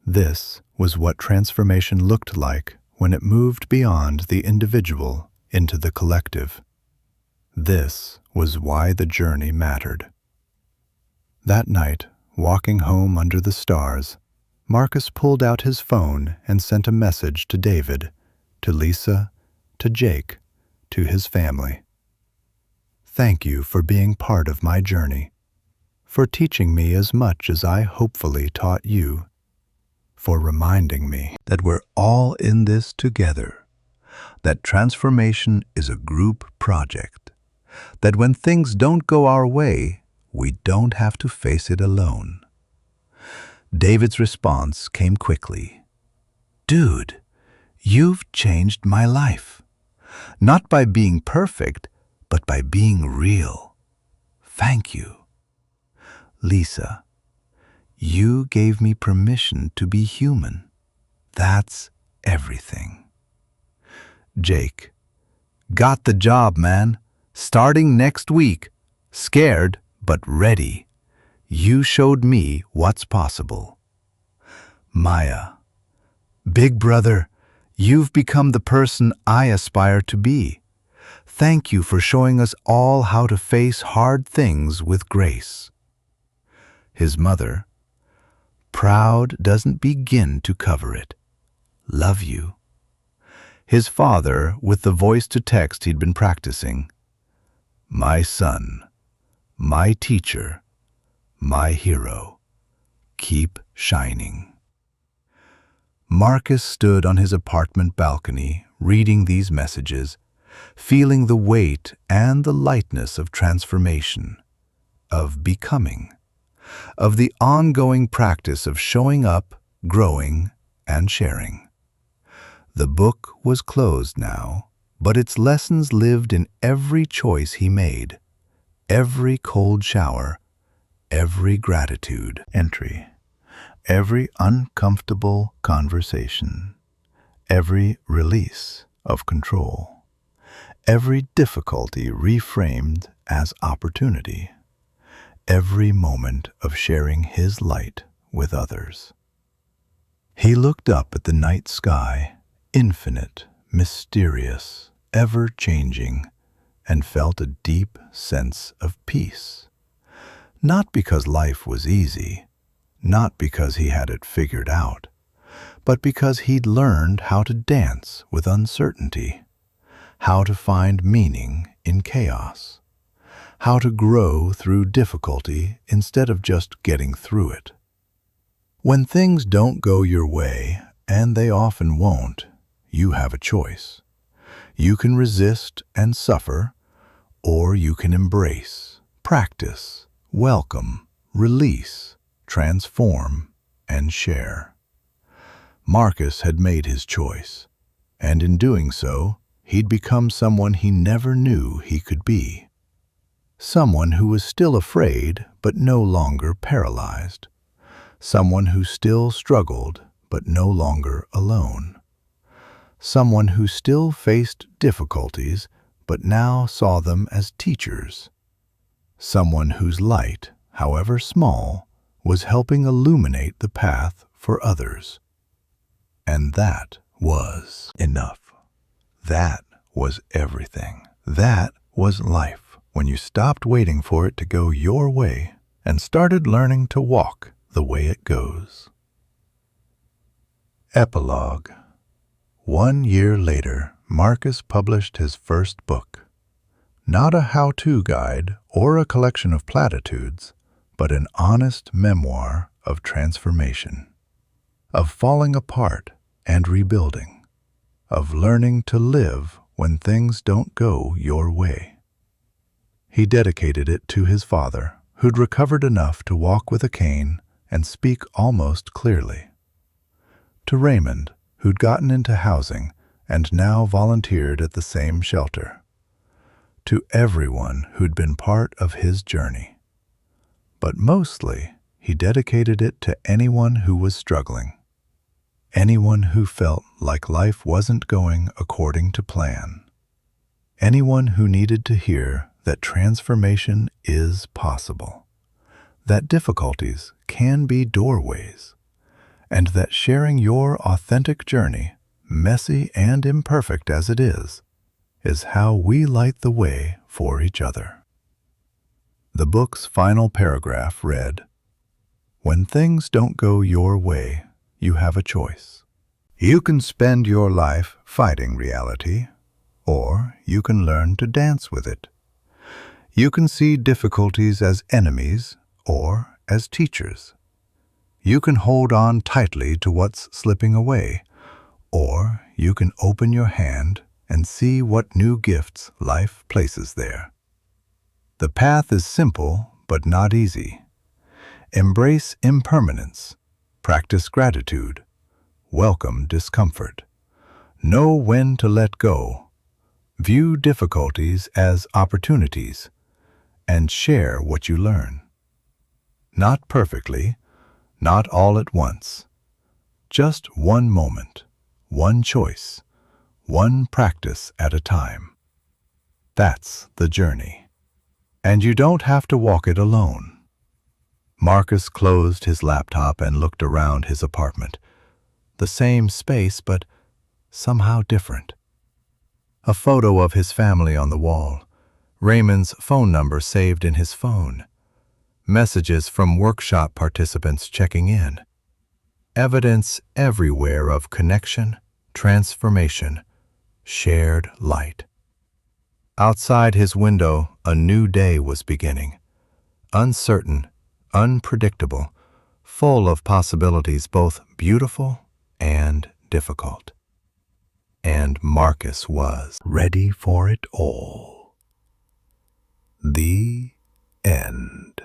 This was what transformation looked like when it moved beyond the individual into the collective. This was why the journey mattered. That night, walking home under the stars, Marcus pulled out his phone and sent a message to David, to Lisa, to Jake, to his family. Thank you for being part of my journey, for teaching me as much as I hopefully taught you, for reminding me that we're all in this together, that transformation is a group project, that when things don't go our way, we don't have to face it alone. David's response came quickly. Dude, you've changed my life. Not by being perfect, but by being real. Thank you. Lisa, you gave me permission to be human. That's everything. Jake, got the job, man. Starting next week. Scared, but ready. You showed me what's possible. Maya, big brother, you've become the person I aspire to be. Thank you for showing us all how to face hard things with grace. His mother, proud doesn't begin to cover it. Love you. His father, with the voice-to-text he'd been practicing. My son, my teacher, my hero, keep shining. Marcus stood on his apartment balcony, reading these messages, feeling the weight and the lightness of transformation, of becoming, of the ongoing practice of showing up, growing, and sharing. The book was closed now, but its lessons lived in every choice he made, every cold shower, every gratitude entry, every uncomfortable conversation, every release of control, every difficulty reframed as opportunity, every moment of sharing his light with others. He looked up at the night sky, infinite, mysterious, ever-changing, and felt a deep sense of peace. Not because life was easy, not because he had it figured out, but because he'd learned how to dance with uncertainty, how to find meaning in chaos, how to grow through difficulty instead of just getting through it. When things don't go your way, and they often won't, you have a choice. You can resist and suffer, or you can embrace, practice, welcome, release, transform, and share. Marcus had made his choice, and in doing so, he'd become someone he never knew he could be. Someone who was still afraid, but no longer paralyzed. Someone who still struggled, but no longer alone. Someone who still faced difficulties, but now saw them as teachers. Someone whose light, however small, was helping illuminate the path for others. And that was enough. That was everything. That was life, when you stopped waiting for it to go your way and started learning to walk the way it goes. Epilogue. 1 year later, Marcus published his first book. Not a how-to guide or a collection of platitudes, but an honest memoir of transformation, of falling apart and rebuilding, of learning to live when things don't go your way. He dedicated it to his father, who'd recovered enough to walk with a cane and speak almost clearly. To Raymond, who'd gotten into housing and now volunteered at the same shelter. To everyone who'd been part of his journey. But mostly, he dedicated it to anyone who was struggling. Anyone who felt like life wasn't going according to plan. Anyone who needed to hear that transformation is possible. That difficulties can be doorways. And that sharing your authentic journey, messy and imperfect as it is how we light the way for each other. The book's final paragraph read, "When things don't go your way, you have a choice. You can spend your life fighting reality, or you can learn to dance with it. You can see difficulties as enemies or as teachers. You can hold on tightly to what's slipping away, or you can open your hand and see what new gifts life places there. The path is simple but not easy. Embrace impermanence, practice gratitude, welcome discomfort. Know when to let go, view difficulties as opportunities, and share what you learn. Not perfectly, not all at once. Just one moment, one choice, one practice at a time. That's the journey. And you don't have to walk it alone." Marcus closed his laptop and looked around his apartment. The same space, but somehow different. A photo of his family on the wall. Raymond's phone number saved in his phone. Messages from workshop participants checking in. Evidence everywhere of connection, transformation, shared light. Outside his window, a new day was beginning. Uncertain, unpredictable, full of possibilities both beautiful and difficult. And Marcus was ready for it all. The end.